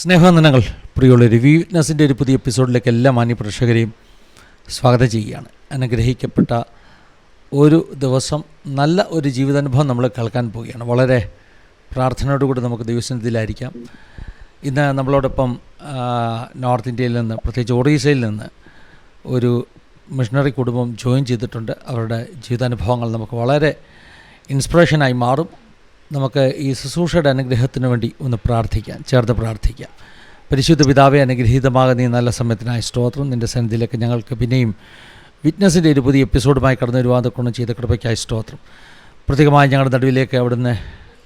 സ്നേഹവന്ദനങ്ങൾ പ്രിയമുള്ള റിവ്യൂ വിറ്റ്നസിൻ്റെ ഒരു പുതിയ എപ്പിസോഡിലേക്ക് എല്ലാ മാന്യ പ്രേക്ഷകരെയും സ്വാഗതം ചെയ്യുകയാണ്. അനുഗ്രഹിക്കപ്പെട്ട ഒരു ദിവസം, നല്ല ഒരു ജീവിതാനുഭവം നമ്മൾ കേൾക്കാൻ പോവുകയാണ്. വളരെ പ്രാർത്ഥനയോടുകൂടി നമുക്ക് ദൈവസന്നിധിയിലായിരിക്കാം. ഇന്ന് നമ്മളോടൊപ്പം നോർത്ത് ഇന്ത്യയിൽ നിന്ന്, പ്രത്യേകിച്ച് ഒറീസയിൽ നിന്ന് ഒരു മിഷണറി കുടുംബം ജോയിൻ ചെയ്തിട്ടുണ്ട്. അവരുടെ ജീവിതാനുഭവങ്ങൾ നമുക്ക് വളരെ ഇൻസ്പിറേഷനായി മാറും. നമുക്ക് ഈ ശുശ്രൂഷയുടെ അനുഗ്രഹത്തിന് വേണ്ടി ഒന്ന് പ്രാർത്ഥിക്കാം, ചേർത്ത് പ്രാർത്ഥിക്കാം. പരിശുദ്ധ പിതാവെ, അനുഗ്രഹീതമാകുന്ന ഈ നല്ല സമയത്തിനായി സ്തോത്രം. നിൻ്റെ സന്നിധിയിലേക്ക് ഞങ്ങൾക്ക് പിന്നെയും വിറ്റ്നസിൻ്റെ ഒരു പുതിയ എപ്പിസോഡുമായി കടന്നു വരുവാതൊക്കെ ചെയ്ത കൃപയ്ക്കായി സ്തോത്രം. പ്രത്യേകമായി ഞങ്ങളുടെ നടുവിലേക്ക് അവിടുന്ന്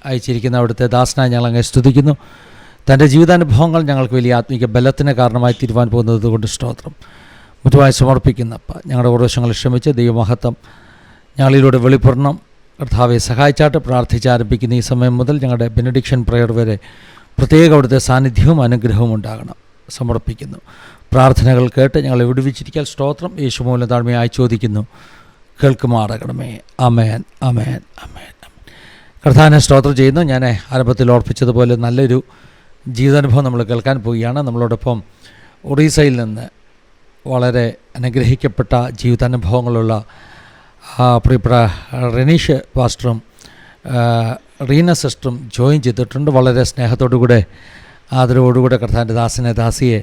അയച്ചിരിക്കുന്ന അവിടുത്തെ ദാസനായി ഞങ്ങൾ അങ്ങ് സ്തുതിക്കുന്നു. തൻ്റെ ജീവിതാനുഭവങ്ങൾ ഞങ്ങൾക്ക് വലിയ ആത്മീക ബലത്തിന് കാരണമായി തീരുവാൻ പോകുന്നത് കൊണ്ട് സ്തോത്രം. മുറ്റുമായി സമർപ്പിക്കുന്നപ്പ ഞങ്ങളുടെ ഓരോ വശങ്ങൾ ക്ഷമിച്ച് ദൈവമഹത്വം ഞങ്ങളിലൂടെ വെളിപ്പെടണം. കർത്താവെ സഹായിച്ചാട്ട് പ്രാർത്ഥിച്ചാരംഭിക്കുന്ന ഈ സമയം മുതൽ ഞങ്ങളുടെ ബെനഡിക്ഷൻ പ്രയർ വരെ പ്രത്യേക അവിടുത്തെ സാന്നിധ്യവും അനുഗ്രഹവും ഉണ്ടാകണം. സമർപ്പിക്കുന്നു. പ്രാർത്ഥനകൾ കേട്ട് ഞങ്ങളെ വിടുവിച്ചിരിക്കാൻ സ്തോത്രം. യേശു മൂലം താഴ്മയായി ചോദിക്കുന്നു, കേൾക്കുമാറാകണമേ. അമേൻ, അമേൻ, അമേൻ. കർത്താവിനെ സ്തോത്രം ചെയ്യുന്നു. ഞാൻ ആരംഭത്തിൽ ഓർപ്പിച്ചതുപോലെ നല്ലൊരു ജീവിതാനുഭവം നമ്മൾ കേൾക്കാൻ പോവുകയാണ്. നമ്മളോടൊപ്പം ഒറീസയിൽ നിന്ന് വളരെ അനുഗ്രഹിക്കപ്പെട്ട ജീവിതാനുഭവങ്ങളുള്ള പ്രിയപ്പെട്ട റെനീഷ് പാസ്റ്ററും റീന സിസ്റ്ററും ജോയിൻ ചെയ്തിട്ടുണ്ട്. വളരെ സ്നേഹത്തോടുകൂടെ ആദരവോടുകൂടെ കർത്താവിൻ്റെ ദാസിയെ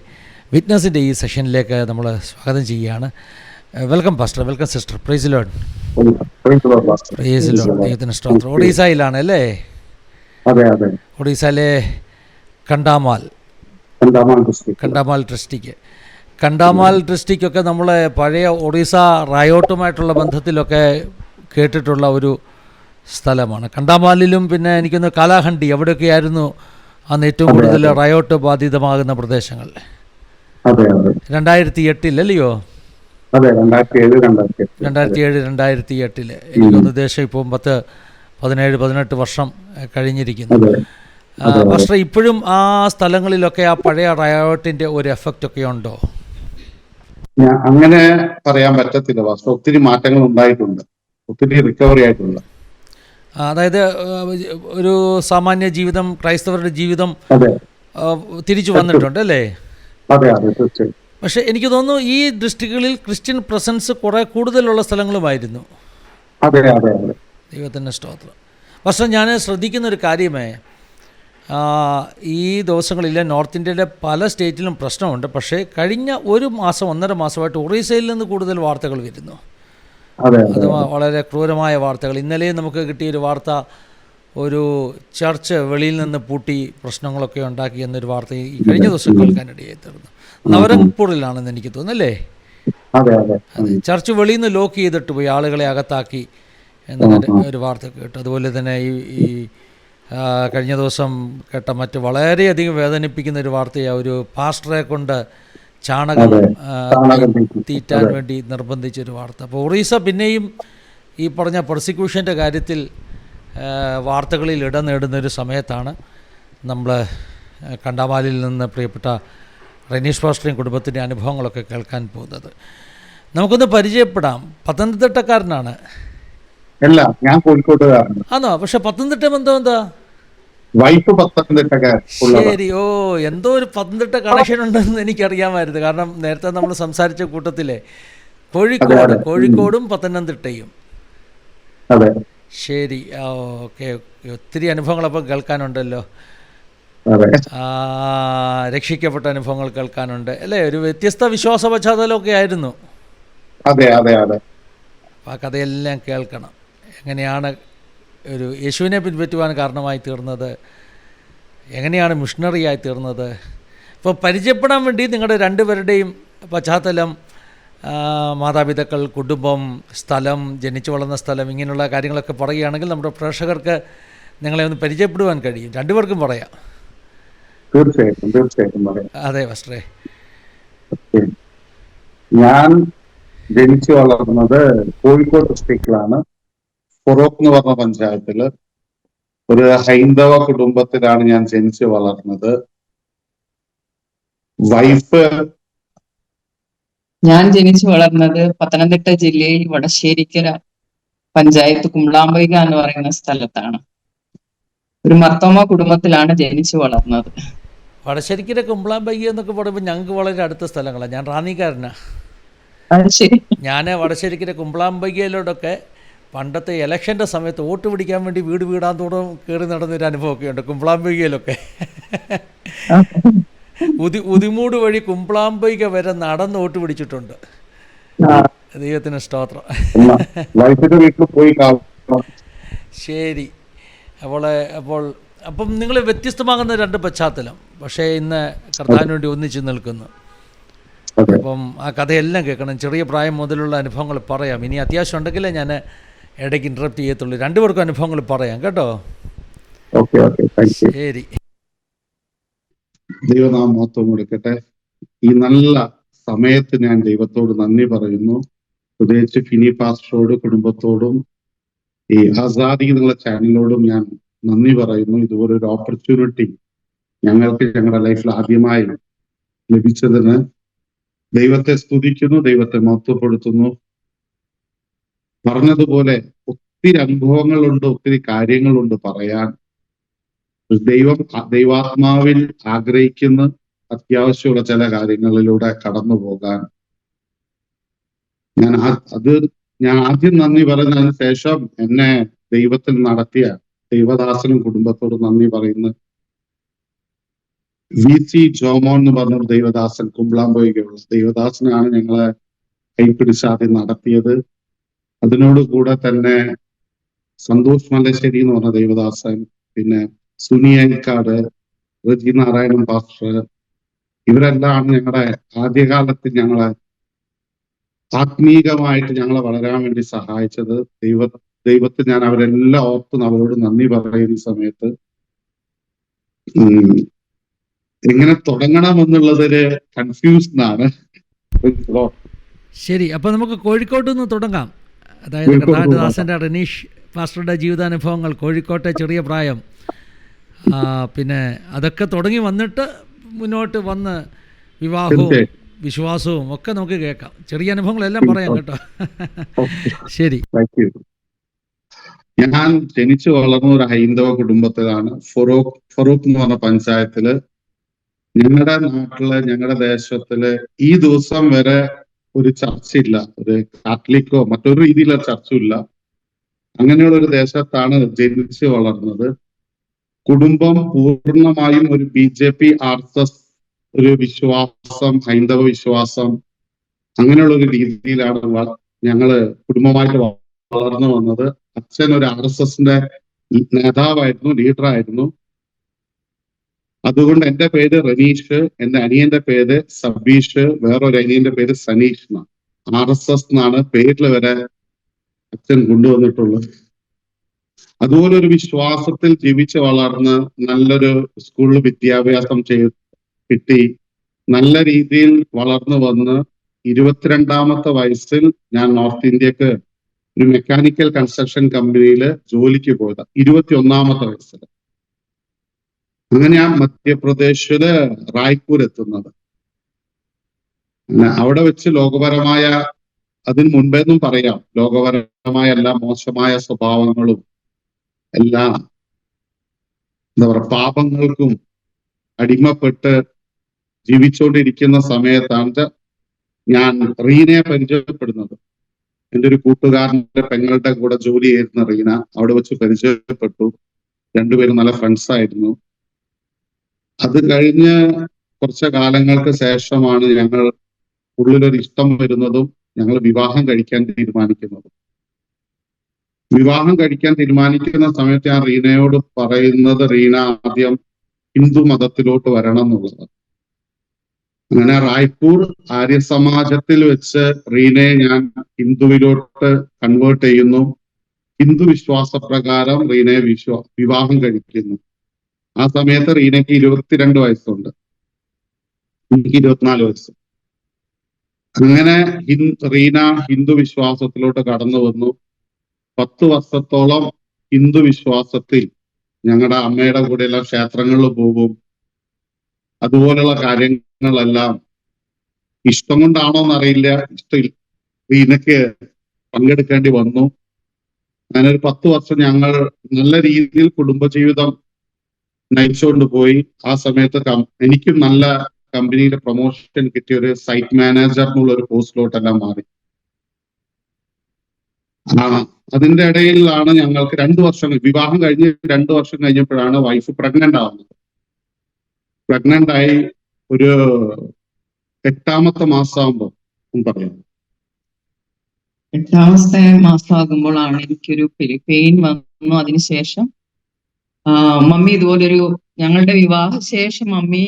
വിറ്റ്നസിൻ്റെ ഈ സെഷനിലേക്ക് നമ്മൾ സ്വാഗതം ചെയ്യുകയാണ്. Welcome pastor, welcome sister. Praise Lord. Praise Lord. ദൈവത്തിന് സ്തോത്രം. ഒഡീസയിലാണ് അല്ലേ? ഒഡീസയിലെ കണ്ടാമാൽ ഡിസ്ട്രിക്റ്റ്. കണ്ടാമാൽ ഡിസ്ട്രിക്റ്റൊക്കെ നമ്മൾ പഴയ ഒറീസ റയോട്ടുമായിട്ടുള്ള ബന്ധത്തിലൊക്കെ കേട്ടിട്ടുള്ള ഒരു സ്ഥലമാണ്. കണ്ടാമാലിലും പിന്നെ എനിക്കൊന്ന് കാലാഹണ്ടി, അവിടെയൊക്കെ ആയിരുന്നു അന്ന് ഏറ്റവും കൂടുതൽ റയോട്ട് ബാധിതമാകുന്ന പ്രദേശങ്ങൾ. 2008 അല്ലയോ? 2007-2008 എനിക്കൊന്ന് ദേശം ഇപ്പം 17-18 വർഷം കഴിഞ്ഞിരിക്കുന്നു. പക്ഷേ ഇപ്പോഴും ആ സ്ഥലങ്ങളിലൊക്കെ ആ പഴയ റയോട്ടിൻ്റെ ഒരു എഫക്റ്റ് ഒക്കെ ഉണ്ടോ? അങ്ങനെ പറയാൻ പറ്റത്തില്ല. പക്ഷെ ഒത്തിരി മാറ്റങ്ങൾ ഉണ്ടായിട്ടുണ്ട്, ഒത്തിരി റിക്കവറി ആയിട്ടുണ്ട്. അതായത് ഒരു സാമാന്യ ജീവിതം, ക്രൈസ്തവരുടെ ജീവിതം തിരിച്ചു വന്നിട്ടുണ്ട് അല്ലേ? പക്ഷെ എനിക്ക് തോന്നുന്നു ഈ ഡിസ്ട്രിക്റ്റുകളിൽ ക്രിസ്ത്യൻ പ്രസൻസ് കുറെ കൂടുതലുള്ള സ്ഥലങ്ങളുമായിരുന്നു. ദൈവത്തിൻ്റെ സ്തോത്രം. പക്ഷേ ഞാൻ ശ്രദ്ധിക്കുന്നൊരു കാര്യമേ, ഈ ദിവസങ്ങളിൽ നോർത്ത് ഇന്ത്യയിലെ പല സ്റ്റേറ്റിലും പ്രശ്നമുണ്ട്. പക്ഷേ കഴിഞ്ഞ ഒരു മാസം 1.5 മാസമായിട്ട് ഒറീസയിൽ നിന്ന് കൂടുതൽ വാർത്തകൾ വരുന്നു. അത് വളരെ ക്രൂരമായ വാർത്തകൾ. ഇന്നലെയും നമുക്ക് കിട്ടിയൊരു വാർത്ത, ഒരു ചർച്ച് വെളിയിൽ നിന്ന് പൂട്ടി പ്രശ്നങ്ങളൊക്കെ ഉണ്ടാക്കി എന്നൊരു വാർത്ത ഈ കഴിഞ്ഞ ദിവസം കേൾക്കാനിടയായി തീർന്നു. നവരംഗ്പൂറിലാണെന്ന് എനിക്ക് തോന്നുന്നല്ലേ? അതെ, ചർച്ച് വെളിയിൽ നിന്ന് ലോക്ക് ചെയ്തിട്ട് പോയി ആളുകളെ അകത്താക്കി എന്നൊക്കെ ഒരു വാർത്ത കേട്ടു. അതുപോലെ തന്നെ ഈ കഴിഞ്ഞ ദിവസം കേട്ട മറ്റ് വളരെയധികം വേദനിപ്പിക്കുന്ന ഒരു വാർത്തയാണ്, ഒരു പാസ്റ്ററെ കൊണ്ട് ചാണകം തീറ്റാൻ വേണ്ടി നിർബന്ധിച്ചൊരു വാർത്ത. അപ്പോൾ ഒറീസ പിന്നെയും ഈ പറഞ്ഞ പ്രോസിക്യൂഷൻ്റെ കാര്യത്തിൽ വാർത്തകളിൽ ഇടം നേടുന്നൊരു സമയത്താണ് നമ്മൾ കണ്ടാമാലിൽ നിന്ന് പ്രിയപ്പെട്ട റെനീഷ് പാസ്റ്ററും കുടുംബത്തിൻ്റെ അനുഭവങ്ങളൊക്കെ കേൾക്കാൻ പോകുന്നത്. നമുക്കൊന്ന് പരിചയപ്പെടാം. പത്തനംതിട്ടക്കാരനാണ്. അല്ല, ഞാൻ കോഴിക്കോട്ടുകാരനാണ്. ആണോ? പക്ഷെ പത്തനംതിട്ട ബന്ധം എന്താ? വൈഫ് പത്തനംതിട്ടക്കാരൻ. ശരി. ഓ, എന്തോ ഒരു പത്തനംതിട്ട കണക്ഷൻ ഉണ്ടെന്ന് എനിക്കറിയാമായിരുന്നു. കാരണം നേരത്തെ നമ്മൾ സംസാരിച്ച കൂട്ടത്തിലെ കോഴിക്കോടും പത്തനംതിട്ടയും. ശരി, ഓക്കെ. ഒത്തിരി അനുഭവങ്ങൾ അപ്പം കേൾക്കാനുണ്ടല്ലോ. രക്ഷിക്കപ്പെട്ട അനുഭവങ്ങൾ കേൾക്കാനുണ്ട് അല്ലേ? ഒരു വ്യത്യസ്ത വിശ്വാസ പശ്ചാത്തലമൊക്കെ ആയിരുന്നു. അപ്പം ആ കഥയെല്ലാം കേൾക്കണം. എങ്ങനെയാണ് ഒരു യേശുവിനെ പിൻപറ്റുവാൻ കാരണമായി തീർന്നത്, എങ്ങനെയാണ് മിഷണറിയായി തീർന്നത്. ഇപ്പോൾ പരിചയപ്പെടാൻ വേണ്ടി നിങ്ങളുടെ രണ്ടുപേരുടെയും പശ്ചാത്തലം, മാതാപിതാക്കൾ, കുടുംബം, സ്ഥലം, ജനിച്ചു വളർന്ന സ്ഥലം, ഇങ്ങനെയുള്ള കാര്യങ്ങളൊക്കെ പറയുകയാണെങ്കിൽ നമ്മുടെ പ്രേക്ഷകർക്ക് നിങ്ങളെ ഒന്ന് പരിചയപ്പെടുവാൻ കഴിയും. രണ്ടുപേർക്കും പറയാം. തീർച്ചയായിട്ടും പറയാം. അതെ പാസ്റ്ററേ. ഞാൻ ജനിച്ചു വളർന്നത് കോഴിക്കോട് ഡിസ്ട്രിക്റ്റിലാണ്. ഫൊറോക്ക് എന്ന് പറഞ്ഞ പഞ്ചായത്തില് ഒരു ഹൈന്ദവ കുടുംബത്തിലാണ് ഞാൻ ജനിച്ചു വളർന്നത്. വൈഫ് ഞാൻ ജനിച്ചു വളർന്നത് പത്തനംതിട്ട ജില്ലയിൽ വടശ്ശേരിക്കര പഞ്ചായത്ത് കുമ്പളാമ്പൈക എന്ന് പറയുന്ന സ്ഥലത്താണ്. ഒരു മർത്തോമ കുടുംബത്തിലാണ് ജനിച്ചു വളർന്നത്. വടശ്ശേരിക്കര കുമ്പളാമ്പയ്യ എന്നൊക്കെ പറയുമ്പോൾ ഞങ്ങൾക്ക് വളരെ അടുത്ത സ്ഥലങ്ങളാണ്. ഞാൻ റാന്നിക്കാരനാണ്. അത് ശരി. ഞാൻ വടശ്ശേരിക്കര കുമ്പളാമ്പയ്യയിലോട്ടൊക്കെ പണ്ടത്തെ ഇലക്ഷൻ്റെ സമയത്ത് വോട്ട് പിടിക്കാൻ വേണ്ടി വീട് വീടാന്തോടും കയറി നടന്നൊരു അനുഭവമൊക്കെ ഉണ്ട് കുമ്പളാമ്പയ്യയിലൊക്കെ. ഉദിമൂട് വഴി കുമ്പളാമ്പയ്യ വരെ നടന്ന് വോട്ട് പിടിച്ചിട്ടുണ്ട്. ദൈവത്തിന് സ്തോത്രം. വൈഫിന്റെ വീട്ടിൽ പോയി ശരി. അപ്പം നിങ്ങൾ വ്യത്യസ്തമാകുന്ന രണ്ട് പശ്ചാത്തലം, പക്ഷേ ഇന്ന് കർത്താവിന് വേണ്ടി ഒന്നിച്ച് നിൽക്കുന്നു. അപ്പം ആ കഥയെല്ലാം കേൾക്കണം. ചെറിയ പ്രായം മുതലുള്ള അനുഭവങ്ങൾ പറയാം. ഇനി അത്യാവശ്യം ഉണ്ടെങ്കിലേ ഞാൻ ഇടയ്ക്ക് ഇൻറ്ററപ്റ്റ് ചെയ്യത്തുള്ളൂ. രണ്ടുപേർക്കും അനുഭവങ്ങൾ പറയാം കേട്ടോ. ശരി. ദൈവനാമം കൊടുക്കട്ടെ. ഈ നല്ല സമയത്ത് ഞാൻ ദൈവത്തോട് നന്ദി പറയുന്നു. പ്രത്യേകിച്ച് ഫിനി പാസ്റ്ററോട്, കുടുംബത്തോടും ഈ ആസാദി എന്നുള്ള ചാനലിനോടും ഞാൻ നന്ദി പറയുന്നു. ഇതുപോലൊരു ഓപ്പർച്യൂണിറ്റി ഞങ്ങൾക്ക് ഞങ്ങളുടെ ലൈഫിൽ ആദ്യമായി ലഭിച്ചതിന് ദൈവത്തെ സ്തുതിക്കുന്നു, ദൈവത്തെ മഹത്വപ്പെടുത്തുന്നു. പറഞ്ഞതുപോലെ ഒത്തിരി അനുഭവങ്ങളുണ്ട്, ഒത്തിരി കാര്യങ്ങളുണ്ട് പറയാൻ. ദൈവാത്മാവിൽ ആഗ്രഹിക്കുന്ന അത്യാവശ്യമുള്ള ചില കാര്യങ്ങളിലൂടെ കടന്നു പോകാൻ ഞാൻ ആദ്യം നന്ദി പറഞ്ഞതിന് ശേഷം എന്നെ ദൈവത്തിൽ നടത്തിയ ദൈവദാസനും കുടുംബത്തോട് നന്ദി പറയുന്നു. VC ജോമോൻ എന്ന് പറഞ്ഞൊരു ദൈവദാസൻ, കുമ്പളാമ്പൊയ്കയുള്ള ദൈവദാസനാണ് ഞങ്ങളെ കൈപ്പിടിച്ച് ആദ്യം നടത്തിയത്. അതിനോടുകൂടെ തന്നെ സന്തോഷ് മല്ലശ്ശേരി എന്ന് പറഞ്ഞ ദൈവദാസൻ, പിന്നെ സുനിയൻകാട്, റജി നാരായണൻ പാസ്റ്റർ, ഇവരെല്ലാം ഞങ്ങളുടെ ആദ്യകാലത്തിൽ ഞങ്ങളെ ആത്മീകമായിട്ട് ഞങ്ങളെ വളരാൻ വേണ്ടി സഹായിച്ചത്. ദൈവത്തിൽ ഞാൻ അവരെല്ലാം ഓർത്ത് അവരോട് നന്ദി പറയുന്ന സമയത്ത് എങ്ങനെ തുടങ്ങണമെന്നുള്ളതൊരു കൺഫ്യൂഷനാണ്. ശരി, അപ്പൊ നമുക്ക് കോഴിക്കോട്ട് നിന്ന് തുടങ്ങാം. അതായത് കർത്താവിന്റെ ദാസന്റെ റനീഷ് പാസ്റ്ററുടെ ജീവിതാനുഭവങ്ങൾ, കോഴിക്കോട്ടെ ചെറിയ പ്രായം, പിന്നെ അതൊക്കെ തുടങ്ങി വന്നിട്ട് മുന്നോട്ട് വന്ന് വിവാഹവും വിശ്വാസവും ഒക്കെ നമുക്ക് കേൾക്കാം. ചെറിയ അനുഭവങ്ങളെല്ലാം പറയാം കേട്ടോ. ശരി. ഞാൻ ജനിച്ചു വളർന്ന ഒരു ഹൈന്ദവ കുടുംബത്തിലാണ്. ഫറൂഖ് എന്ന് പറഞ്ഞ പഞ്ചായത്തില്, ഞങ്ങളുടെ നാട്ടില്, ഞങ്ങളുടെ ദേശത്തില് ഈ ദിവസം വരെ ഒരു ചർച്ചില്ല, ഒരു കാത്തലിക്കോ മറ്റൊരു രീതിയിലുള്ള ചർച്ചും ഇല്ല. അങ്ങനെയുള്ള ഒരു ദേശത്താണ് ജനിച്ചു വളർന്നത്. കുടുംബം പൂർണ്ണമായും ഒരു BJP RSS ഒരു വിശ്വാസം, ഹൈന്ദവ വിശ്വാസം, അങ്ങനെയുള്ള ഒരു രീതിയിലാണ് ഞങ്ങള് കുടുംബമായിട്ട് വളർന്നു വന്നത്. അച്ഛൻ ഒരു RSSന്റെ നേതാവായിരുന്നു, ലീഡറായിരുന്നു. അതുകൊണ്ട് എന്റെ പേര് റനീഷ്, എന്റെ അനിയന്റെ പേര് സബീഷ്, വേറൊരു അനിയന്റെ പേര് സനീഷ് എന്നാണ്. RSS എന്നാണ് പേരിൽ വരെ അച്ഛൻ കൊണ്ടുവന്നിട്ടുള്ളത്. അതുപോലെ ഒരു വിശ്വാസത്തിൽ ജീവിച്ച് വളർന്ന് നല്ലൊരു സ്കൂളിൽ വിദ്യാഭ്യാസം കിട്ടി, നല്ല രീതിയിൽ വളർന്നു വന്ന് 22ാമത്തെ വയസ്സിൽ ഞാൻ നോർത്ത് ഇന്ത്യക്ക് ഒരു മെക്കാനിക്കൽ കൺസ്ട്രക്ഷൻ കമ്പനിയിൽ ജോലിക്ക് പോയത്. 21ാമത്തെ വയസ്സിൽ അങ്ങനെ ഞാൻ മധ്യപ്രദേശില് റായ്പൂർ എത്തുന്നത്. അവിടെ വെച്ച് ലോകപരമായ, അതിന് മുൻപേന്നും പറയാം, ലോകപരമായ എല്ലാ മോശമായ സ്വഭാവങ്ങളും എല്ലാ പാപങ്ങൾക്കും അടിമപ്പെട്ട് ജീവിച്ചുകൊണ്ടിരിക്കുന്ന സമയത്താണ് ഞാൻ റീനയെ പരിചയപ്പെടുന്നത്. എൻ്റെ ഒരു കൂട്ടുകാരന്റെ പെങ്ങളുടെ കൂടെ ജോലി ചെയ്യുന്ന റീന അവിടെ വെച്ച് പരിചയപ്പെട്ടു. രണ്ടുപേരും നല്ല ഫ്രണ്ട്സ് ആയിരുന്നു. അത് കഴിഞ്ഞ് കുറച്ച് കാലങ്ങൾക്ക് ശേഷമാണ് ഞങ്ങൾ ഉള്ളിലൊരു ഇഷ്ടം വരുന്നതും ഞങ്ങൾ വിവാഹം കഴിക്കാൻ തീരുമാനിക്കുന്നതും. വിവാഹം കഴിക്കാൻ തീരുമാനിക്കുന്ന സമയത്ത് ഞാൻ റീനയോട് പറയുന്നത്, റീന ആദ്യം ഹിന്ദു മതത്തിലോട്ട് വരണം എന്നുള്ളത്. അങ്ങനെ റായ്പൂർ ആര്യ സമാജത്തിൽ വെച്ച് റീനയെ ഞാൻ ഹിന്ദുവിലോട്ട് കൺവേർട്ട് ചെയ്യുന്നു. ഹിന്ദു വിശ്വാസപ്രകാരം റീനയെ വിവാഹം കഴിക്കുന്നു. ആ സമയത്ത് റീനയ്ക്ക് 22 വയസ്സുണ്ട്, എനിക്ക് 24 വയസ്സ്. അങ്ങനെ റീന ഹിന്ദു വിശ്വാസത്തിലോട്ട് കടന്നു വന്നു. 10 വർഷത്തോളം ഹിന്ദു വിശ്വാസത്തിൽ ഞങ്ങളുടെ അമ്മയുടെ കൂടെയെല്ലാം ക്ഷേത്രങ്ങളിൽ പോകും. അതുപോലുള്ള കാര്യങ്ങളെല്ലാം ഇഷ്ടം കൊണ്ടാണോ എന്നറിയില്ല, ഇഷ്ടമില്ല, റീനയ്ക്ക് പങ്കെടുക്കേണ്ടി വന്നു. അങ്ങനെ ഒരു 10 വർഷം ഞങ്ങൾ നല്ല രീതിയിൽ കുടുംബജീവിതം നയിച്ചുകൊണ്ട് പോയി. ആ സമയത്ത് എനിക്കും നല്ല കമ്പനിയിലെ പ്രൊമോഷൻ കിട്ടിയ ഒരു സൈറ്റ് മാനേജർ എന്നുള്ള ഒരു പോസ്റ്റിലോട്ടെല്ലാം മാറി. അതിന്റെ ഇടയിലാണ് ഞങ്ങൾക്ക് 2 വർഷം, വിവാഹം കഴിഞ്ഞ് 2 വർഷം കഴിഞ്ഞപ്പോഴാണ് വൈഫ് പ്രഗ്നന്റ് ആവുന്നത്. പ്രഗ്നന്റ് ആയി ഒരു 8ാമത്തെ മാസമാകുമ്പോൾ പറയാം, 8ാമത്തെ മാസമാകുമ്പോഴാണ് എനിക്കൊരു പെയിൻ വന്നു. അതിനുശേഷം മമ്മി ഇതുപോലൊരു, ഞങ്ങളുടെ വിവാഹശേഷം മമ്മി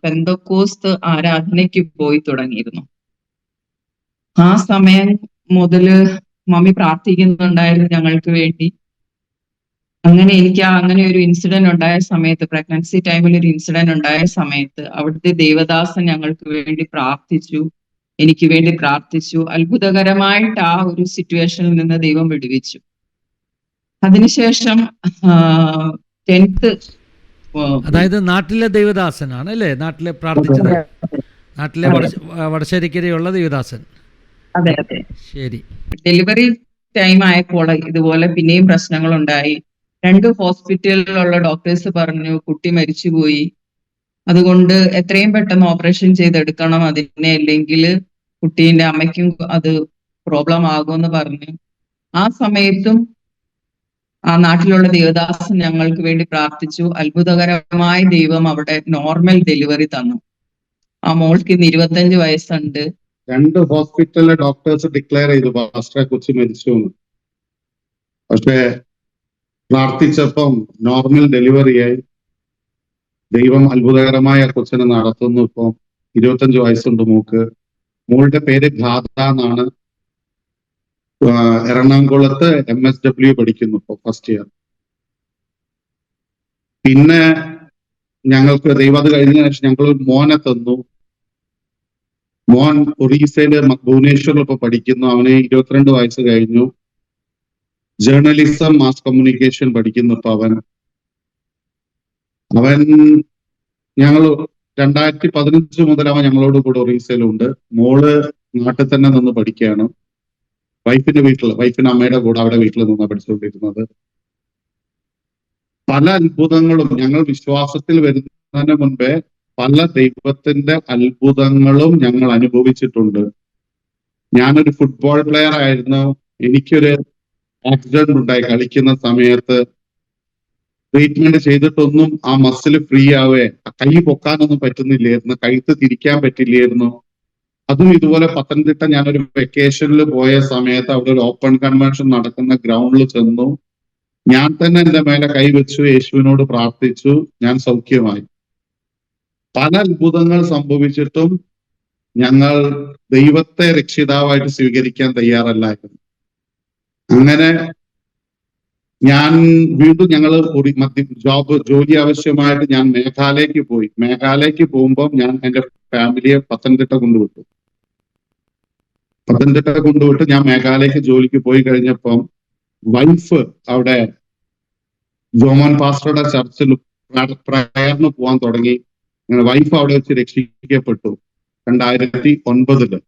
പെന്തക്കോസ്ത് ആരാധനയ്ക്ക് പോയി തുടങ്ങിയിരുന്നു. ആ സമയം മുതല് മമ്മി പ്രാർത്ഥിക്കുന്നുണ്ടായിരുന്നു ഞങ്ങൾക്ക് വേണ്ടി. അങ്ങനെ എനിക്ക് അങ്ങനെ ഒരു ഇൻസിഡന്റ് ഉണ്ടായ സമയത്ത്, പ്രഗ്നൻസി ടൈമിൽ ഒരു ഇൻസിഡന്റ് ഉണ്ടായ സമയത്ത് അവിടുത്തെ ദേവദാസൻ ഞങ്ങൾക്ക് വേണ്ടി പ്രാർത്ഥിച്ചു, എനിക്ക് വേണ്ടി പ്രാർത്ഥിച്ചു. അത്ഭുതകരമായിട്ട് ആ ഒരു സിറ്റുവേഷനിൽ നിന്ന് ദൈവം വിടുവിച്ചു. അതിനുശേഷം 10th, അതായത് നാട്ടിലെ ദൈവദാസനാണ് അല്ലേ? നാട്ടിലെ പ്രാർത്ഥിച്ചത്, നാട്ടിലെ വടശ്ശേരിക്കരയുള്ള ദൈവദാസൻ. അതെ അതെ. ശരി. ഡെലിവറി ടൈം ആയപ്പോൾ ഇതുപോലെ പിന്നെയും പ്രശ്നങ്ങളുണ്ടായി. 2 ഹോസ്പിറ്റലിലുള്ള ഡോക്ടേഴ്സ് പറഞ്ഞു കുട്ടി മരിച്ചുപോയി, അതുകൊണ്ട് എത്രയും പെട്ടെന്ന് ഓപ്പറേഷൻ ചെയ്തെടുക്കണം, അതിനെ അല്ലെങ്കിൽ കുട്ടീന്റെ അമ്മയ്ക്കും അത് പ്രോബ്ലം ആകുമെന്ന് പറഞ്ഞു. ആ സമയത്തും ആ നാട്ടിലുള്ള ദേവദാസൻ ഞങ്ങൾക്ക് വേണ്ടി പ്രാർത്ഥിച്ചു. അത്ഭുതകരമായി ദൈവം അവിടെ നോർമൽ ഡെലിവറി തന്നു. ആ മോൾക്ക് ഇന്ന് 25 വയസ്സുണ്ട്. 2 ഹോസ്പിറ്റലിലെ ഡോക്ടേഴ്സ് ഡിക്ലെയർ ചെയ്തു പാസ്റ്ററെ കൊച്ചു മരിച്ചു എന്ന്. പക്ഷേ പ്രാർത്ഥിച്ചപ്പം നോർമൽ ഡെലിവറിയായി. ദൈവം അത്ഭുതകരമായ കൊച്ചിനെ നടത്തുന്നു. ഇപ്പം 25 വയസ്സുണ്ട് മോൾക്ക്. മോളുടെ പേര് ഗാഥ എന്നാണ്. എറണാകുളത്ത് MSW പഠിക്കുന്നു ഇപ്പൊ, ഫസ്റ്റ് ഇയർ. പിന്നെ ഞങ്ങൾക്ക് ദൈവം അത് കഴിഞ്ഞ ശേഷം ഞങ്ങൾ മോനെ തന്നു. മോൻ ഒറീസയില് ഭുവനേശ്വറിൽ ഇപ്പൊ പഠിക്കുന്നു. അവന് 22 വയസ്സ് കഴിഞ്ഞു. ജേർണലിസം, മാസ് കമ്മ്യൂണിക്കേഷൻ പഠിക്കുന്നു ഇപ്പൊ അവൻ. ഞങ്ങൾ 2015 മുതൽ അവൻ ഞങ്ങളോട് കൂടെ ഒറീസയിലുണ്ട്. മോള് നാട്ടിൽ തന്നെ നിന്ന് പഠിക്കുകയാണ്. വൈഫിന്റെ അമ്മയുടെ കൂടെ അവിടെ വീട്ടിൽ നിന്നാണ് പഠിച്ചുകൊണ്ടിരുന്നത്. പല അത്ഭുതങ്ങളും ഞങ്ങൾ വിശ്വാസത്തിൽ വരുന്നതിന് മുൻപേ പല ദൈവത്തിന്റെ അത്ഭുതങ്ങളും ഞങ്ങൾ അനുഭവിച്ചിട്ടുണ്ട്. ഞാനൊരു ഫുട്ബോൾ പ്ലെയർ ആയിരുന്നു. എനിക്കൊരു ആക്സിഡന്റ് ഉണ്ടായി കളിക്കുന്ന സമയത്ത്. ട്രീറ്റ്മെന്റ് ചെയ്തിട്ടൊന്നും ആ മസിൽ ഫ്രീ ആവേ, കൈ പൊക്കാനൊന്നും പറ്റുന്നില്ലായിരുന്നു, കഴുത്ത് തിരിക്കാൻ പറ്റില്ലായിരുന്നു. അതും ഇതുപോലെ പത്തനംതിട്ട ഞാനൊരു വെക്കേഷനിൽ പോയ സമയത്ത് അവിടെ ഒരു ഓപ്പൺ കൺവെൻഷൻ നടക്കുന്ന ഗ്രൗണ്ടിൽ ചെന്നു. ഞാൻ തന്നെ എന്റെ മേലെ കൈവച്ചു, യേശുവിനോട് പ്രാർത്ഥിച്ചു, ഞാൻ സൗഖ്യമായി. പല അത്ഭുതങ്ങൾ സംഭവിച്ചിട്ടും ഞങ്ങൾ ദൈവത്തെ രക്ഷിതാവായിട്ട് സ്വീകരിക്കാൻ തയ്യാറല്ലായിരുന്നു. അങ്ങനെ ഞാൻ വീണ്ടും ജോലി ആവശ്യമായിട്ട് ഞാൻ മേഘാലയക്ക് പോയി. മേഘാലയക്ക് പോകുമ്പോൾ ഞാൻ എന്റെ ഫാമിലിയെ പത്തനംതിട്ട കൊണ്ടുവിട്ടു. ഞാൻ മേഘാലയക്ക് ജോലിക്ക് പോയി കഴിഞ്ഞപ്പം വൈഫ് അവിടെ ജോമോൻ പാസ്റ്ററുടെ ചർച്ചിൽ പ്രയറിന് പോകാൻ തുടങ്ങി. വൈഫ് അവിടെ വെച്ച് രക്ഷിക്കപ്പെട്ടു 2009.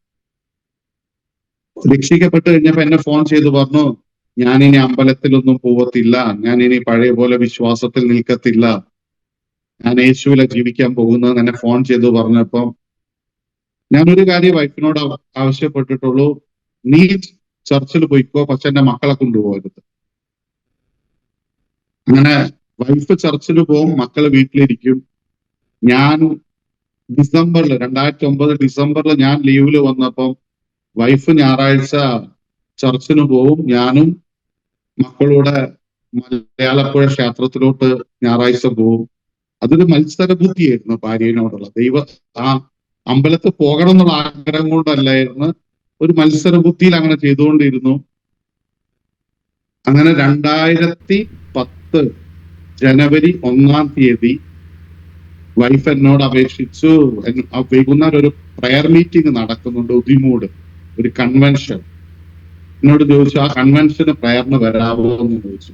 രക്ഷിക്കപ്പെട്ട് കഴിഞ്ഞപ്പോ എന്നെ ഫോൺ ചെയ്ത് പറഞ്ഞു, ഞാനിനി അമ്പലത്തിലൊന്നും പോവത്തില്ല, ഞാനിനി പഴയ പോലെ വിശ്വാസത്തിൽ നിൽക്കത്തില്ല, ഞാൻ യേശുവിലെ ജീവിക്കാൻ പോകുന്നതെന്ന് എന്നെ ഫോൺ ചെയ്ത് പറഞ്ഞപ്പം ഞാനൊരു കാര്യം വൈഫിനോട് ആവശ്യപ്പെട്ടിട്ടുള്ളൂ, നീ ചർച്ചിൽ പോയിക്കോ, പക്ഷെ എന്റെ മക്കളെ കൊണ്ടുപോകരുത്. അങ്ങനെ വൈഫ് ചർച്ചിൽ പോകും, മക്കള് വീട്ടിലിരിക്കും. ഞാൻ 2009 ഡിസംബറിൽ ഞാൻ ലീവില് വന്നപ്പം വൈഫ് ഞായറാഴ്ച ചർച്ചിന് പോവും, ഞാനും മക്കളൂടെ മലയാളപ്പുഴ ക്ഷേത്രത്തിലോട്ട് ഞായറാഴ്ച പോവും. അതൊരു മത്സര ബുദ്ധിയായിരുന്നു ഭാര്യനോടുള്ള. ആ അമ്പലത്തിൽ പോകണം എന്നുള്ള ആഗ്രഹം കൊണ്ടല്ലായിരുന്നു, ഒരു മത്സര ബുദ്ധിയിൽ അങ്ങനെ ചെയ്തുകൊണ്ടിരുന്നു. അങ്ങനെ 2010 ജനുവരി 1-ാം തീയതി വൈഫ് എന്നോട് അപേക്ഷിച്ചു, വൈകുന്നേരം ഒരു പ്രയർ മീറ്റിംഗ് നടക്കുന്നുണ്ട് ഉദിമൂട്, ഒരു കൺവെൻഷൻ. എന്നോട് ചോദിച്ചു, ആ കൺവെൻഷന് പ്രയറിന് വരാമോ എന്ന് ചോദിച്ചു.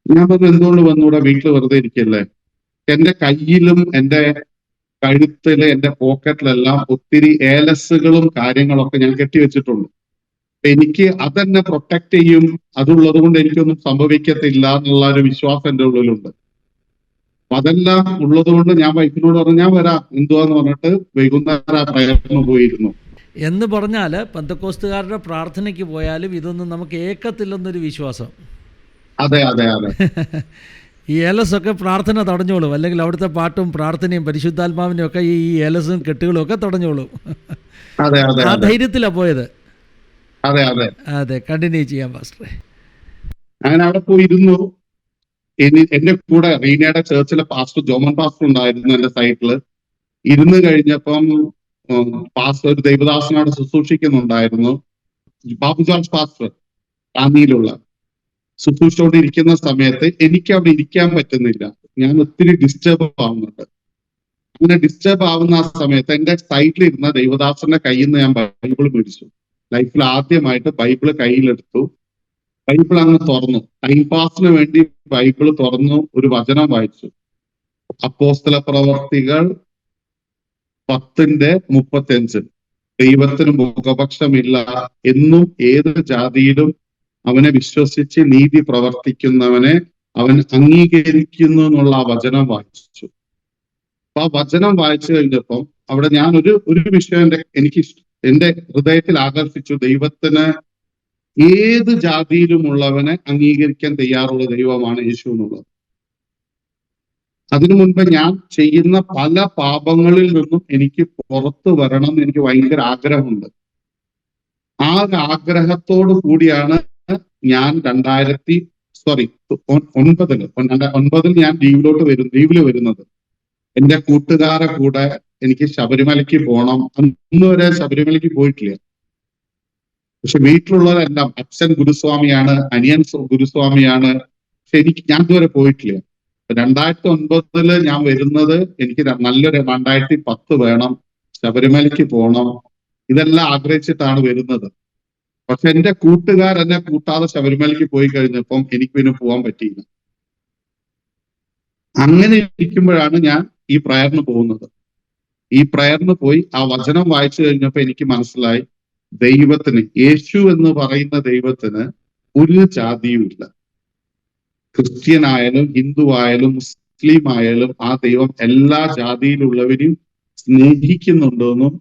ഞാൻ പറഞ്ഞു, എന്തുകൊണ്ട് വന്നൂടെ, വീട്ടിൽ വെറുതെ ഇരിക്കല്ലേ. എന്റെ കയ്യിലും എന്റെ കഴുത്തില് എന്റെ പോക്കറ്റിലെല്ലാം ഒത്തിരി ഏലസുകളും കാര്യങ്ങളൊക്കെ ഞാൻ കെട്ടിവെച്ചിട്ടുണ്ട്. എനിക്ക് അതെന്നെ പ്രൊട്ടക്ട് ചെയ്യും, അതുള്ളത് കൊണ്ട് എനിക്കൊന്നും സംഭവിക്കത്തില്ല എന്നുള്ള ഒരു വിശ്വാസം എന്റെ ഉള്ളിലുണ്ട്. അപ്പൊ അതെല്ലാം ഉള്ളത് കൊണ്ട് ഞാൻ വൈഫിനോട് പറഞ്ഞു ഞാൻ വരാം എന്തുവാന്ന് പറഞ്ഞിട്ട് വൈകുന്നേരം ആ പ്രയത്നം പോയിരുന്നു. എന്ന് പറഞ്ഞാൽ പെന്തക്കോസ്തുകാരുടെ പ്രാർത്ഥനയ്ക്ക് പോയാലും ഇതൊന്നും നമുക്ക് ഏക്കത്തില്ലെന്നൊരു വിശ്വാസം. അതെ അതെ അതെ ഈ ഏലസൊക്കെ പ്രാർത്ഥന തടഞ്ഞോളും, അല്ലെങ്കിൽ അവിടുത്തെ പാട്ടും പ്രാർത്ഥനയും പരിശുദ്ധാത്മാവിൻ്റെ ഒക്കെ ഈ ഏലസും കെട്ടുകളും ഒക്കെ തടഞ്ഞോളും. അതെ അതെ ആ അതെ ധൈര്യത്തിലാണ് പോയത്. അതെ അതെ അതെ, കണ്ടിന്യൂ ചെയ്യാം പാസ്റ്ററെ. അങ്ങനെ അവിടെ പോയിരുന്നു. എന്റെ കൂടെ റീനയുടെ ചേർച്ചിലെ പാസ്റ്റർ ജോമൻ പാസ്റ്റർ ഉണ്ടായിരുന്നു എന്റെ സൈറ്റില്. ഇരുന്ന് കഴിഞ്ഞപ്പം പാസ്റ്റർ ഒരു ദൈവദാസനോട് ശുശ്രൂഷിക്കുന്നുണ്ടായിരുന്നു, ബാബു ജോർജ് പാസ്റ്റർ റാന്നിയിലുള്ള. ശുശ്രൂഷിച്ചുകൊണ്ടിരിക്കുന്ന സമയത്ത് എനിക്ക് അവിടെ ഇരിക്കാൻ പറ്റുന്നില്ല, ഞാൻ ഒത്തിരി ഡിസ്റ്റർബ് ആവുന്നുണ്ട്. അങ്ങനെ ഡിസ്റ്റർബ് ആവുന്ന ആ സമയത്ത് എന്റെ സൈറ്റിലിരുന്ന ദൈവദാസന്റെ കയ്യിൽ നിന്ന് ഞാൻ ബൈബിൾ മേടിച്ചു. ലൈഫിൽ ആദ്യമായിട്ട് ബൈബിള് കയ്യിലെടുത്തു, ബൈബിൾ അങ്ങ് തുറന്നു. ടൈം പാസിന് വേണ്ടി ബൈബിള് തുറന്നു, ഒരു വചനം വായിച്ചു. അപ്പോസ്തല പ്രവർത്തികൾ 10:35. ദൈവത്തിന് മുഖപക്ഷമില്ല, എന്നും ഏത് ജാതിയിലും അവനെ വിശ്വസിച്ച് നീതി പ്രവർത്തിക്കുന്നവനെ അവൻ അംഗീകരിക്കുന്നു എന്നുള്ള ആ വചനം വായിച്ചു. അപ്പൊ ആ വചനം വായിച്ചു കഴിഞ്ഞപ്പം അവിടെ ഞാൻ ഒരു വിഷയം എനിക്ക് എന്റെ ഹൃദയത്തിൽ ആകർഷിച്ചു. ദൈവത്തിന് ഏത് ജാതിയിലുമുള്ളവനെ അംഗീകരിക്കാൻ തയ്യാറുള്ള ദൈവമാണ് യേശു എന്നുള്ളത്. അതിനു മുൻപ് ഞാൻ ചെയ്യുന്ന പല പാപങ്ങളിൽ നിന്നും എനിക്ക് പുറത്തു വരണം എന്ന് എനിക്ക് ഭയങ്കര ആഗ്രഹമുണ്ട്. ആ ആഗ്രഹത്തോടു കൂടിയാണ് ഞാൻ 2009 ഞാൻ ലീവില് വരുന്നത്. എന്റെ കൂട്ടുകാരെ കൂടെ എനിക്ക് ശബരിമലയ്ക്ക് പോകണം. അന്ന് വരെ ശബരിമലയ്ക്ക് പോയിട്ടില്ല. പക്ഷെ വീട്ടിലുള്ളവരെല്ലാം അച്ഛൻ ഗുരുസ്വാമിയാണ്, അനിയൻ ഗുരുസ്വാമിയാണ്, പക്ഷെ ഞാൻ ഇതുവരെ പോയിട്ടില്ല. 2009 ഞാൻ വരുന്നത് എനിക്ക് നല്ലൊരു 2010 വേണം, ശബരിമലയ്ക്ക് പോകണം, ഇതെല്ലാം ആഗ്രഹിച്ചിട്ടാണ് വരുന്നത്. പക്ഷെ എന്റെ കൂട്ടുകാർ എന്നെ കൂട്ടാതെ ശബരിമലയ്ക്ക് പോയി കഴിഞ്ഞപ്പം എനിക്ക് പിന്നെ പോകാൻ പറ്റിയില്ല. അങ്ങനെ ഇരിക്കുമ്പോഴാണ് ഞാൻ ഈ പ്രയറിന് പോകുന്നത്. ഈ പ്രയറിന് പോയി ആ വചനം വായിച്ചു കഴിഞ്ഞപ്പോ എനിക്ക് മനസ്സിലായി, ദൈവത്തിന്, യേശു എന്ന് പറയുന്ന ദൈവത്തിന് ഒരു ജാതിയും ഇല്ല. ക്രിസ്ത്യനായാലും ഹിന്ദു ആയാലും മുസ്ലിം ആയാലും ആ ദൈവം എല്ലാ ജാതിയിലുള്ളവരെയും സ്നേഹിക്കുന്നുണ്ടെന്നും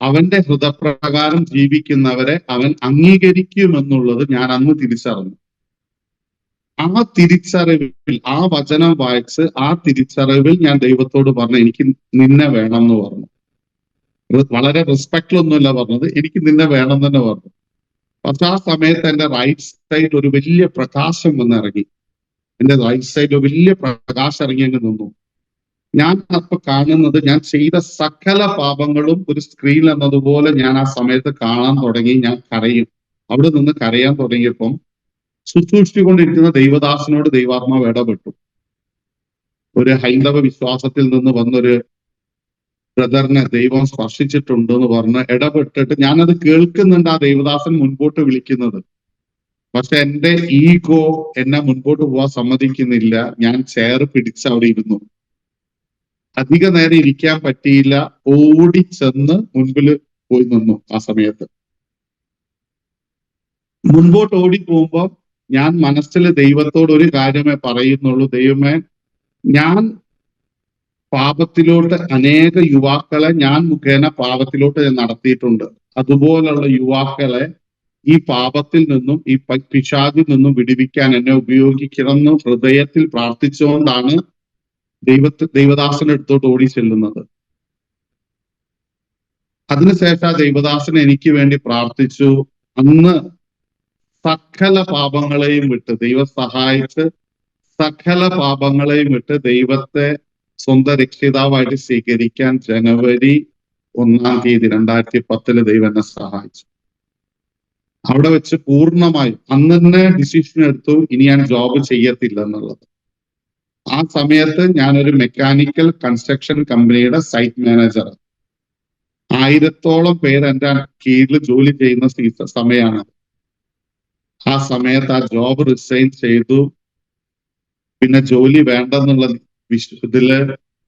അവന്റെ ഹൃദയപ്രകാരം ജീവിക്കുന്നവരെ അവൻ അംഗീകരിക്കുമെന്നുള്ളത് ഞാൻ അന്ന് തിരിച്ചറിഞ്ഞു. ആ തിരിച്ചറിവിൽ, ആ വചനം വായിച്ച് ആ തിരിച്ചറിവിൽ ഞാൻ ദൈവത്തോട് പറഞ്ഞു, എനിക്ക് നിന്നെ വേണം എന്ന് പറഞ്ഞു. വളരെ റെസ്പെക്റ്റിലൊന്നുമല്ല പറഞ്ഞത്, എനിക്ക് നിന്നെ വേണം തന്നെ പറഞ്ഞു. പക്ഷെ ആ സമയത്ത് എന്റെ റൈറ്റ് സൈഡ് ഒരു വലിയ പ്രകാശം വന്നിറങ്ങി. എന്റെ റൈറ്റ് സൈഡ് ഒരു വലിയ പ്രകാശം ഇറങ്ങി അങ്ങ് നിന്നു. ഞാൻ അപ്പൊ കാണുന്നത്, ഞാൻ ചെയ്ത സകല പാപങ്ങളും ഒരു സ്ക്രീൻ എന്നതുപോലെ ഞാൻ ആ സമയത്ത് കാണാൻ തുടങ്ങി. ഞാൻ കരയും. അവിടെ നിന്ന് കരയാൻ തുടങ്ങിയപ്പം ശുശ്രൂഷിച്ചുകൊണ്ടിരിക്കുന്ന ദൈവദാസനോട് ദൈവാത്മാവ് ഇടപെട്ടു. ഒരു ഹൈന്ദവ വിശ്വാസത്തിൽ നിന്ന് വന്നൊരു ബ്രദറിനെ ദൈവം സ്പർശിച്ചിട്ടുണ്ട് എന്ന് പറഞ്ഞ് ഇടപെട്ടിട്ട് ഞാനത് കേൾക്കുന്നുണ്ട്, ആ ദൈവദാസൻ മുൻപോട്ട് വിളിക്കുന്നത്. പക്ഷെ എന്റെ ഈഗോ എന്നെ മുൻപോട്ട് പോവാൻ സമ്മതിക്കുന്നില്ല. ഞാൻ ചെയർ പിടിച്ച് അവിടെ ഇരുന്നു. അധിക നേരം ഇരിക്കാൻ പറ്റിയില്ല. ഓടിച്ചെന്ന് മുൻപിൽ പോയി നിന്നു. ആ സമയത്ത് മുൻപോട്ട് ഓടിപ്പോകുമ്പോൾ ഞാൻ മനസ്സിൽ ദൈവത്തോട് ഒരു കാര്യമേ പറയുന്നുള്ളൂ, ദൈവമേ, ഞാൻ പാപത്തിലോട്ട് അനേക യുവാക്കളെ ഞാൻ മുഖേന പാപത്തിലോട്ട് ഞാൻ നടത്തിയിട്ടുണ്ട്. അതുപോലുള്ള യുവാക്കളെ ഈ പാപത്തിൽ നിന്നും ഈ പിശാചിൽ നിന്നും വിടുവിക്കാൻ എന്നെ ഉപയോഗിക്കണമെന്ന് ഹൃദയത്തിൽ പ്രാർത്ഥിച്ചുകൊണ്ടാണ് ദൈവദാസന്റെ അടുത്തോട്ട് ഓടി ചെല്ലുന്നത്. അതിനുശേഷം ആ ദൈവദാസൻ എനിക്ക് വേണ്ടി പ്രാർത്ഥിച്ചു. അന്ന് സകല പാപങ്ങളെയും വിട്ട്, ദൈവം സഹായിച്ച് സകല പാപങ്ങളെയും വിട്ട് ദൈവത്തെ സ്വന്തം രക്ഷിതാവായിട്ട് സ്വീകരിക്കാൻ ജനുവരി 1 2010 ദൈവം എന്നെ സഹായിച്ചു. അവിടെ വെച്ച് പൂർണ്ണമായും അന്ന് തന്നെ ഡിസിഷൻ എടുത്തു, ഇനി ഞാൻ ജോബ് ചെയ്യത്തില്ല എന്നുള്ളത്. ആ സമയത്ത് ഞാനൊരു മെക്കാനിക്കൽ കൺസ്ട്രക്ഷൻ കമ്പനിയുടെ സൈറ്റ് മാനേജർ. 1000-ഓളം പേര് എൻ്റെ കീഴിൽ ജോലി ചെയ്യുന്ന സമയമാണ്. ആ സമയത്ത് ആ ജോബ് റിസൈൻ ചെയ്തു. പിന്നെ ജോലി വേണ്ടെന്നുള്ള ഇതില്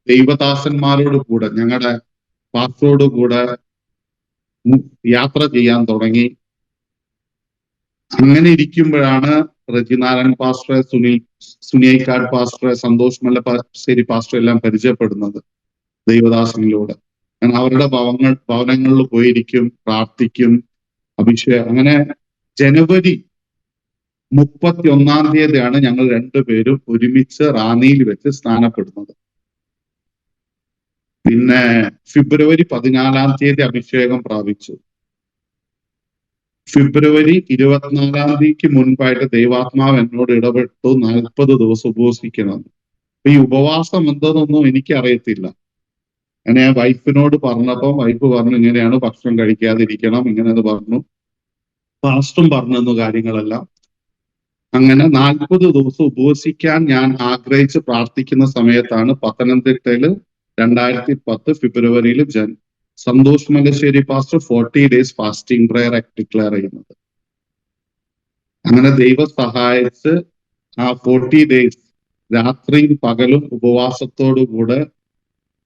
ദൈവദാസന്മാരോട് കൂടെ, ഞങ്ങളുടെ പാസ്റ്ററോട് കൂടെ യാത്ര ചെയ്യാൻ തുടങ്ങി. അങ്ങനെ ഇരിക്കുമ്പോഴാണ് Rejinarayan pastor, Sunil Suniyakkad pastor, Santhosh Mallassery pastor എല്ലാം പരിചയപ്പെടുന്നത് ദൈവദാസനിലൂടെ. ഞാൻ അവരുടെ ഭവനങ്ങളിൽ പോയിരിക്കും, പ്രാർത്ഥിക്കും, അഭിഷേകം. അങ്ങനെ ജനുവരി 31 ഞങ്ങൾ രണ്ടുപേരും ഒരുമിച്ച് റാന്നിയിൽ വെച്ച് സ്നാനപ്പെടുന്നത്. പിന്നെ ഫെബ്രുവരി 14 അഭിഷേകം പ്രാപിച്ചു. ഫെബ്രുവരി 24 മുൻപായിട്ട് ദൈവാത്മാവ് എന്നോട് ഇടപെട്ടു 40 ദിവസം ഉപവസിക്കണം. അപ്പൊ ഈ ഉപവാസം എന്തെന്നൊന്നും എനിക്കറിയത്തില്ല. അങ്ങനെ ഞാൻ വൈഫിനോട് പറഞ്ഞപ്പോൾ വൈഫ് പറഞ്ഞു ഇങ്ങനെയാണ്, ഭക്ഷണം കഴിക്കാതിരിക്കണം, ഇങ്ങനെ പറഞ്ഞു. പാസ്റ്ററും പറഞ്ഞു കാര്യങ്ങളെല്ലാം. അങ്ങനെ 40 ദിവസം ഉപവസിക്കാൻ ഞാൻ ആഗ്രഹിച്ച് പ്രാർത്ഥിക്കുന്ന സമയത്താണ് പത്തനംതിട്ടയില് 2010 ഫെബ്രുവരിയിൽ Santhosh Mallassery pastor 40 days fasting prayer declare ചെയ്യുന്നത്. അങ്ങനെ ദൈവം സഹായിച്ച് ആ 40 ഡേയ്സ് രാത്രിയും പകലും ഉപവാസത്തോടുകൂടെ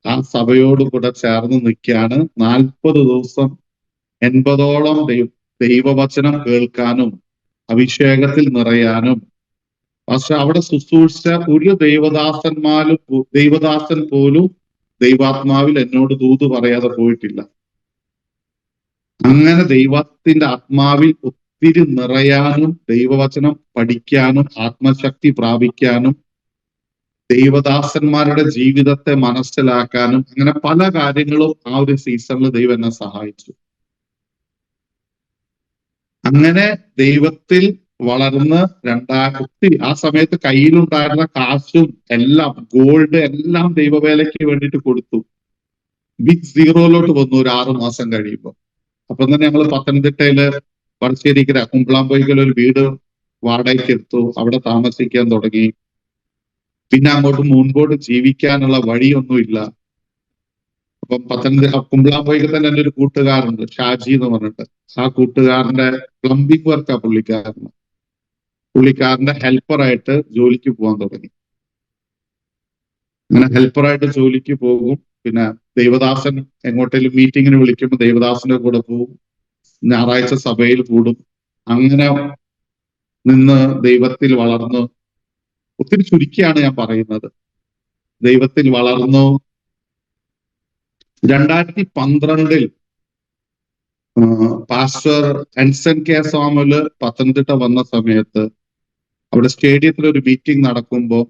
ആ സഭയോടുകൂടെ ചേർന്ന് നിൽക്കുകയാണ്. 40 ദിവസം 80ഓളം ദൈവവചനം കേൾക്കാനും അഭിഷേകത്തിൽ നിറയാനും. പക്ഷെ അവിടെ ശുശ്രൂഷിച്ച ഒരു ദൈവദാസൻ പോലും ദൈവാത്മാവിൽ എന്നോട് ദൂത് പറയാതെ പോയിട്ടില്ല. അങ്ങനെ ദൈവത്തിന്റെ ആത്മാവിൽ ഒത്തിരി നിറയാനും ദൈവവചനം പഠിക്കാനും ആത്മശക്തി പ്രാപിക്കാനും ദൈവദാസന്മാരുടെ ജീവിതത്തെ മനസ്സിലാക്കാനും അങ്ങനെ പല കാര്യങ്ങളും ആ ഒരു സീസണിൽ ദൈവം എന്നെ സഹായിച്ചു. അങ്ങനെ ദൈവത്തിൽ വളർന്ന് ഒത്തിരി ആ സമയത്ത് കയ്യിലുണ്ടായിരുന്ന കാശും എല്ലാം, ഗോൾഡ് എല്ലാം ദൈവവേലയ്ക്ക് വേണ്ടിയിട്ട് കൊടുത്തു. ബിഗ് സീറോയിലോട്ട് വന്നു ഒരു 6 മാസം കഴിയുമ്പോൾ. അപ്പൊ തന്നെ ഞങ്ങൾ പത്തനംതിട്ടയില് വടശ്ശേരിക്കര കുമ്പളാമ്പൊയ്ക്കൽ ഒരു വീട് വാടകയ്ക്ക് എടുത്തു. അവിടെ താമസിക്കാൻ തുടങ്ങി. പിന്നെ അങ്ങോട്ട് മുൻപോട്ട് ജീവിക്കാനുള്ള വഴിയൊന്നുമില്ല. അപ്പം കുമ്പളാമ്പൊയ്ക്കൽ തന്നെ എൻ്റെ ഒരു കൂട്ടുകാരുണ്ട്, ഷാജി എന്ന് പറഞ്ഞിട്ട്. ആ കൂട്ടുകാരന്റെ പ്ലംബിംഗ് വർക്കാ പുള്ളിക്കാരന്റെ ഹെൽപ്പറായിട്ട് ജോലിക്ക് പോകാൻ തുടങ്ങി. അങ്ങനെ ഹെൽപ്പറായിട്ട് ജോലിക്ക് പോകും. പിന്നെ ദൈവദാസൻ എങ്ങോട്ടേലും മീറ്റിങ്ങിന് വിളിക്കുമ്പോൾ ദൈവദാസന്റെ കൂടെ പോകും. ഞായറാഴ്ച സഭയിൽ കൂടും. അങ്ങനെ നിന്ന് ദൈവത്തിൽ വളർന്നു. ഒത്തിരി ചുരുക്കിയാണ് ഞാൻ പറയുന്നത്. ദൈവത്തിൽ വളർന്നു. 2012 പാസ്റ്റർ എൻസൺ കെ സാമുല് പത്തനംതിട്ട വന്ന സമയത്ത് അവിടെ സ്റ്റേഡിയത്തിൽ ഒരു മീറ്റിംഗ് നടക്കുമ്പോൾ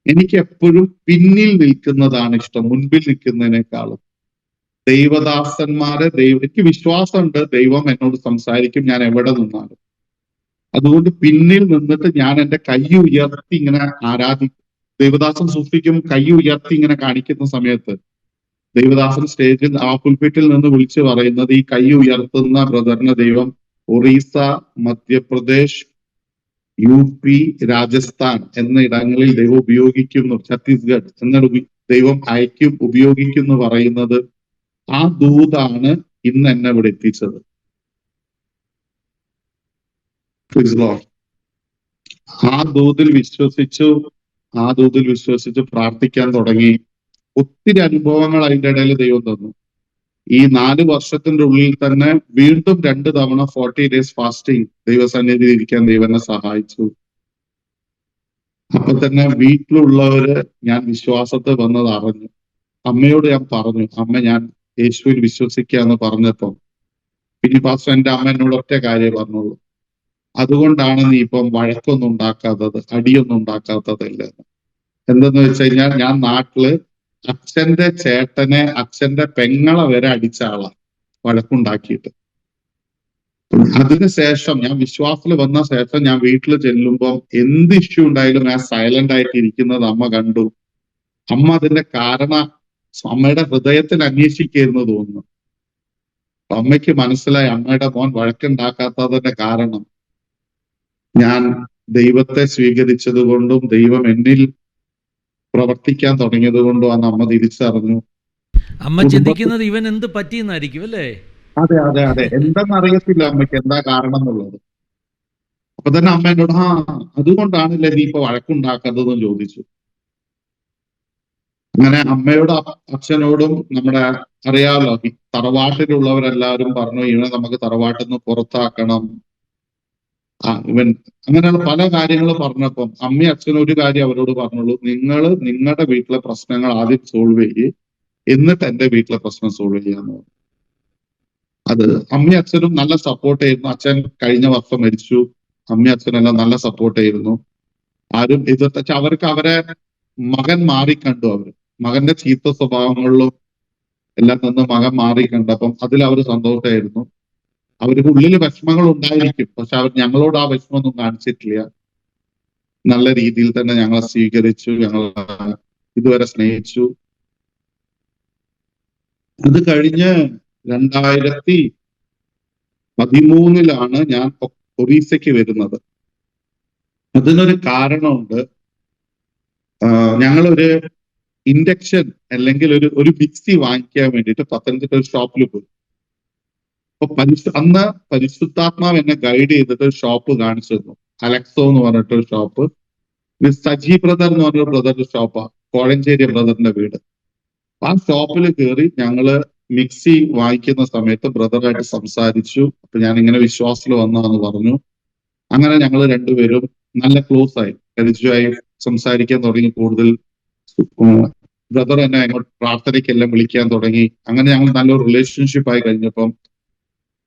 എനിക്ക് എപ്പോഴും പിന്നിൽ നിൽക്കുന്നതാണ് ഇഷ്ടം, മുൻപിൽ നിൽക്കുന്നതിനേക്കാളും. ദൈവദാസന്മാരെ എനിക്ക് വിശ്വാസമുണ്ട് ദൈവം എന്നോട് സംസാരിക്കും ഞാൻ എവിടെ നിന്നാലും. അതുകൊണ്ട് പിന്നിൽ നിന്നിട്ട് ഞാൻ എൻ്റെ കൈ ഉയർത്തി ഇങ്ങനെ ആരാധിക്കും. ദൈവദാസൻ സൂക്ഷിക്കും കൈ ഉയർത്തി ഇങ്ങനെ കാണിക്കുന്ന സമയത്ത് ദൈവദാസൻ സ്റ്റേജിൽ ആ പുൽപിറ്റിൽ നിന്ന് വിളിച്ചു പറയുന്നത്, ഈ കൈ ഉയർത്തുന്ന ബ്രദറിന് ദൈവം ഒറീസ, മധ്യപ്രദേശ്, UP, രാജസ്ഥാൻ എന്ന ഇടങ്ങളിൽ ദൈവം ഉപയോഗിക്കുന്നു, ഛത്തീസ്ഗഡ് എന്ന ദൈവം ഉപയോഗിക്കുന്നു പറയുന്നത്. ആ ദൂതാണ് ഇന്ന് എന്നെ ഇവിടെ എത്തിച്ചത്. ആ ദൂതിൽ വിശ്വസിച്ചു പ്രാർത്ഥിക്കാൻ തുടങ്ങി. ഒത്തിരി അനുഭവങ്ങൾ അതിൻ്റെ ഇടയിൽ ദൈവം തന്നു. ഈ 4 വർഷത്തിന്റെ ഉള്ളിൽ തന്നെ വീണ്ടും 2 തവണ 40 ഡേയ്സ് ഫാസ്റ്റിംഗ് ദൈവസന്നിധിയിൽ ഇരിക്കാൻ ദൈവം എന്നെ സഹായിച്ചു. അപ്പൊ തന്നെ വീട്ടിലുള്ളവര് ഞാൻ വിശ്വാസത്തെ വന്നത് അറിഞ്ഞു. അമ്മയോട് ഞാൻ പറഞ്ഞു, അമ്മ ഞാൻ യേശുവിൽ വിശ്വസിക്കാന്ന് പറഞ്ഞപ്പം പിന്നെ പാസ്റ്റർ എൻ്റെ അമ്മ എന്നോട് ഒറ്റ കാര്യം പറഞ്ഞോളൂ, അതുകൊണ്ടാണ് നീ ഇപ്പം വഴക്കൊന്നും ഉണ്ടാക്കാത്തത്, അടിയൊന്നും ഉണ്ടാക്കാത്തതല്ലേ. എന്തെന്ന് വെച്ച് കഴിഞ്ഞാൽ ഞാൻ നാട്ടില് അച്ഛന്റെ ചേട്ടനെ, അച്ഛന്റെ പെങ്ങളെ വരെ അടിച്ച ആളാ വഴക്കുണ്ടാക്കിയിട്ട്. അതിനുശേഷം ഞാൻ വിശ്വാസത്തിൽ വന്ന ശേഷം ഞാൻ വീട്ടിൽ ചെല്ലുമ്പോൾ എന്ത് ഇഷ്യൂ ഉണ്ടായാലും ഞാൻ സൈലന്റ് ആയിട്ട് ഇരിക്കുന്നത് അമ്മ കണ്ടു. അമ്മ അതിന്റെ കാരണം അമ്മയുടെ ഹൃദയത്തിൽ അന്വേഷിക്കായിരുന്നു തോന്നുന്നു. അമ്മയ്ക്ക് മനസ്സിലായി അമ്മയുടെ മോൻ വഴക്കുണ്ടാക്കാത്തതിന്റെ കാരണം ഞാൻ ദൈവത്തെ സ്വീകരിച്ചത് കൊണ്ടും ദൈവം എന്നിൽ പ്രവർത്തിക്കാൻ തുടങ്ങിയത് കൊണ്ടും അന്ന് അമ്മ തിരിച്ചറിഞ്ഞു. അമ്മ ചിന്തിക്കുന്നത് ഇവൻ എന്ത് പറ്റിയെന്നായിരിക്കും അല്ലേ? അതെ അതെ അതെ, എന്താണെന്നറിയത്തില്ല അമ്മയ്ക്ക് എന്താ കാരണം എന്നുള്ളത്. അപ്പൊ തന്നെ അമ്മ എന്നോട് അതുകൊണ്ടാണല്ലേ നീ ഇപ്പൊ വഴക്കുണ്ടാക്കുന്നതെന്ന് ചോദിച്ചു. അങ്ങനെ അമ്മയോടും അച്ഛനോടും നമ്മുടെ അറിയാമല്ലോ തറവാട്ടിലുള്ളവരെല്ലാവരും പറഞ്ഞു ഇവനെ നമുക്ക് തറവാട്ടിൽ നിന്ന് പുറത്താക്കണം. ഇവൻ അങ്ങനെയുള്ള പല കാര്യങ്ങൾ പറഞ്ഞപ്പം അമ്മയും അച്ഛനും ഒരു കാര്യം അവരോട് പറഞ്ഞുള്ളൂ, നിങ്ങൾ നിങ്ങളുടെ വീട്ടിലെ പ്രശ്നങ്ങൾ ആദ്യം സോൾവ് ചെയ്യ്, എന്നിട്ട് എന്റെ വീട്ടിലെ പ്രശ്നം സോൾവ് ചെയ്യാന്ന് പറഞ്ഞു. അത് അമ്മയും അച്ഛനും നല്ല സപ്പോർട്ട് ചെയ്യുന്നു. അച്ഛൻ കഴിഞ്ഞ വർഷം മരിച്ചു, അമ്മയും അച്ഛനെല്ലാം നല്ല സപ്പോർട്ട് ചെയ്യുന്നു. ആരും എതിർത്ത അവർക്ക് അവരെ മകൻ മാറിക്കണ്ടു. മകന്റെ ചീത്ത സ്വഭാവങ്ങളിലും എല്ലാം നിന്ന് മകൻ മാറിക്കണ്ടപ്പം അതിൽ അവർ സന്തോഷമായിരുന്നു. അവർക്ക് ഉള്ളിൽ വിഷമങ്ങൾ ഉണ്ടായിരിക്കും, പക്ഷെ അവർ ഞങ്ങളോട് ആ വിഷമമൊന്നും കാണിച്ചിട്ടില്ല. നല്ല രീതിയിൽ തന്നെ ഞങ്ങളെ സ്വീകരിച്ചു, ഞങ്ങളെ ഇതുവരെ സ്നേഹിച്ചു. അത് കഴിഞ്ഞ് 2013 ഞാൻ ഒറീസയ്ക്ക് വരുന്നത്. അതിനൊരു കാരണമുണ്ട്. ഞങ്ങളൊരു ഇൻഡക്ഷൻ അല്ലെങ്കിൽ ഒരു മിക്സി വാങ്ങിക്കാൻ വേണ്ടിയിട്ട് പത്തനംതിട്ട ഒരു ഷോപ്പിൽ പോയി. അപ്പൊ അന്ന് പരിശുദ്ധാത്മാവ് എന്നെ ഗൈഡ് ചെയ്തിട്ട് ഒരു ഷോപ്പ് കാണിച്ചു തന്നു. അലക്സോ എന്ന് പറഞ്ഞിട്ടൊരു ഷോപ്പ്. സജി ബ്രദർ എന്ന് പറഞ്ഞൊരു ബ്രദറിന്റെ ഷോപ്പാണ്, കോഴഞ്ചേരി ബ്രദറിന്റെ വീട്. ആ ഷോപ്പിൽ കയറി ഞങ്ങള് മിക്സി വാങ്ങിക്കുന്ന സമയത്ത് ബ്രദറായിട്ട് സംസാരിച്ചു. അപ്പൊ ഞാൻ ഇങ്ങനെ വിശ്വാസത്തിൽ വന്നാന്ന് പറഞ്ഞു. അങ്ങനെ ഞങ്ങൾ രണ്ടുപേരും നല്ല ക്ലോസ് ആയി, പരിചയമായി, സംസാരിക്കാൻ തുടങ്ങി. കൂടുതൽ ബ്രദർ എന്നെ അങ്ങോട്ട് പ്രാർത്ഥനയ്ക്കെല്ലാം വിളിക്കാൻ തുടങ്ങി. അങ്ങനെ ഞങ്ങൾ നല്ലൊരു റിലേഷൻഷിപ്പ് ആയി കഴിഞ്ഞപ്പം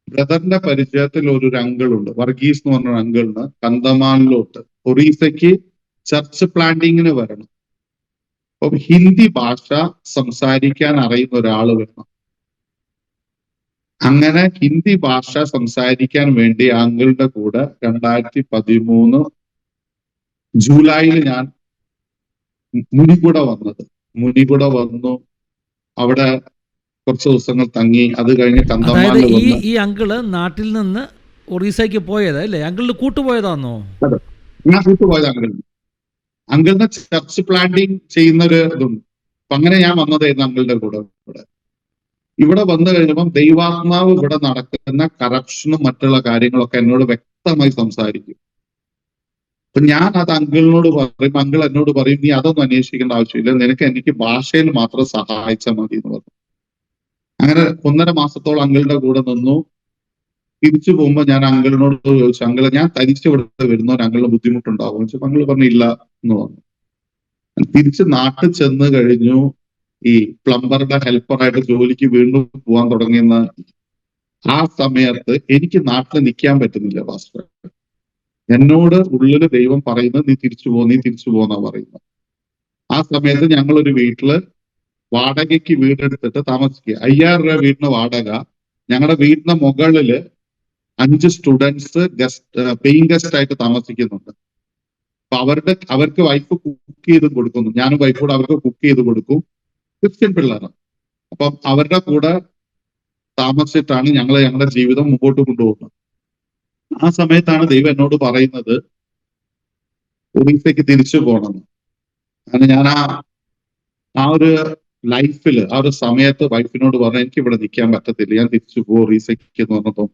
ബ്രദറിന്റെ പരിചയത്തിൽ ഒരു അങ്കിൾ ഉണ്ട്, വർഗീസ് എന്ന് പറഞ്ഞ അങ്കിളിന് കന്തമാനിലോട്ട് ഒറീസയ്ക്ക് ചർച്ച് പ്ലാന്റിങ്ങിന് വരണം. അപ്പം ഹിന്ദി ഭാഷ സംസാരിക്കാൻ അറിയുന്ന ഒരാൾ വേണം. അങ്ങനെ ഹിന്ദി ഭാഷ സംസാരിക്കാൻ വേണ്ടി ആ അങ്കിളുടെ കൂടെ 2013 ജൂലൈയിൽ ഞാൻ മുനികുട വന്നു. അവിടെ കുറച്ച് ദിവസങ്ങൾ തങ്ങി. അത് കഴിഞ്ഞ് കന്തമാനിൽ വന്ന് ഈ അങ്കിള് നാട്ടിൽ നിന്ന് ഒറീസയ്ക്ക് പോയത് അല്ലേ? അങ്കിളിന് കൂട്ടുപോയതാണോ? ഞാൻ കൂട്ടുപോയത് അങ്കിളിന്റെ ചർച്ച് പ്ലാന്റിങ് ചെയ്യുന്ന ഒരു ഇതുണ്ട്. അപ്പൊ അങ്ങനെ ഞാൻ വന്നതായിരുന്നു അങ്കിളിന്റെ കൂടെ. ഇവിടെ വന്നു കഴിഞ്ഞപ്പം ദൈവാത്മാവ് ഇവിടെ നടക്കുന്ന കറപ്ഷനും മറ്റുള്ള കാര്യങ്ങളൊക്കെ എന്നോട് വ്യക്തമായി സംസാരിക്കും. അപ്പൊ ഞാൻ അത് അങ്കിളിനോട് പറയും. അങ്കിൾ എന്നോട് പറയും, നീ അതൊന്നും അന്വേഷിക്കേണ്ട ആവശ്യമില്ല, എനിക്ക് ഭാഷയിൽ മാത്രം സഹായിച്ചാൽ മതി എന്ന് പറഞ്ഞു. അങ്ങനെ 1.5 മാസത്തോളം അങ്കിളിന്റെ കൂടെ നിന്നു. തിരിച്ചു പോകുമ്പോ ഞാൻ അങ്കിളിനോട് ചോദിച്ചു, അങ്കിള് ഞാൻ തനിച്ച് ഇവിടെ വരുന്നവർ അങ്കിളിന് ബുദ്ധിമുട്ടുണ്ടാവും ചോദിച്ചു. അങ്കിള് പറഞ്ഞു ഇല്ല എന്ന് പറഞ്ഞു. തിരിച്ച് നാട്ടിൽ ചെന്ന് കഴിഞ്ഞു. ഈ പ്ലംബറുടെ ഹെൽപ്പറായിട്ട് ജോലിക്ക് വീണ്ടും പോകാൻ തുടങ്ങിയെന്ന ആ സമയത്ത് എനിക്ക് നാട്ടിൽ നിൽക്കാൻ പറ്റുന്നില്ല പാസ്റ്റർ. എന്നോട് ഉള്ളില് ദൈവം പറയുന്നത് നീ തിരിച്ചു പോന്നാ പറയുന്നത്. ആ സമയത്ത് ഞങ്ങളൊരു വീട്ടില് വാടകയ്ക്ക് വീടെടുത്തിട്ട് താമസിക്കുക. 5000 രൂപ വീടിന് വാടക. ഞങ്ങളുടെ വീടിന്റെ മുകളില് 5 സ്റ്റുഡൻസ് പെയിങ് ഗസ്റ്റ് ആയിട്ട് താമസിക്കുന്നുണ്ട്. അപ്പൊ അവർക്ക് വൈഫ് കുക്ക് ചെയ്ത് കൊടുക്കുന്നു. ഞാനും വൈഫോട് അവർക്ക് കുക്ക് ചെയ്ത് കൊടുക്കും. ക്രിസ്ത്യൻ പിള്ളേരാണ്. അപ്പം അവരുടെ കൂടെ താമസിച്ചിട്ടാണ് ഞങ്ങളുടെ ജീവിതം മുമ്പോട്ട് കൊണ്ടുപോകുന്നത്. ആ സമയത്താണ് ദൈവം എന്നോട് പറയുന്നത് ഒറീസയ്ക്ക് തിരിച്ചു പോകണമെന്ന്. അങ്ങനെ ഞാൻ ആ ഒരു ലൈഫിൽ ആ ഒരു സമയത്ത് വൈഫിനോട് പറഞ്ഞു എനിക്ക് ഇവിടെ നിൽക്കാൻ പറ്റത്തില്ല, ഞാൻ തിരിച്ചു പോകും ഒറീസയ്ക്ക് എന്ന് പറഞ്ഞപ്പം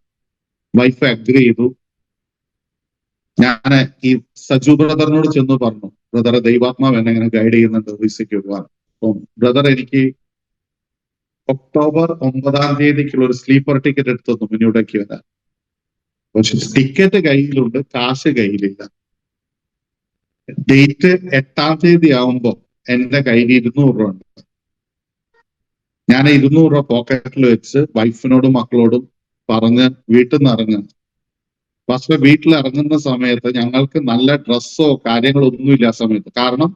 വൈഫ് അഗ്രി ചെയ്തു. ഞാൻ ഈ സജു ബ്രദറിനോട് ചെന്ന് പറഞ്ഞു, ബ്രദറെ ദൈവാത്മാവ് എന്നെ ഇങ്ങനെ ഗൈഡ് ചെയ്യുന്നുണ്ട് ഒറീസയ്ക്ക് പോകാൻ. അപ്പം ബ്രദർ എനിക്ക് ഒക്ടോബർ 9 ഒരു സ്ലീപ്പർ ടിക്കറ്റ് എടുത്തു തന്നു മുന്നിടയ്ക്ക് വരാൻ. പക്ഷെ ടിക്കറ്റ് കയ്യിലുണ്ട്, കാശ് കയ്യിലില്ല. ഡേറ്റ് 8 ആവുമ്പോ എന്റെ കയ്യിൽ 200 രൂപ ഉണ്ട്. ഞാൻ 200 രൂപ പോക്കറ്റിൽ വെച്ച് വൈഫിനോടും മക്കളോടും പറഞ്ഞ് വീട്ടിൽ നിന്ന് ഇറങ്ങുക. പക്ഷെ വീട്ടിൽ ഇറങ്ങുന്ന സമയത്ത് ഞങ്ങൾക്ക് നല്ല ഡ്രസ്സോ കാര്യങ്ങളോ ഒന്നുമില്ല ആ സമയത്ത്. കാരണം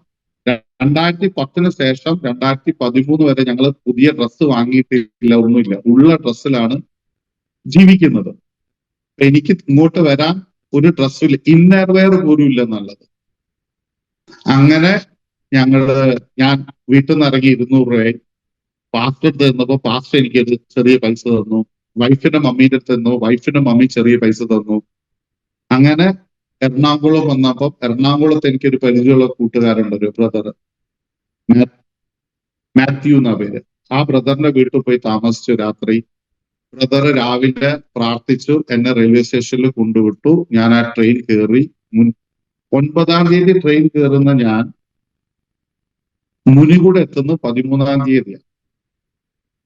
2010 ശേഷം 2013 വരെ ഞങ്ങൾ പുതിയ ഡ്രസ്സ് വാങ്ങിയിട്ടില്ല, ഒന്നുമില്ല. ഉള്ള ഡ്രസ്സിലാണ് ജീവിക്കുന്നത്. എനിക്ക് ഇങ്ങോട്ട് വരാൻ ഒരു ഡ്രസ്സില്ല, ഇന്നർ വെയർ പോലും ഇല്ല എന്നുള്ളത്. അങ്ങനെ ഞാൻ വീട്ടിൽ നിന്ന് ഇറങ്ങി 200 രൂപയായി. പാസ്റ്റർ അടുത്ത് തന്നപ്പോ പാസ്റ്റർ എനിക്കൊരു ചെറിയ പൈസ തന്നു. വൈഫിന്റെ മമ്മീന്റെ അടുത്ത് തന്നു, വൈഫിന്റെ മമ്മി ചെറിയ പൈസ തന്നു. അങ്ങനെ എറണാകുളം വന്നപ്പോൾ എറണാകുളത്ത് എനിക്കൊരു പരിചയമുള്ള കൂട്ടുകാരുണ്ട്, ഒരു ബ്രദർ മാത്യു എന്നാ പേര്. ആ ബ്രദറിന്റെ വീട്ടിൽ പോയി താമസിച്ചു രാത്രി. ബ്രദർ രാവിലെ പ്രാർത്ഥിച്ചു, എന്നെ റെയിൽവേ സ്റ്റേഷനിൽ കൊണ്ടുവിട്ടു. ഞാൻ ആ ട്രെയിൻ കയറി. 9 ട്രെയിൻ കയറുന്ന ഞാൻ മുനികുട എത്തുന്നു 13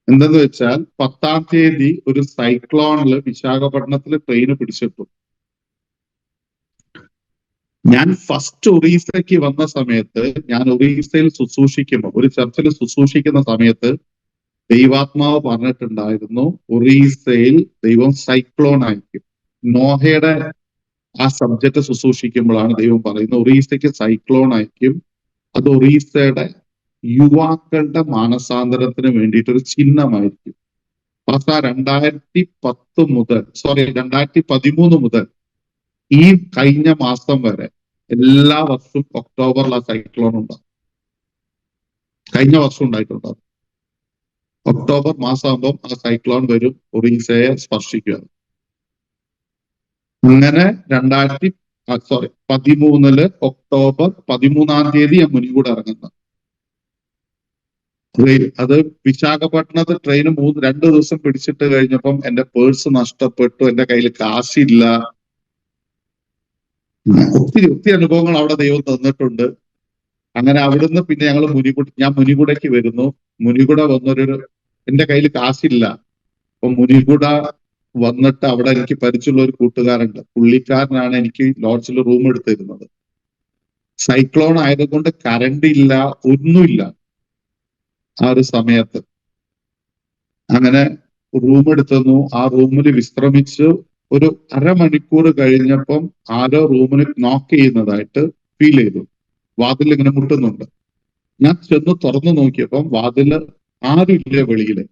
എന്തെന്ന് വെച്ചാൽ 10 ഒരു സൈക്ലോണില് വിശാഖപട്ടണത്തിൽ ട്രെയിന് പിടിച്ചിട്ടു. ഞാൻ ഫസ്റ്റ് ഒറീസയ്ക്ക് വന്ന സമയത്ത്, ഞാൻ ഒറീസയിൽ ശുശ്രൂഷിക്കുമ്പോൾ, ഒരു ചർച്ചിൽ ശുശ്രൂഷിക്കുന്ന സമയത്ത് ദൈവാത്മാവ് പറഞ്ഞിട്ടുണ്ടായിരുന്നു, ഒറീസയിൽ ദൈവം സൈക്ലോൺ അയക്കും. നോഹയുടെ ആ സബ്ജക്ട് ശുശ്രൂഷിക്കുമ്പോഴാണ് ദൈവം പറയുന്നത് ഒറീസയ്ക്ക് സൈക്ലോൺ അയക്കും. അത് ഒറീസയുടെ യുവാക്കളുടെ മാനസാന്തരത്തിന് വേണ്ടിയിട്ട് ഒരു ചിഹ്നമായിരിക്കും. പാസ 2013 മുതൽ ഈ കഴിഞ്ഞ മാസം വരെ എല്ലാ വർഷവും ഒക്ടോബറിൽ ആ സൈക്ലോൺ ഉണ്ടാകും. കഴിഞ്ഞ വർഷം ഉണ്ടായിട്ടുണ്ടാകും. ഒക്ടോബർ മാസമാകുമ്പോൾ ആ സൈക്ലോൺ വരും, ഒറീസയെ സ്പർശിക്കുക. അങ്ങനെ 2013 ഒക്ടോബർ 13 ഞാൻ മുൻകൂടെ ഇറങ്ങുന്നത്. അത് വിശാഖപട്ടണത്ത് ട്രെയിൻ 2 ദിവസം പിടിച്ചിട്ട് കഴിഞ്ഞപ്പം എന്റെ പേഴ്സ് നഷ്ടപ്പെട്ടു, എന്റെ കയ്യിൽ കാശില്ല. ഒത്തിരി അനുഭവങ്ങൾ അവിടെ ദൈവം തന്നിട്ടുണ്ട്. അങ്ങനെ അവിടുന്ന് പിന്നെ ഞങ്ങൾ ഞാൻ മുനികുടയ്ക്ക് വരുന്നു. മുനികുട വന്നൊരു, എന്റെ കയ്യിൽ കാശില്ല. അപ്പൊ മുനികുട വന്നിട്ട് അവിടെ എനിക്ക് പരിചയമുള്ള ഒരു കൂട്ടുകാരുണ്ട്. പുള്ളിക്കാരനാണ് എനിക്ക് ലോഡ്ജിൽ റൂം എടുത്തിരുന്നത്. സൈക്ലോൺ ആയതുകൊണ്ട് കറണ്ട് ഇല്ല, ഒന്നുമില്ല ആ ഒരു സമയത്ത്. അങ്ങനെ റൂം എടുത്തുന്നു. ആ റൂമിൽ വിശ്രമിച്ച് ഒരു അരമണിക്കൂർ കഴിഞ്ഞപ്പം ആരോ റൂമിൽ നോക്ക് ചെയ്യുന്നതായിട്ട് ഫീൽ ചെയ്തു. വാതിൽ ഇങ്ങനെ മുട്ടുന്നുണ്ട്. ഞാൻ ചെന്ന് തുറന്നു നോക്കിയപ്പം വാതില് ആരുമില്ല വെളിയില്.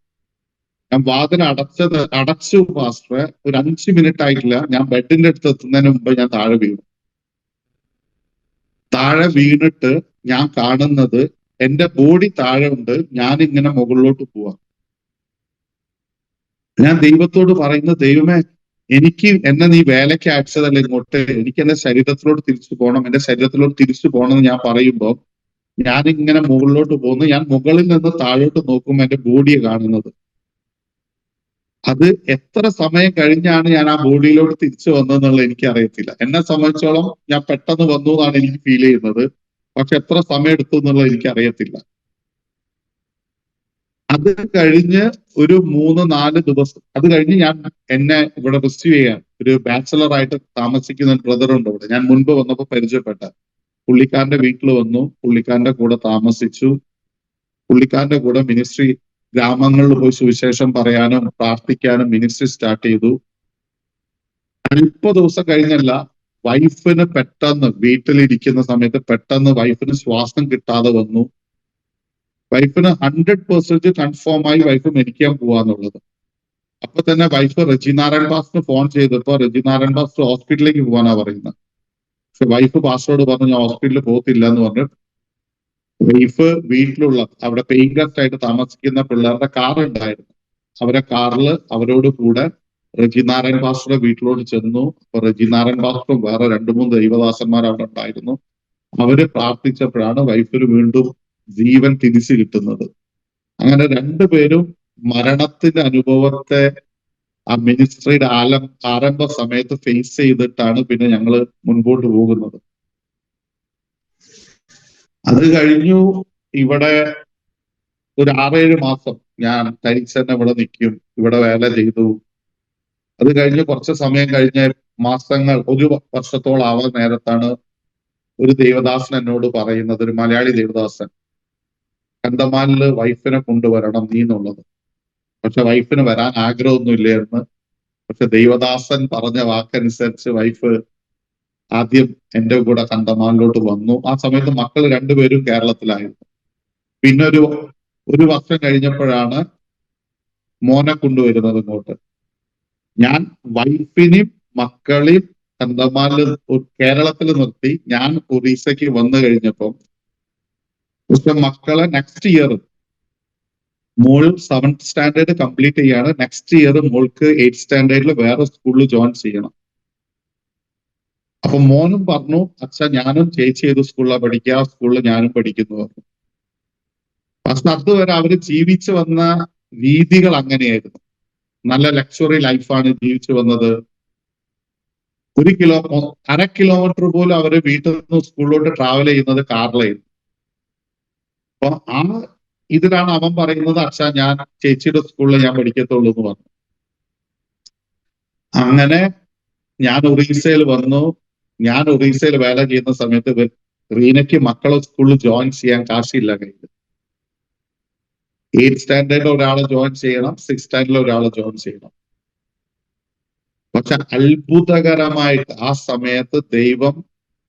ഞാൻ വാതിൽ അടച്ചു പാസ്റ്ററെ. ഒരു 5 മിനിറ്റ് ആയിട്ടില്ല, ഞാൻ ബെഡിന്റെ അടുത്ത് എത്തുന്നതിന് മുമ്പ് ഞാൻ താഴെ വീണു. താഴെ വീണിട്ട് ഞാൻ കാണുന്നത് എന്റെ ബോഡി താഴെ ഉണ്ട്, ഞാൻ ഇങ്ങനെ മുകളിലോട്ട് പോവാ. ഞാൻ ദൈവത്തോട് പറയുന്നത്, ദൈവമേ, എന്നെ നീ വേലയ്ക്ക് അയച്ചതല്ല ഇങ്ങോട്ട്, എനിക്ക് എന്റെ ശരീരത്തിലോട്ട് തിരിച്ചു പോകണം, എന്റെ ശരീരത്തിലോട്ട് തിരിച്ചു പോകണം എന്ന് ഞാൻ പറയുമ്പോൾ ഞാനിങ്ങനെ മുകളിലോട്ട് പോകുന്നു. ഞാൻ മുകളിൽ നിന്ന് താഴോട്ട് നോക്കുമ്പോൾ എന്റെ ബോഡിയെ കാണുന്നത്. അത് എത്ര സമയം കഴിഞ്ഞാണ് ഞാൻ ആ ബോഡിയിലോട്ട് തിരിച്ചു വന്നതെന്നുള്ളത് എനിക്ക് അറിയത്തില്ല. എന്നെ സംബന്ധിച്ചോളം ഞാൻ പെട്ടെന്ന് വന്നു എന്നാണ് എനിക്ക് ഫീൽ ചെയ്യുന്നത്. പക്ഷെ എത്ര സമയം എടുത്തു എന്നുള്ളത് എനിക്ക് അറിയത്തില്ല. അത് കഴിഞ്ഞ് ഒരു 3-4 ദിവസം അത് കഴിഞ്ഞ് എന്നെ ഇവിടെ റിസീവ് ചെയ്യാൻ ഒരു ബാച്ചലർ ആയിട്ട് താമസിക്കുന്ന ബ്രദർ ഉണ്ട് ഇവിടെ. ഞാൻ മുൻപ് വന്നപ്പോൾ പരിചയപ്പെട്ട പുള്ളിക്കാരന്റെ വീട്ടിൽ വന്നു. പുള്ളിക്കാരന്റെ കൂടെ താമസിച്ചു. പുള്ളിക്കാരന്റെ കൂടെ മിനിസ്ട്രി, ഗ്രാമങ്ങളിൽ പോയി സുവിശേഷം പറയാനും പ്രാർത്ഥിക്കാനും മിനിസ്ട്രി സ്റ്റാർട്ട് ചെയ്തു. 40 ദിവസം കഴിഞ്ഞല്ല, വൈഫിന് പെട്ടെന്ന് വീട്ടിലിരിക്കുന്ന സമയത്ത് പെട്ടെന്ന് വൈഫിന് ശ്വാസം കിട്ടാതെ വന്നു. വൈഫിന് 100% കൺഫേം ആയി വൈഫ് മരിക്കാൻ പോവാന്നുള്ളത്. അപ്പൊ തന്നെ വൈഫ് റെജിനാരായൺ പാസ്റ്ററിന് ഫോൺ ചെയ്തപ്പോ റെജിനാരായൺ പാസ്റ്റർ ഹോസ്പിറ്റലിലേക്ക് പോകാനാ പറയുന്നത്. പക്ഷെ വൈഫ് പാസ്റ്ററോട് പറഞ്ഞു ഞാൻ ഹോസ്പിറ്റലിൽ പോകത്തില്ല എന്ന് പറഞ്ഞു. വൈഫ് വീട്ടിലുള്ള അവിടെ പെയിൻ ഗസ്റ്റ് ആയിട്ട് താമസിക്കുന്ന പിള്ളേരുടെ കാർ ഉണ്ടായിരുന്നു. അവരെ കാറിൽ അവരോട് കൂടെ റെജിനാരായൺ പാസ്റ്ററുടെ വീട്ടിലോട്ട് ചെന്നു. അപ്പൊ റെജിനാരായൺ പാസ്റ്ററും വേറെ 2-3 ദൈവദാസന്മാർ അവിടെ ഉണ്ടായിരുന്നു. അവര് പ്രാർത്ഥിച്ചപ്പോഴാണ് വൈഫിന് വീണ്ടും ജീവൻ തിരിച്ചു കിട്ടുന്നത്. അങ്ങനെ 2 പേരും മരണത്തിന്റെ അനുഭവത്തെ ആ മിനിസ്ട്രിയുടെ ആരംഭ സമയത്ത് ഫേസ് ചെയ്തിട്ടാണ് പിന്നെ ഞങ്ങൾ മുൻപോട്ട് പോകുന്നത്. അത് കഴിഞ്ഞു. ഇവിടെ ഒരു 6-7 മാസം ഞാൻ തനിച്ചെന്നെ ഇവിടെ നിൽക്കും, ഇവിടെ വേല ചെയ്തു. അത് കഴിഞ്ഞ് കുറച്ച് സമയം കഴിഞ്ഞ മാസങ്ങൾ, 1 വർഷത്തോളം ആവാൻ നേരത്താണ് ഒരു ദേവദാസൻ എന്നോട് പറയുന്നത്, ഒരു മലയാളി ദേവദാസൻ, കന്തമാലില് വൈഫിനെ കൊണ്ടുവരണം നീ എന്നുള്ളത്. പക്ഷെ വൈഫിന് വരാൻ ആഗ്രഹമൊന്നും ഇല്ലായിരുന്നു. പക്ഷെ ദൈവദാസൻ പറഞ്ഞ വാക്കനുസരിച്ച് വൈഫ് ആദ്യം എന്റെ കൂടെ കന്തമാലിലോട്ട് വന്നു. ആ സമയത്ത് മക്കൾ 2 പേരും കേരളത്തിലായിരുന്നു. പിന്നെ ഒരു വർഷം കഴിഞ്ഞപ്പോഴാണ് മോനെ കൊണ്ടുവരുന്നത് ഇങ്ങോട്ട്. ഞാൻ വൈഫിനെയും മക്കളെയും കന്തമാലിൽ കേരളത്തിൽ നിർത്തി ഞാൻ ഒറീസയ്ക്ക് വന്നു കഴിഞ്ഞപ്പം, പക്ഷെ മക്കളെ നെക്സ്റ്റ് ഇയർ മോൾ 7th സ്റ്റാൻഡേർഡ് കംപ്ലീറ്റ് ചെയ്യാണ്. നെക്സ്റ്റ് ഇയർ മോൾക്ക് 8th സ്റ്റാൻഡേർഡിൽ വേറെ സ്കൂളിൽ ജോയിൻ ചെയ്യണം. അപ്പൊ മോനും പറഞ്ഞു, അച്ഛാ ഞാനും ചേച്ചി ഏത് സ്കൂളിലാണ് പഠിക്കുക, ആ സ്കൂളിൽ ഞാനും പഠിക്കുന്നു പറഞ്ഞു. പക്ഷെ അതുവരെ അവര് ജീവിച്ചു വന്ന രീതികൾ അങ്ങനെയായിരുന്നു. നല്ല ലക്ഷറി ലൈഫാണ് ജീവിച്ചു വന്നത്. 1.5 കിലോമീറ്റർ പോലും അവര് വീട്ടിൽ നിന്ന് സ്കൂളിലോട്ട് ട്രാവൽ ചെയ്യുന്നത് കാറിലായിരുന്നു. അപ്പൊ ആ ഇതിലാണ് അവൻ പറയുന്നത്, അച്ഛാ ഞാൻ ചേച്ചിയുടെ സ്കൂളിൽ ഞാൻ പഠിക്കത്തുള്ളൂ എന്ന് പറഞ്ഞു. അങ്ങനെ ഞാൻ ഒറീസയിൽ വന്നു. ഞാൻ ഒറീസയിൽ വേല ചെയ്യുന്ന സമയത്ത് റീനയ്ക്ക് മക്കളെ സ്കൂളിൽ ജോയിൻ ചെയ്യാൻ കാശില്ല കയ്യിൽ. 8th സ്റ്റാൻഡേർഡിൽ ഒരാളെ ജോയിൻ ചെയ്യണം, 6th സ്റ്റാൻഡേർഡിൽ ഒരാളെ ജോയിൻ ചെയ്യണം. പക്ഷെ അത്ഭുതകരമായിട്ട് ആ സമയത്ത് ദൈവം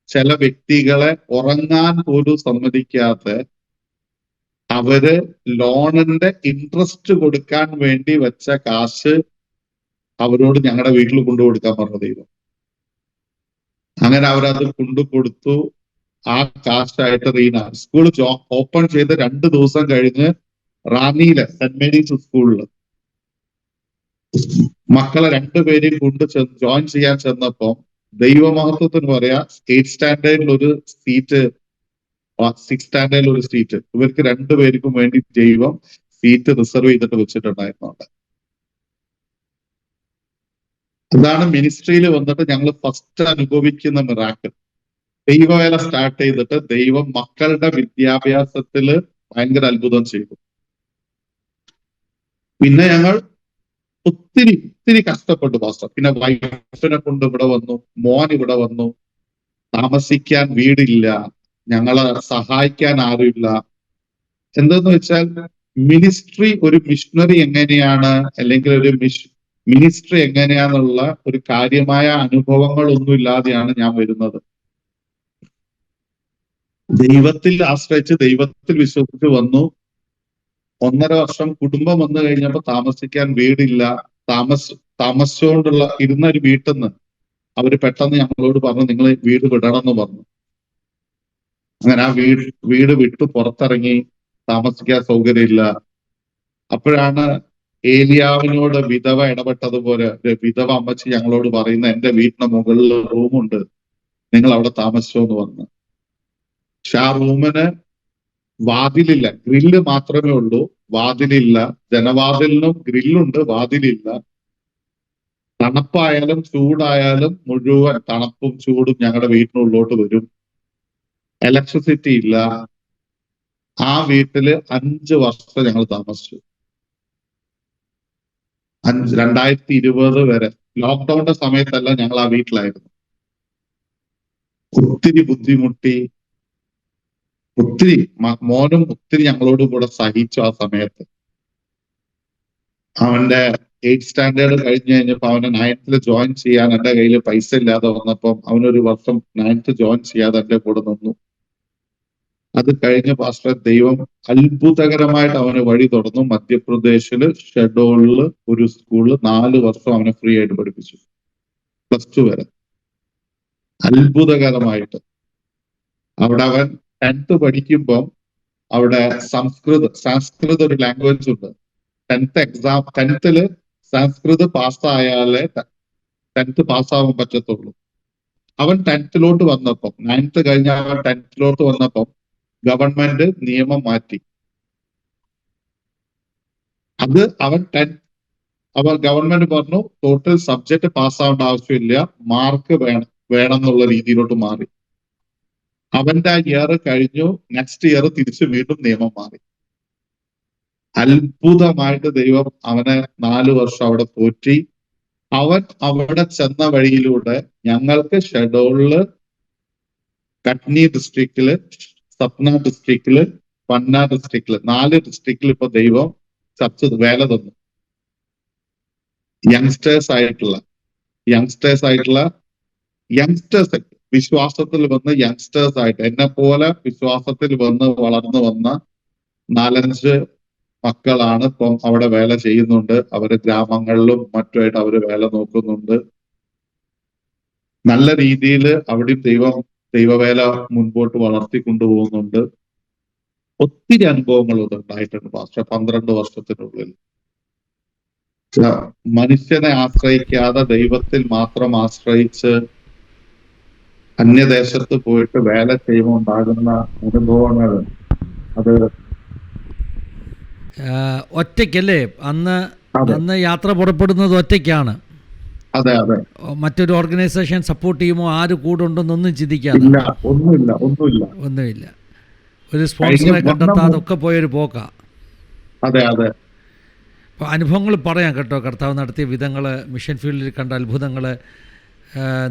ചില വ്യക്തികളെ ഉറങ്ങാൻ പോലും സമ്മതിക്കാതെ അവര് ലോണിന്റെ ഇൻട്രസ്റ്റ് കൊടുക്കാൻ വേണ്ടി വെച്ച കാശ് അവരോട് ഞങ്ങളുടെ വീട്ടിൽ കൊണ്ടുകൊടുക്കാൻ പറഞ്ഞു ദൈവം. അങ്ങനെ അവരത് കൊണ്ടുകൊടുത്തു. ആ കാശായിട്ട് റീന സ്കൂൾ ഓപ്പൺ ചെയ്ത് 2 ദിവസം കഴിഞ്ഞ് റാന്നിയിലെ സെന്റ് മേരീസ് സ്കൂളില് മക്കളെ 2 പേരെയും കൊണ്ട് ജോയിൻ ചെയ്യാൻ ചെന്നപ്പോ ദൈവമഹത്വത്തിന് പറയാ 8th സ്റ്റാൻഡേർഡിൽ ഒരു സീറ്റ്, 6th സ്റ്റാൻഡേർഡിൽ ഒരു സീറ്റ്, ഇവർക്ക് 2 പേർക്കും വേണ്ടി ദൈവം സീറ്റ് റിസർവ് ചെയ്തിട്ട് വെച്ചിട്ടുണ്ടായിരുന്നു അവിടെ. അതാണ് മിനിസ്ട്രിയിൽ വന്നിട്ട് ഞങ്ങൾ ഫസ്റ്റ് അനുഭവിക്കുന്ന മിറാക്കിൾ. ദൈവവേല സ്റ്റാർട്ട് ചെയ്തിട്ട് ദൈവം മക്കളുടെ വിദ്യാഭ്യാസത്തില് ഭയങ്കര അത്ഭുതം ചെയ്തു. പിന്നെ ഞങ്ങൾ ഒത്തിരി ഒത്തിരി കഷ്ടപ്പെട്ടു പാസ്റ്റർ. പിന്നെ വൈഫിനെ കൊണ്ട് ഇവിടെ വന്നു, മോൻ ഇവിടെ വന്നു, താമസിക്കാൻ വീടില്ല, ഞങ്ങളെ സഹായിക്കാൻ ആരുമില്ല. എന്തെന്ന് വെച്ചാൽ മിനിസ്ട്രി, ഒരു മിഷണറി എങ്ങനെയാണ്, അല്ലെങ്കിൽ ഒരു മിനിസ്ട്രി എങ്ങനെയാന്നുള്ള ഒരു കാര്യമായ അനുഭവങ്ങളൊന്നും ഇല്ലാതെയാണ് ഞാൻ വരുന്നത്. ദൈവത്തിൽ ആശ്രയിച്ച് ദൈവത്തിൽ വിശ്വസിച്ച് വന്നു. 1.5 വർഷം കുടുംബം വന്നു കഴിഞ്ഞപ്പോ താമസിക്കാൻ വീടില്ല. താമസിച്ചുകൊണ്ടുള്ള ഇരുന്ന ഒരു വീട്ടിൽ നിന്ന് അവര് പെട്ടെന്ന് ഞങ്ങളോട് പറഞ്ഞു, നിങ്ങൾ വീട് വിടണമെന്ന് പറഞ്ഞു. അങ്ങനെ ആ വീട് വിട്ടു പുറത്തിറങ്ങി, താമസിക്കാൻ സൗകര്യമില്ല. അപ്പോഴാണ് ഏലിയാവിനോട് വിധവ ഇടപെട്ടതുപോലെ വിധവ അമ്മച്ചി ഞങ്ങളോട് പറയുന്ന, എന്റെ വീടിന്റെ മുകളിൽ റൂമുണ്ട്, നിങ്ങൾ അവിടെ താമസിച്ചോ എന്ന് പറഞ്ഞു. പക്ഷെ ആ റൂമിന് വാതിലില്ല, ഗ്രില്ല് മാത്രമേ ഉള്ളൂ, വാതിലില്ല. ജനവാതിലിനും ഗ്രില്ലുണ്ട്, വാതിലില്ല. തണുപ്പായാലും ചൂടായാലും മുഴുവൻ തണുപ്പും ചൂടും ഞങ്ങളുടെ വീട്ടിനുള്ളിലോട്ട് വരും. ഇലക്ട്രിസിറ്റി ഇല്ല. ആ വീട്ടില് 5 വർഷം ഞങ്ങൾ താമസിച്ചു. 2020 വരെ, ലോക്ക്ഡൌണിന്റെ സമയത്തല്ല ഞങ്ങൾ ആ വീട്ടിലായിരുന്നു. ഒത്തിരി ബുദ്ധിമുട്ടി, ഒത്തിരി മോനും ഒത്തിരി ഞങ്ങളോട് കൂടെ സഹിച്ചു. ആ സമയത്ത് അവന്റെ 8th സ്റ്റാൻഡേർഡ് കഴിഞ്ഞ് കഴിഞ്ഞപ്പോ അവനെ 9th ജോയിൻ ചെയ്യാൻ എന്റെ കയ്യിൽ പൈസ ഇല്ലാതെ വന്നപ്പം അവനൊരു വർഷം 9th ജോയിൻ ചെയ്യാതെ എന്റെ കൂടെ നിന്നു. അത് കഴിഞ്ഞ പാസ്റ്റർ ദൈവം അത്ഭുതകരമായിട്ട് അവന് വഴി തുറന്നു. മധ്യപ്രദേശില് ഷെഡോളില് ഒരു സ്കൂളിൽ 4 വർഷം അവനെ ഫ്രീ ആയിട്ട് പഠിപ്പിച്ചു, +2 വരെ. അത്ഭുതകരമായിട്ട് അവിടെ അവൻ 10th പഠിക്കുമ്പം അവിടെ സംസ്കൃത ഒരു ലാംഗ്വേജ് ഉണ്ട്. 10th സംസ്കൃത് പാസ്സായാലേ 10th പാസ്സാവാൻ പറ്റത്തുള്ളൂ. അവൻ 10th വന്നപ്പം, 9th കഴിഞ്ഞ അവൻ 10th വന്നപ്പം ഗവൺമെന്റ് നിയമം മാറ്റി. അത് അവൻ ഗവൺമെന്റ് പറഞ്ഞു ടോട്ടൽ സബ്ജക്ട് പാസ്സാവേണ്ട ആവശ്യമില്ല, മാർക്ക് വേണം എന്നുള്ള രീതിയിലോട്ട് മാറി. അവന്റെ ആ ഇയർ കഴിഞ്ഞു, നെക്സ്റ്റ് ഇയർ തിരിച്ചു വീണ്ടും നിയമം മാറി. അത്ഭുതമായിട്ട് ദൈവം അവനെ 4 വർഷം അവിടെ പോറ്റി. അവൻ അവിടെ ചെന്ന വഴിയിലൂടെ ഞങ്ങൾക്ക് ഷെഡോളില്, കട്നി ഡിസ്ട്രിക്റ്റില്, സത്ന ഡിസ്ട്രിക്റ്റില്, പന്ന ഡിസ്ട്രിക്റ്റില്, 4 ഡിസ്ട്രിക്റ്റിൽ ഇപ്പൊ ദൈവം ചർച്ച വേല തന്നു. യങ്സ്റ്റേഴ്സ് ആയിട്ടുള്ള വിശ്വാസത്തിൽ വന്ന് യങ്സ്റ്റേഴ്സ് ആയിട്ട് എന്നെ പോലെ വിശ്വാസത്തിൽ വന്ന് വളർന്നു വന്ന 4-5 മക്കളാണ് ഇപ്പം അവിടെ വേല ചെയ്യുന്നുണ്ട്. അവര് ഗ്രാമങ്ങളിലും മറ്റുമായിട്ട് അവര് വേല നോക്കുന്നുണ്ട്. നല്ല രീതിയിൽ അവിടെയും ദൈവവേല മുൻപോട്ട് വളർത്തിക്കൊണ്ടുപോകുന്നുണ്ട്. ഒത്തിരി അനുഭവങ്ങൾ ഉണ്ടായിട്ടുണ്ട് പാസ്റ്റർ 12 വർഷത്തിനുള്ളിൽ. മനുഷ്യനെ ആശ്രയിക്കാതെ ദൈവത്തിൽ മാത്രം ആശ്രയിച്ച് അന്യദേശത്ത് പോയിട്ട് വേല ചെയ്യുമ്പോൾ ഉണ്ടാകുന്ന അനുഭവങ്ങൾ അത് ഒറ്റയ്ക്കല്ലേ അന്ന് യാത്ര പുറപ്പെടുന്നത് ഒറ്റയ്ക്കാണ്. അതെ അതെ, മറ്റൊരു ഓർഗനൈസേഷൻ സപ്പോർട്ട് ചെയ്യുമോ, ആര് കൂടെ ഉണ്ടെന്നൊന്നും ചിന്തിക്കാതെ, ഒന്നുമില്ല. ഒരു സ്പോൺസറെ കണ്ടെത്താതെ ഒക്കെ പോയൊരു പോക്കാ. അതെ അതെ. അപ്പോൾ അനുഭവങ്ങൾ പറയാം കേട്ടോ, കർത്താവ് നടത്തിയ വിധങ്ങൾ, മിഷൻ ഫീൽഡിൽ കണ്ട അത്ഭുതങ്ങൾ,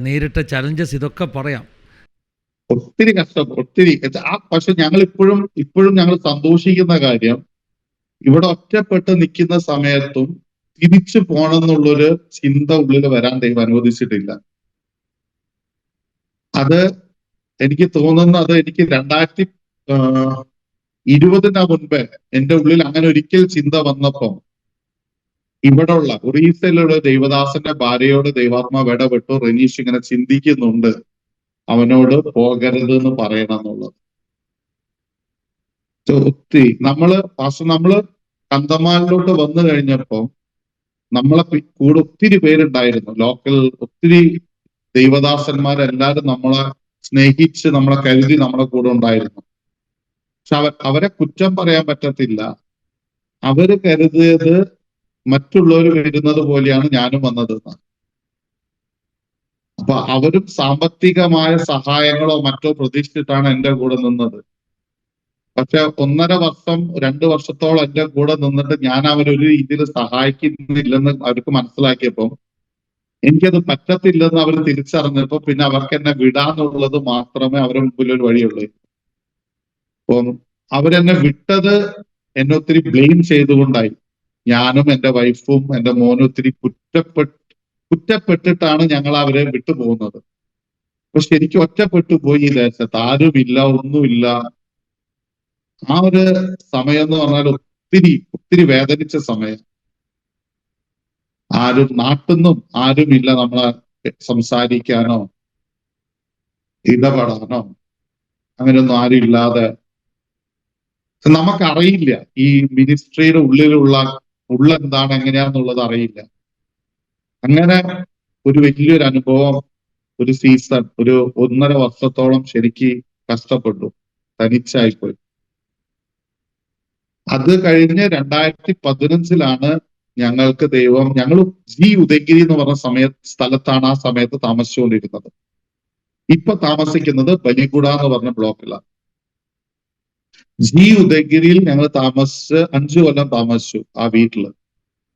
നേരിട്ട ചലഞ്ചസ് ഇതൊക്കെ പറയാം. ഒത്തിരി കഷ്ടം, ഒത്തിരി. പക്ഷെ ഞങ്ങൾ ഇപ്പോഴും ഞങ്ങൾ സന്തോഷിക്കുന്ന കാര്യം, ഇവിടെ ഒറ്റപ്പെട്ട് നിൽക്കുന്ന സമയത്തും തിരിച്ചു പോകണമെന്നുള്ളൊരു ചിന്ത ഉള്ളിൽ വരാൻ ദൈവം അനുവദിച്ചിട്ടില്ല. അത് എനിക്ക് തോന്നുന്നത് എനിക്ക് 2020 മുൻപേ എന്റെ ഉള്ളിൽ അങ്ങനെ ഒരിക്കൽ ചിന്ത വന്നപ്പം ഇവിടെയുള്ള ഒറീസയിലുള്ള ദൈവദാസന്റെ ഭാര്യയോട് ദൈവാത്മാവ് ഇടപെട്ടു, റെനീഷ് ഇങ്ങനെ ചിന്തിക്കുന്നുണ്ട്, അവനോട് പോകരുത് എന്ന് പറയണം എന്നുള്ളത്. ഒത്തിരി നമ്മള് കന്തമാലിലോട്ട് വന്നു കഴിഞ്ഞപ്പോ നമ്മളെ കൂടെ ഒത്തിരി പേരുണ്ടായിരുന്നു, ലോക്കൽ ഒത്തിരി ദൈവദാസന്മാരെല്ലാരും നമ്മളെ സ്നേഹിച്ച് നമ്മളെ കരുതി നമ്മളെ കൂടെ ഉണ്ടായിരുന്നു. പക്ഷെ അവരെ കുറ്റം പറയാൻ പറ്റത്തില്ല. അവര് കരുതിയത് മറ്റുള്ളവർ വരുന്നത് പോലെയാണ് ഞാനും വന്നത്. അപ്പൊ അവരും സാമ്പത്തികമായ സഹായങ്ങളോ മറ്റോ പ്രതീക്ഷിച്ചിട്ടാണ് എന്റെ കൂടെ നിന്നത്. പക്ഷെ 1.5 വർഷം 2 വർഷത്തോളം എന്റെ കൂടെ നിന്നിട്ട് ഞാൻ അവരൊരു രീതിയിൽ സഹായിക്കുന്നില്ലെന്ന് അവർക്ക് മനസ്സിലാക്കിയപ്പോൾ എനിക്കത് പറ്റത്തില്ലെന്ന് അവർ തിരിച്ചറിഞ്ഞപ്പോ പിന്നെ അവർക്ക് എന്നെ വിടാന്നുള്ളത് മാത്രമേ അവരുടെ മുമ്പിൽ ഒരു വഴിയുള്ളൂ. അപ്പം അവരെന്നെ വിട്ടത് എന്നെ ഒത്തിരി ബ്ലെയിം ചെയ്തുകൊണ്ടായി. ഞാനും എന്റെ വൈഫും എന്റെ മോനും ഒത്തിരി കുറ്റപ്പെട്ടിട്ടാണ് ഞങ്ങൾ അവരെ വിട്ടുപോകുന്നത്. അപ്പൊ ശരിക്കും ഒറ്റപ്പെട്ടു പോയി ഈ ദേശത്ത്, ആരുമില്ല, ഒന്നുമില്ല. ആ ഒരു സമയം എന്ന് പറഞ്ഞാൽ ഒത്തിരി വേദനിച്ച സമയം. നാട്ടിന്നും ആരുമില്ല നമ്മളെ സംസാരിക്കാനോ ഇടപെടാനോ അങ്ങനെയൊന്നും ആരും ഇല്ലാതെ. നമുക്കറിയില്ല ഈ മിനിസ്ട്രിയുടെ ഉള്ളെന്താണ് എങ്ങനെയാന്നുള്ളത് അറിയില്ല. അങ്ങനെ ഒരു വലിയൊരു അനുഭവം, ഒരു സീസൺ, ഒരു 1.5 വർഷത്തോളം ശരിക്ക് കഷ്ടപ്പെട്ടു, തനിച്ചായിപ്പോയി. അത് കഴിഞ്ഞ് 2015 ഞങ്ങൾക്ക് ദൈവം, ഞങ്ങൾ ജി ഉദയഗിരി എന്ന് പറഞ്ഞ സ്ഥലത്താണ് ആ സമയത്ത് താമസിച്ചുകൊണ്ടിരുന്നത്. ഇപ്പൊ താമസിക്കുന്നത് ബലിഗുഡ എന്ന് പറഞ്ഞ ബ്ലോക്കിലാണ്. ജി ഉദയഗിരിയിൽ ഞങ്ങൾ 5 കൊല്ലം താമസിച്ചു ആ വീട്ടില്.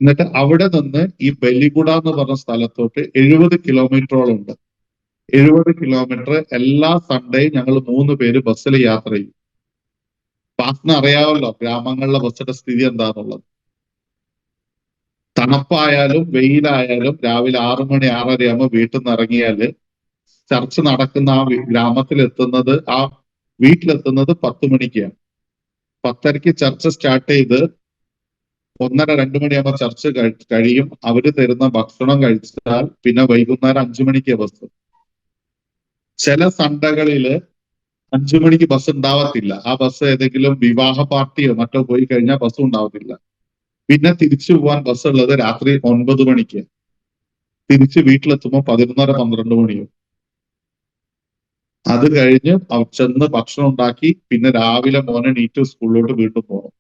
എന്നിട്ട് അവിടെ നിന്ന് ഈ ബലിഗുഡ എന്ന് പറഞ്ഞ സ്ഥലത്തോട്ട് 70 കിലോമീറ്ററോളം ഉണ്ട്. 70 കിലോമീറ്റർ എല്ലാ സൺഡേയും ഞങ്ങൾ 3 പേര് ബസ്സിൽ യാത്ര ചെയ്യും. പാസ്റ്റിന് അറിയാമല്ലോ ഗ്രാമങ്ങളിലെ ബസ്സിന്റെ സ്ഥിതി എന്താന്നുള്ളത്. തണുപ്പായാലും വെയിലായാലും രാവിലെ 6 മണി 6:30 ആകുമ്പോൾ വീട്ടിൽ നിന്ന് ഇറങ്ങിയാല് ചർച്ച് നടക്കുന്ന ആ ഗ്രാമത്തിലെത്തുന്നത്, ആ വീട്ടിലെത്തുന്നത് 10 മണിക്കാണ്. 10:30 ചർച്ച് സ്റ്റാർട്ട് ചെയ്ത് 1:30-2 മണിയാകുമ്പോൾ ചർച്ച് കഴിയും. അവര് തരുന്ന ഭക്ഷണം കഴിച്ചാൽ പിന്നെ വൈകുന്നേരം 5 മണിക്ക് ബസ്. ചില സൺഡേകളില് 5 മണിക്ക് ബസ് ഉണ്ടാവത്തില്ല. ആ ബസ് ഏതെങ്കിലും വിവാഹ പാർട്ടിയോ മറ്റോ പോയി കഴിഞ്ഞാൽ ബസ് ഉണ്ടാവത്തില്ല. പിന്നെ തിരിച്ചു പോകാൻ ബസ് ഉള്ളത് രാത്രി 9 മണിക്ക്. തിരിച്ച് വീട്ടിലെത്തുമ്പോൾ 11:30-12 മണിയോ. അത് കഴിഞ്ഞ് ചെന്ന് ഭക്ഷണം ഉണ്ടാക്കി പിന്നെ രാവിലെ മോനെ നീറ്റ് സ്കൂളിലോട്ട് വീണ്ടും പോകണം.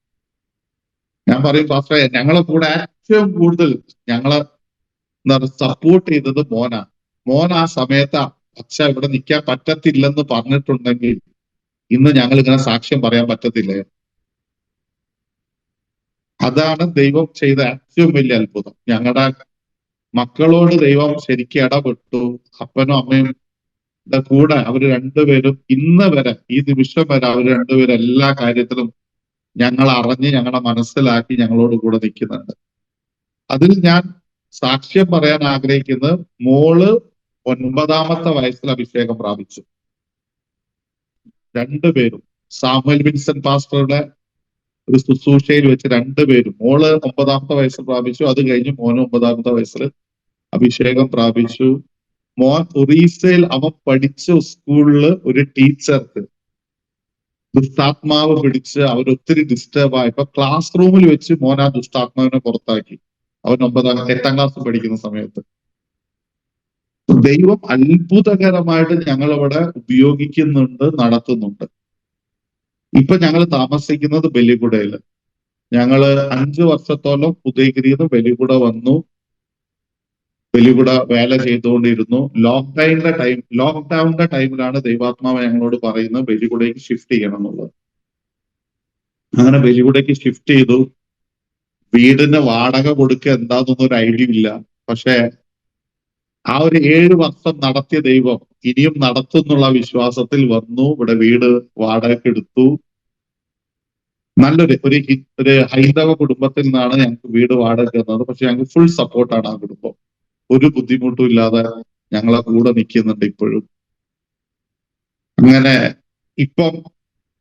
ഞാൻ പറയും പാസ്റ്ററെ, ഞങ്ങളെ കൂടെ ഏറ്റവും കൂടുതൽ ഞങ്ങളെ സപ്പോർട്ട് ചെയ്തത് മോനാ. ആ സമയത്ത് അച്ഛ ഇവിടെ നിൽക്കാൻ പറ്റത്തില്ലെന്ന് പറഞ്ഞിട്ടുണ്ടെങ്കിൽ ഇന്ന് ഞങ്ങൾ ഇങ്ങനെ സാക്ഷ്യം പറയാൻ പറ്റത്തില്ലേ? അതാണ് ദൈവം ചെയ്ത ഏറ്റവും വലിയ അത്ഭുതം. ഞങ്ങളുടെ മക്കളോട് ദൈവം ശരിക്കും ഇടപെട്ടു. അപ്പനും അമ്മയും കൂടെ അവര് രണ്ടുപേരും ഇന്ന് വരെ, ഈ നിമിഷം വരെ അവർ രണ്ടുപേരും എല്ലാ കാര്യത്തിലും ഞങ്ങൾ അറിഞ്ഞ് ഞങ്ങളെ മനസ്സിലാക്കി ഞങ്ങളോട് കൂടെ നിൽക്കുന്നുണ്ട്. അതിൽ ഞാൻ സാക്ഷ്യം പറയാൻ ആഗ്രഹിക്കുന്നത്, മോള് 9ാമത്തെ വയസ്സിൽ അഭിഷേകം പ്രാപിച്ചു. രണ്ടുപേരും സാമുവൽ വിൻസൻ പാസ്റ്ററുടെ ഒരു ശുശ്രൂഷയിൽ വെച്ച് രണ്ടുപേരും, മോള് 9ാമത്തെ വയസ്സിൽ പ്രാപിച്ചു. അത് കഴിഞ്ഞ് മോന് 9ാമത്തെ വയസ്സിൽ അഭിഷേകം പ്രാപിച്ചു. മോൻ ഒറീസയിൽ അവൻ പഠിച്ച സ്കൂളില് ഒരു ടീച്ചർക്ക് ദുഷ്ടാത്മാവ് പിടിച്ച് അവരൊത്തിരി ഡിസ്റ്റർബ് ആയപ്പോ ക്ലാസ് റൂമിൽ വെച്ച് മോൻ ആ ദുഷ്ടാത്മാവിനെ പുറത്താക്കി. അവൻ 8ാം ക്ലാസ് പഠിക്കുന്ന സമയത്ത്. ദൈവം അത്ഭുതകരമായിട്ട് ഞങ്ങളിവിടെ ഉപയോഗിക്കുന്നുണ്ട്, നടത്തുന്നുണ്ട്. ഇപ്പൊ ഞങ്ങൾ താമസിക്കുന്നത് ബലിഗുഡയില്. ഞങ്ങള് 5 വർഷത്തോളം ഉദയഗിരിയിൽ നിന്ന് ബലിഗുഡ വന്നു. ബലിഗുഡ വേല ചെയ്തുകൊണ്ടിരുന്നു. ലോക്ക്ഡൌണിന്റെ ടൈമിലാണ് ദൈവാത്മാവ് ഞങ്ങളോട് പറയുന്നത് ബലിഗുഡയ്ക്ക് ഷിഫ്റ്റ് ചെയ്യണം എന്നുള്ളത്. അങ്ങനെ ബലിഗുഡയ്ക്ക് ഷിഫ്റ്റ് ചെയ്തു. വീടിന് വാടക കൊടുക്കുക എന്താണെന്നൊന്നും ഒരു ഐഡിയ ഇല്ല. പക്ഷെ ആ ഒരു 7 വർഷം നടത്തിയ ദൈവം ഇനിയും നടത്തുന്നുള്ള വിശ്വാസത്തിൽ വന്നു. ഇവിടെ വീട് വാടകയ്ക്ക് എടുത്തു. നല്ലൊരു ഒരു ഹൈന്ദവ കുടുംബത്തിൽ നിന്നാണ് ഞങ്ങൾക്ക് വീട് വാടക തന്നത്. പക്ഷെ ഞങ്ങൾക്ക് ഫുൾ സപ്പോർട്ടാണ് ആ കുടുംബം. ഒരു ബുദ്ധിമുട്ടും ഇല്ലാതെ ഞങ്ങളെ കൂടെ നിൽക്കുന്നുണ്ട് ഇപ്പോഴും. അങ്ങനെ ഇപ്പം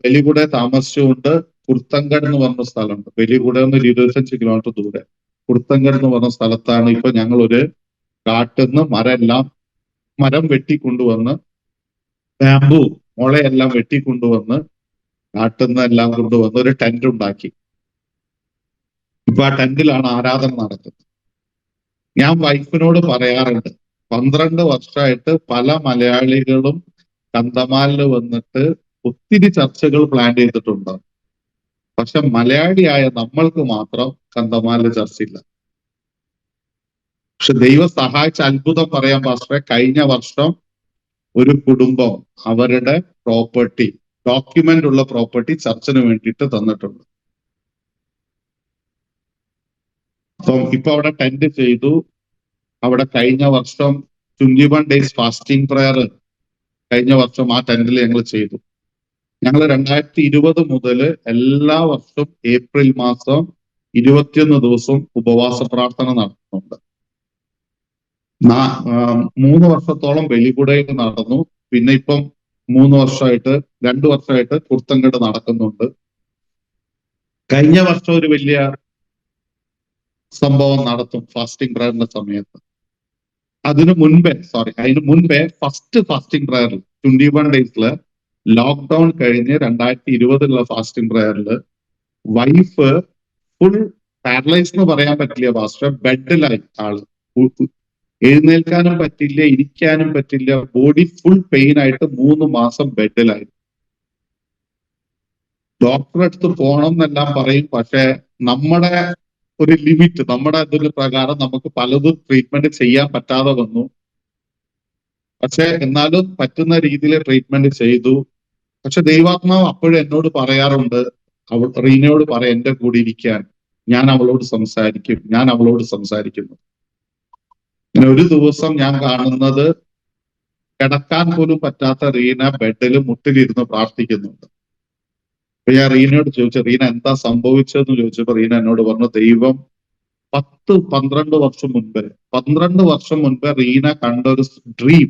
വെലികുടെ താമസിച്ചുകൊണ്ട് കുർത്തങ്കട് എന്ന് പറഞ്ഞ സ്ഥലമുണ്ട്. വെലികുടെ നിന്ന് ഒരു 25 കിലോമീറ്റർ ദൂരെ കുർത്തങ്കട് എന്ന് പറഞ്ഞ സ്ഥലത്താണ് ഇപ്പൊ ഞങ്ങൾ ഒരു കാട്ടിന്ന് മരം വെട്ടിക്കൊണ്ടുവന്ന്, ബാമ്പു മുളയെല്ലാം വെട്ടിക്കൊണ്ടുവന്ന് കാട്ടിന്ന് എല്ലാം കൊണ്ടുവന്ന് ഒരു ടെന്റ് ഉണ്ടാക്കി. ഇപ്പൊ ആ ടെന്റിലാണ് ആരാധന നടക്കുന്നത്. ഞാൻ വൈഫിനോട് പറയാറുണ്ട്, 12 വർഷമായിട്ട് പല മലയാളികളും കന്തമാലിൽ വന്നിട്ട് ഒത്തിരി ചർച്ചകൾ പ്ലാൻ ചെയ്തിട്ടുണ്ട്. പക്ഷെ മലയാളിയായ നമ്മൾക്ക് മാത്രം കന്തമാലിൽ ചർച്ചയില്ല. പക്ഷെ ദൈവം സഹായിച്ച അത്ഭുതം പറയാൻ പാസ്റ്ററെ, കഴിഞ്ഞ വർഷം ഒരു കുടുംബം അവരുടെ പ്രോപ്പർട്ടി, ഡോക്യുമെന്റ് ഉള്ള പ്രോപ്പർട്ടി ചർച്ചിന് വേണ്ടിയിട്ട് തന്നിട്ടുണ്ട്. അപ്പം ഇപ്പൊ അവിടെ ടെന്റ് ചെയ്തു. അവിടെ കഴിഞ്ഞ വർഷം 21 days ഫാസ്റ്റിംഗ് പ്രയർ കഴിഞ്ഞ വർഷം ആ ടെന്റിൽ ഞങ്ങൾ ചെയ്തു. ഞങ്ങൾ 2020 മുതൽ എല്ലാ വർഷവും ഏപ്രിൽ മാസം 21 ദിവസവും ഉപവാസ പ്രാർത്ഥന നടത്തുന്നുണ്ട്. 3 വർഷത്തോളം വെലികുടയിൽ നടന്നു. പിന്നെ ഇപ്പം 2 വർഷമായിട്ട് കുർത്തങ്കട് നടക്കുന്നുണ്ട്. കഴിഞ്ഞ വർഷം ഒരു വലിയ സംഭവം നടത്തും ഫാസ്റ്റിംഗ് പ്രയറിന്റെ സമയത്ത്. അതിനു മുൻപേ ഫസ്റ്റ് ഫാസ്റ്റിംഗ് പ്രയറിൽ 21 days ലോക്ക്ഡൌൺ കഴിഞ്ഞ് 2020 ഫാസ്റ്റിംഗ് പ്രയറിൽ വൈഫ് ഫുൾ പാരലൈസ് എന്ന് പറയാൻ പറ്റില്ല പാസ്റ്റർ, ബെഡിലായി ആള്. എഴുന്നേൽക്കാനും പറ്റില്ല, ഇരിക്കാനും പറ്റില്ല, ബോഡി ഫുൾ പെയിൻ ആയിട്ട് 3 മാസം ബെഡിലായി. ഡോക്ടറെ അടുത്ത് പോകണം എന്നെല്ലാം പറയും. പക്ഷെ നമ്മുടെ ഒരു ലിമിറ്റ്, നമ്മുടെ ഇതിന് പ്രകാരം നമുക്ക് പലതും ട്രീറ്റ്മെന്റ് ചെയ്യാൻ പറ്റാതെ വന്നു. പക്ഷെ എന്നാലും പറ്റുന്ന രീതിയിൽ ട്രീറ്റ്മെന്റ് ചെയ്തു. പക്ഷെ ദൈവാത്മാവ് അപ്പോഴും എന്നോട് പറയാറുണ്ട്, റീനയോട് പറയാം എന്റെ കൂടെ ഇരിക്കാൻ, ഞാൻ അവളോട് സംസാരിക്കുന്നു. ഇങ്ങനെ ഒരു ദിവസം ഞാൻ കാണുന്നത്, കിടക്കാൻ പോലും പറ്റാത്ത റീന ബെഡിൽ മുട്ടിലിരുന്ന് പ്രാർത്ഥിക്കുന്നുണ്ട്. അപ്പൊ ഞാൻ റീനയോട് ചോദിച്ചു, റീന എന്താ സംഭവിച്ചതെന്ന് ചോദിച്ചപ്പോ റീന എന്നോട് പറഞ്ഞു, ദൈവം 12 വർഷം മുൻപ് റീന കണ്ട ഒരു ഡ്രീം,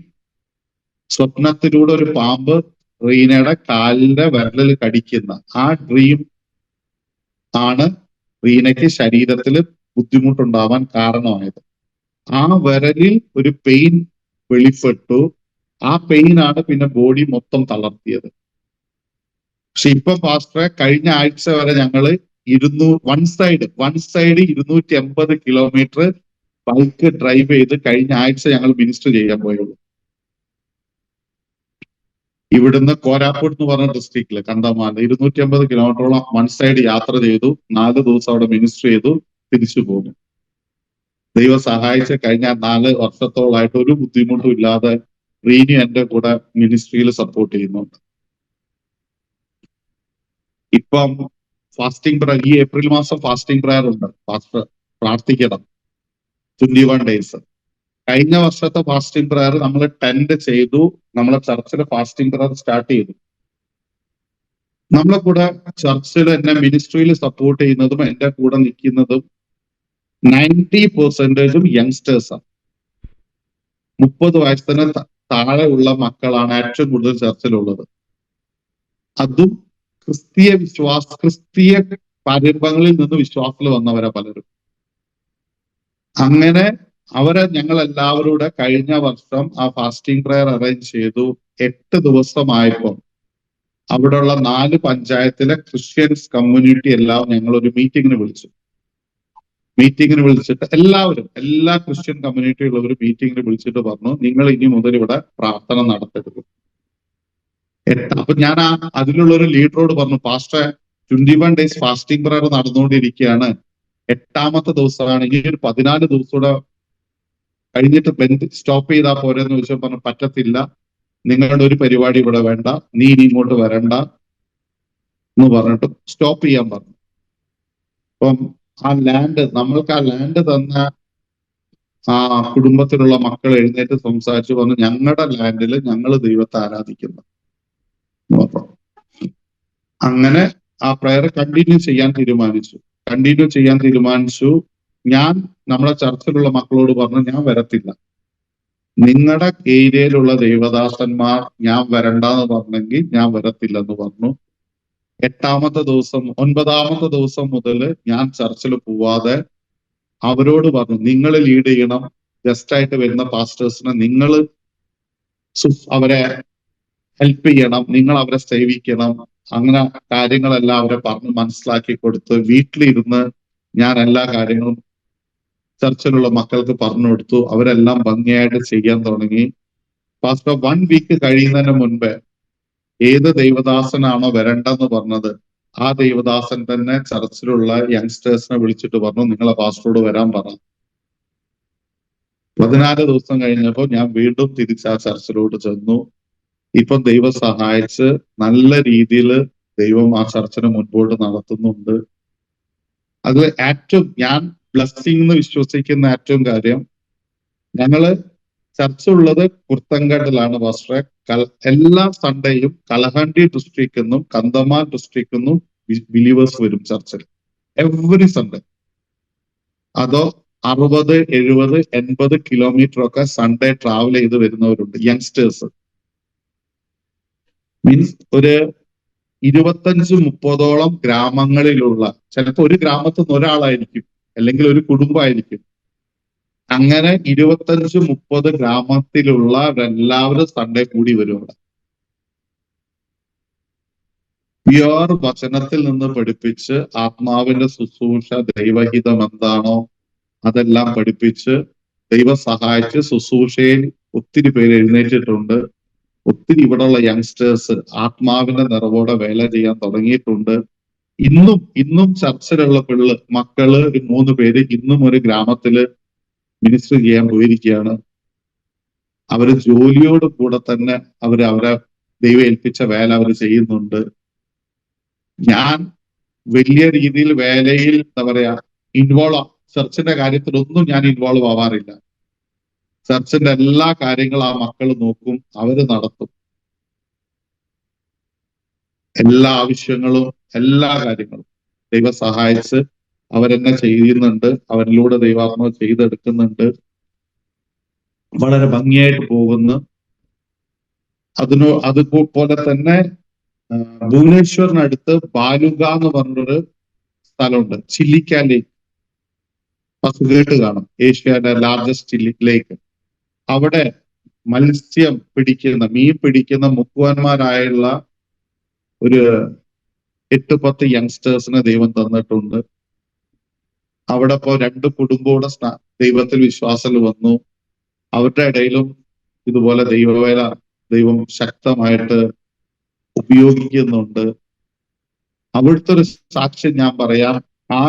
സ്വപ്നത്തിലൂടെ ഒരു പാമ്പ് റീനയുടെ കാലിന്റെ വിരലിൽ കടിക്കുന്ന ആ ഡ്രീം ആണ് റീനയ്ക്ക് ശരീരത്തിൽ ബുദ്ധിമുട്ടുണ്ടാവാൻ കാരണമായത്. ആ വിരലിൽ ഒരു പെയിൻ വെളിപ്പെട്ടു. ആ പെയിനാണ് പിന്നെ ബോഡി മൊത്തം തളർത്തിയത്. പക്ഷെ ഇപ്പൊ പാസ്റ്ററെ കഴിഞ്ഞ ആഴ്ച വരെ ഞങ്ങള് one side 280 kilometre bike drive ചെയ്ത് കഴിഞ്ഞ ആഴ്ച ഞങ്ങൾ മിനിസ്റ്റർ ചെയ്യാൻ പോയുള്ളൂ. ഇവിടുന്ന് കോരാപ്പൂർ എന്ന് പറഞ്ഞ ഡിസ്ട്രിക്റ്റില് കന്തമാല 250 കിലോമീറ്ററോളം വൺ സൈഡ് യാത്ര ചെയ്തു. 4 ദിവസം അവിടെ മിനിസ്റ്റർ ചെയ്തു, തിരിച്ചു പോന്നു. ദൈവം സഹായിച്ച കഴിഞ്ഞ 4 വർഷത്തോളായിട്ട് ഒരു ബുദ്ധിമുട്ടും ഇല്ലാതെ റീനി എന്റെ കൂടെ മിനിസ്ട്രിയിൽ സപ്പോർട്ട് ചെയ്യുന്നുണ്ട്. ഇപ്പം ഫാസ്റ്റിംഗ് പ്രയർ, ഈ ഏപ്രിൽ മാസം ഫാസ്റ്റിംഗ് പ്രയർ ഉണ്ട്. പ്രാർത്ഥിക്കണം 21 days. കഴിഞ്ഞ വർഷത്തെ ഫാസ്റ്റിംഗ് പ്രയർ നമ്മൾ ടെന്റ് ചെയ്തു. നമ്മളെ ചർച്ചിൽ ഫാസ്റ്റിംഗ് പ്രയർ സ്റ്റാർട്ട് ചെയ്തു. നമ്മളെ കൂടെ ചർച്ചിൽ എന്നെ മിനിസ്ട്രിയിൽ സപ്പോർട്ട് ചെയ്യുന്നതും എന്റെ കൂടെ നിൽക്കുന്നതും 90% യങ്സ്റ്റേഴ്സാണ്. 30 വയസ്സിന് താഴെ ഉള്ള മക്കളാണ് ഏറ്റവും കൂടുതൽ ചർച്ചിലുള്ളത്. അതും ക്രിസ്തീയ പാരമ്പര്യങ്ങളിൽ നിന്ന് വിശ്വാസത്തിൽ വന്നവരാ പലരും. അങ്ങനെ ഞങ്ങൾ എല്ലാവരുടെ കഴിഞ്ഞ വർഷം ആ ഫാസ്റ്റിംഗ് പ്രയർ അറേഞ്ച് ചെയ്തു. 8 ദിവസമായപ്പോൾ അവിടെയുള്ള 4 പഞ്ചായത്തിലെ ക്രിസ്ത്യൻസ് കമ്മ്യൂണിറ്റി എല്ലാം ഞങ്ങൾ ഒരു മീറ്റിങ്ങിന് വിളിച്ചിട്ട് എല്ലാ ക്രിസ്ത്യൻ കമ്മ്യൂണിറ്റി ഉള്ളവർ മീറ്റിങ്ങിന് വിളിച്ചിട്ട് പറഞ്ഞു, നിങ്ങൾ ഇനി മുതൽ ഇവിടെ പ്രാർത്ഥന നടത്തരുത്. അപ്പൊ ഞാൻ അതിലുള്ള ഒരു ലീഡറോട് പറഞ്ഞു, പാസ്റ്റർ 21 days ഫാസ്റ്റിംഗ് പ്രയർ നടന്നുകൊണ്ടിരിക്കുകയാണ്, 8ാമത്തെ ദിവസമാണ്, ഇനി ഒരു 14 ദിവസം കൂടെ കഴിഞ്ഞിട്ട് സ്റ്റോപ്പ് ചെയ്താൽ പോരെന്ന് ചോദിച്ചാൽ പറഞ്ഞു, പറ്റത്തില്ല, നിങ്ങളുടെ ഒരു പരിപാടി ഇവിടെ വേണ്ട, നീ ഇനി ഇങ്ങോട്ട് വരണ്ട എന്ന് പറഞ്ഞിട്ട് സ്റ്റോപ്പ് ചെയ്യാൻ പറഞ്ഞു. അപ്പം നമ്മൾക്ക് ആ ലാൻഡ് തന്ന ആ കുടുംബത്തിലുള്ള മക്കൾ എഴുന്നേറ്റ് സംസാരിച്ചു പറഞ്ഞു, ഞങ്ങളുടെ ലാൻഡിൽ ഞങ്ങൾ ദൈവത്തെ ആരാധിക്കുന്നു എന്ന് പറഞ്ഞു. അങ്ങനെ ആ പ്രയർ കണ്ടിന്യൂ ചെയ്യാൻ തീരുമാനിച്ചു. ഞാൻ നമ്മളെ ചർച്ചിലുള്ള മക്കളോട് പറഞ്ഞു, ഞാൻ വരത്തില്ല. നിങ്ങളുടെ ഏരിയയിലുള്ള ദൈവദാസന്മാർ ഞാൻ വരണ്ടെന്ന് പറഞ്ഞെങ്കിൽ ഞാൻ വരത്തില്ലെന്ന് പറഞ്ഞു. 9ാമത്തെ ദിവസം മുതൽ ഞാൻ ചർച്ചിൽ പോവാതെ അവരോട് പറഞ്ഞു, നിങ്ങൾ ലീഡ് ചെയ്യണം. ഗസ്റ്റ് ആയിട്ട് വരുന്ന പാസ്റ്റേഴ്സിനെ നിങ്ങൾ അവരെ ഹെൽപ്പ് ചെയ്യണം, നിങ്ങൾ അവരെ സേവിക്കണം. അങ്ങനെ കാര്യങ്ങളെല്ലാം അവരെ പറഞ്ഞ് മനസ്സിലാക്കി കൊടുത്ത് വീട്ടിലിരുന്ന് ഞാൻ എല്ലാ കാര്യങ്ങളും ചർച്ചിലുള്ള മക്കൾക്ക് പറഞ്ഞു കൊടുത്തു. അവരെല്ലാം ഭംഗിയായിട്ട് ചെയ്യാൻ തുടങ്ങി. പാസ്റ്റർ 1 വീക്ക് കഴിയുന്നതിന് മുൻപേ ഏത് ദൈവദാസനാണോ വരണ്ടെന്ന് പറഞ്ഞത് ആ ദൈവദാസൻ തന്നെ ചർച്ചിലുള്ള യങ്സ്റ്റേഴ്സിനെ വിളിച്ചിട്ട് പറഞ്ഞു, നിങ്ങളെ പാസ്റ്ററോട് വരാൻ പറ. 14 ദിവസം കഴിഞ്ഞപ്പോൾ ഞാൻ വീണ്ടും തിരിച്ച് ആ ചർച്ചിലോട്ട് ചെന്നു. ഇപ്പം ദൈവം സഹായിച്ച് നല്ല രീതിയിൽ ദൈവം ആ ചർച്ചിനെ മുൻപോട്ട് നടത്തുന്നുണ്ട്. അത് ഏറ്റവും ഞാൻ ബ്ലെസ്സിങ് എന്ന് വിശ്വസിക്കുന്ന ഏറ്റവും കാര്യം, ഞങ്ങള് ചർച്ച ഉള്ളത് കുർത്തങ്കണ്ടിലാണ് പാസ്റ്ററെ. എല്ലാ സൺഡേയും കലഹണ്ടി ഡിസ്ട്രിക്റ്റിൽ നിന്നും കന്തമാൽ ഡിസ്ട്രിക്റ്റിൽ നിന്നും ബിലീവേഴ്സ് വരും ചർച്ചിൽ എവറി സൺഡേ. അതോ 60, 70, 80 കിലോമീറ്റർ ഒക്കെ സൺഡേ ട്രാവൽ ചെയ്ത് വരുന്നവരുണ്ട് യങ്സ്റ്റേഴ്സ്. മീൻസ് ഒരു 25-30ഓളം ഗ്രാമങ്ങളിലുള്ള, ചിലപ്പോൾ ഒരു ഗ്രാമത്തിൽ നിന്ന് ഒരാളായിരിക്കും, അല്ലെങ്കിൽ ഒരു കുടുംബമായിരിക്കും. അങ്ങനെ 25-30 ഗ്രാമത്തിലുള്ള എല്ലാവരും സൺഡേ കൂടി വരും അവിടെ. പ്യുവർ വചനത്തിൽ നിന്ന് പഠിപ്പിച്ച് ആത്മാവിന്റെ ശുശ്രൂഷ, ദൈവഹിതം എന്താണോ അതെല്ലാം പഠിപ്പിച്ച് ദൈവം സഹായിച്ച് ശുശ്രൂഷയിൽ ഒത്തിരി പേര് എഴുന്നേറ്റിട്ടുണ്ട്. ഒത്തിരി ഇവിടെയുള്ള യങ്സ്റ്റേഴ്സ് ആത്മാവിന്റെ നിറവോടെ വേല ചെയ്യാൻ തുടങ്ങിയിട്ടുണ്ട്. ഇന്നും ചർച്ചിലുള്ള മക്കള് 3 പേര് ഇന്നും ഒരു ഗ്രാമത്തില് മിനിസ്റ്റർ ചെയ്യാൻ പോയിരിക്കുകയാണ്. അവര് ജോലിയോട് കൂടെ തന്നെ അവരെ ദൈവം ഏൽപ്പിച്ച വേല അവർ ചെയ്യുന്നുണ്ട്. ഞാൻ വലിയ രീതിയിൽ വേലയിൽ എന്താ പറയാ ചർച്ചിന്റെ കാര്യത്തിലൊന്നും ഞാൻ ഇൻവോൾവ് ആവാറില്ല. ചർച്ചിന്റെ എല്ലാ കാര്യങ്ങളും ആ മക്കൾ നോക്കും, അവര് നടത്തും. എല്ലാ ആവശ്യങ്ങളും എല്ലാ കാര്യങ്ങളും ദൈവം സഹായിച്ച് അവരെന്നെ ചെയ്യുന്നുണ്ട്. അവരിലൂടെ ദൈവാത്മാവ് ചെയ്തെടുക്കുന്നുണ്ട്. വളരെ ഭംഗിയായിട്ട് പോകുന്നു. അതുപോലെ തന്നെ ഭുവനേശ്വറിനടുത്ത് ബാലുഗ എന്ന് പറഞ്ഞൊരു സ്ഥലമുണ്ട്, ചില്ലിക്ക ലേക്ക്. കേട്ട് കാണും, ഏഷ്യയുടെ ലാർജസ്റ്റ് ലേക്ക്. അവിടെ മീൻ പിടിക്കുന്ന മുക്കുവന്മാരായുള്ള ഒരു 8-10 യങ്സ്റ്റേഴ്സിനെ ദൈവം തന്നിട്ടുണ്ട്. അവിടെ ഇപ്പോ 2 കുടുംബോടെ ദൈവത്തിൽ വിശ്വാസത്തിൽ വന്നു. അവരുടെ ഇടയിലും ഇതുപോലെ ദൈവം ശക്തമായിട്ട് ഉപയോഗിക്കുന്നുണ്ട്. അവിടുത്തെ ഒരു സാക്ഷ്യം ഞാൻ പറയാം. ആ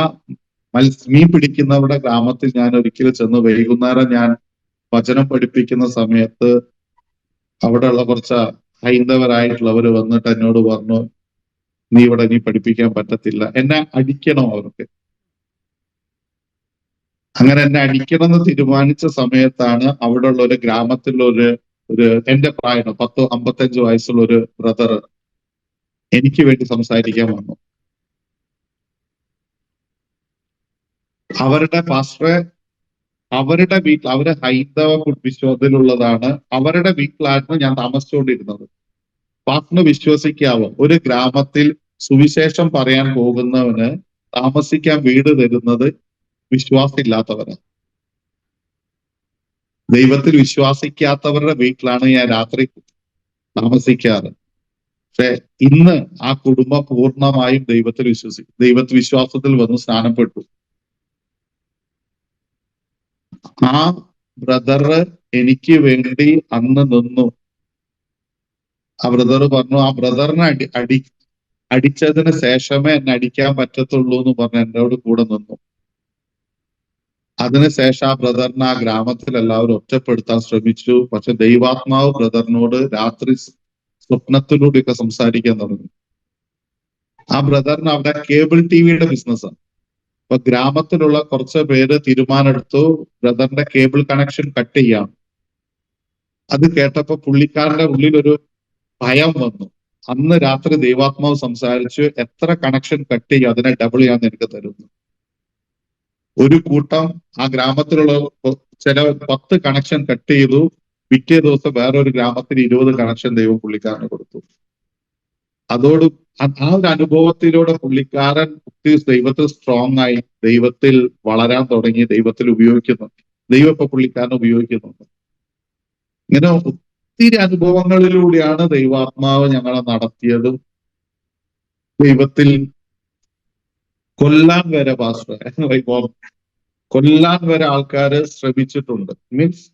മീൻ പിടിക്കുന്നവരുടെ ഗ്രാമത്തിൽ ഞാൻ ഒരിക്കലും ചെന്ന് വൈകുന്നേരം ഞാൻ വചനം പഠിപ്പിക്കുന്ന സമയത്ത് അവിടെയുള്ള കുറച്ച് ഹൈന്ദവരായിട്ടുള്ളവര് വന്നിട്ട് എന്നോട് പറഞ്ഞു, നീ ഇവിടെ നീ പഠിപ്പിക്കാൻ പറ്റത്തില്ല, എന്നെ അടിക്കണം അവർക്ക്. അങ്ങനെ എന്നെ അടിക്കണം എന്ന് തീരുമാനിച്ച സമയത്താണ് അവിടെയുള്ള ഒരു ഗ്രാമത്തിലുള്ള ഒരു എന്റെ പ്രായം 55 വയസ്സുള്ള ഒരു ബ്രദർ എനിക്ക് വേണ്ടി സംസാരിക്കാൻ വന്നു. അവരുടെ പാസ്റ്ററെ അവരുടെ വീട്ടിൽ, അവര് ഹൈന്ദവ വിശ്വാസത്തിലുള്ളതാണ്, അവരുടെ വീട്ടിലായിരുന്നു ഞാൻ താമസിച്ചുകൊണ്ടിരുന്നത്. പാസ്റ്ററിന് വിശ്വസിക്കാവോ, ഒരു ഗ്രാമത്തിൽ സുവിശേഷം പറയാൻ പോകുന്നവന് താമസിക്കാൻ വീട് തരുന്നത് വിശ്വാസമില്ലാത്തവരാണ്. ദൈവത്തിൽ വിശ്വാസിക്കാത്തവരുടെ വീട്ടിലാണ് ഞാൻ രാത്രി താമസിക്കാറ്. പക്ഷെ ഇന്ന് ആ കുടുംബം പൂർണ്ണമായും ദൈവത്തിൽ വിശ്വാസത്തിൽ വന്ന് സ്നാനപ്പെട്ടു. ആ ബ്രദറ് എനിക്ക് വേണ്ടി അന്ന് നിന്നു. ആ ബ്രദർ പറഞ്ഞു, ആ ബ്രദറിനെ അടിച്ചതിന് ശേഷമേ എന്നെ അടിക്കാൻ പറ്റത്തുള്ളൂ എന്ന് പറഞ്ഞ് എന്നോട് കൂടെ നിന്നു. അതിനുശേഷം ആ ബ്രദറിനെ ആ ഗ്രാമത്തിൽ എല്ലാവരും ഒറ്റപ്പെടുത്താൻ ശ്രമിച്ചു. പക്ഷെ ദൈവാത്മാവ് ബ്രദറിനോട് രാത്രി സ്വപ്നത്തിലൂടെയൊക്കെ സംസാരിക്കാൻ തുടങ്ങി. ആ ബ്രദറിന് അവിടെ കേബിൾ ടിവിയുടെ ബിസിനസ്സാണ്. അപ്പൊ ഗ്രാമത്തിലുള്ള കുറച്ച് പേര് തീരുമാനമെടുത്തു ബ്രദറിന്റെ കേബിൾ കണക്ഷൻ കട്ട് ചെയ്യാം. അത് കേട്ടപ്പോ പുള്ളിക്കാരന്റെ ഉള്ളിൽ ഒരു ഭയം വന്നു. അന്ന് രാത്രി ദൈവാത്മാവ് സംസാരിച്ചു, എത്ര കണക്ഷൻ കട്ട് ചെയ്യും അതിനെ ഡബിൾ ചെയ്യാൻ എനിക്ക് തരുന്നു. ഒരു കൂട്ടം ആ ഗ്രാമത്തിലുള്ള ചില 10 കണക്ഷൻ കട്ട് ചെയ്തു. പിറ്റേ ദിവസം വേറൊരു ഗ്രാമത്തിന് 20 കണക്ഷൻ ദൈവം പുള്ളിക്കാരന് കൊടുത്തു. അതോട് ആ ഒരു അനുഭവത്തിലൂടെ പുള്ളിക്കാരൻ ദൈവത്തിൽ സ്ട്രോങ് ആയി, ദൈവത്തിൽ വളരാൻ തുടങ്ങി, ദൈവത്തിൽ ഉപയോഗിക്കുന്നുണ്ട്. ദൈവം ഇപ്പൊ പുള്ളിക്കാരനെ ഉപയോഗിക്കുന്നുണ്ട്. ഇങ്ങനെ ഒത്തിരി അനുഭവങ്ങളിലൂടെയാണ് ദൈവാത്മാവ് ഞങ്ങളെ നടത്തിയതും. ദൈവത്തിൽ കൊല്ലാൻ വരെ കൊല്ലാൻ വരെ ആൾക്കാര് ശ്രമിച്ചിട്ടുണ്ട്. മീൻസ്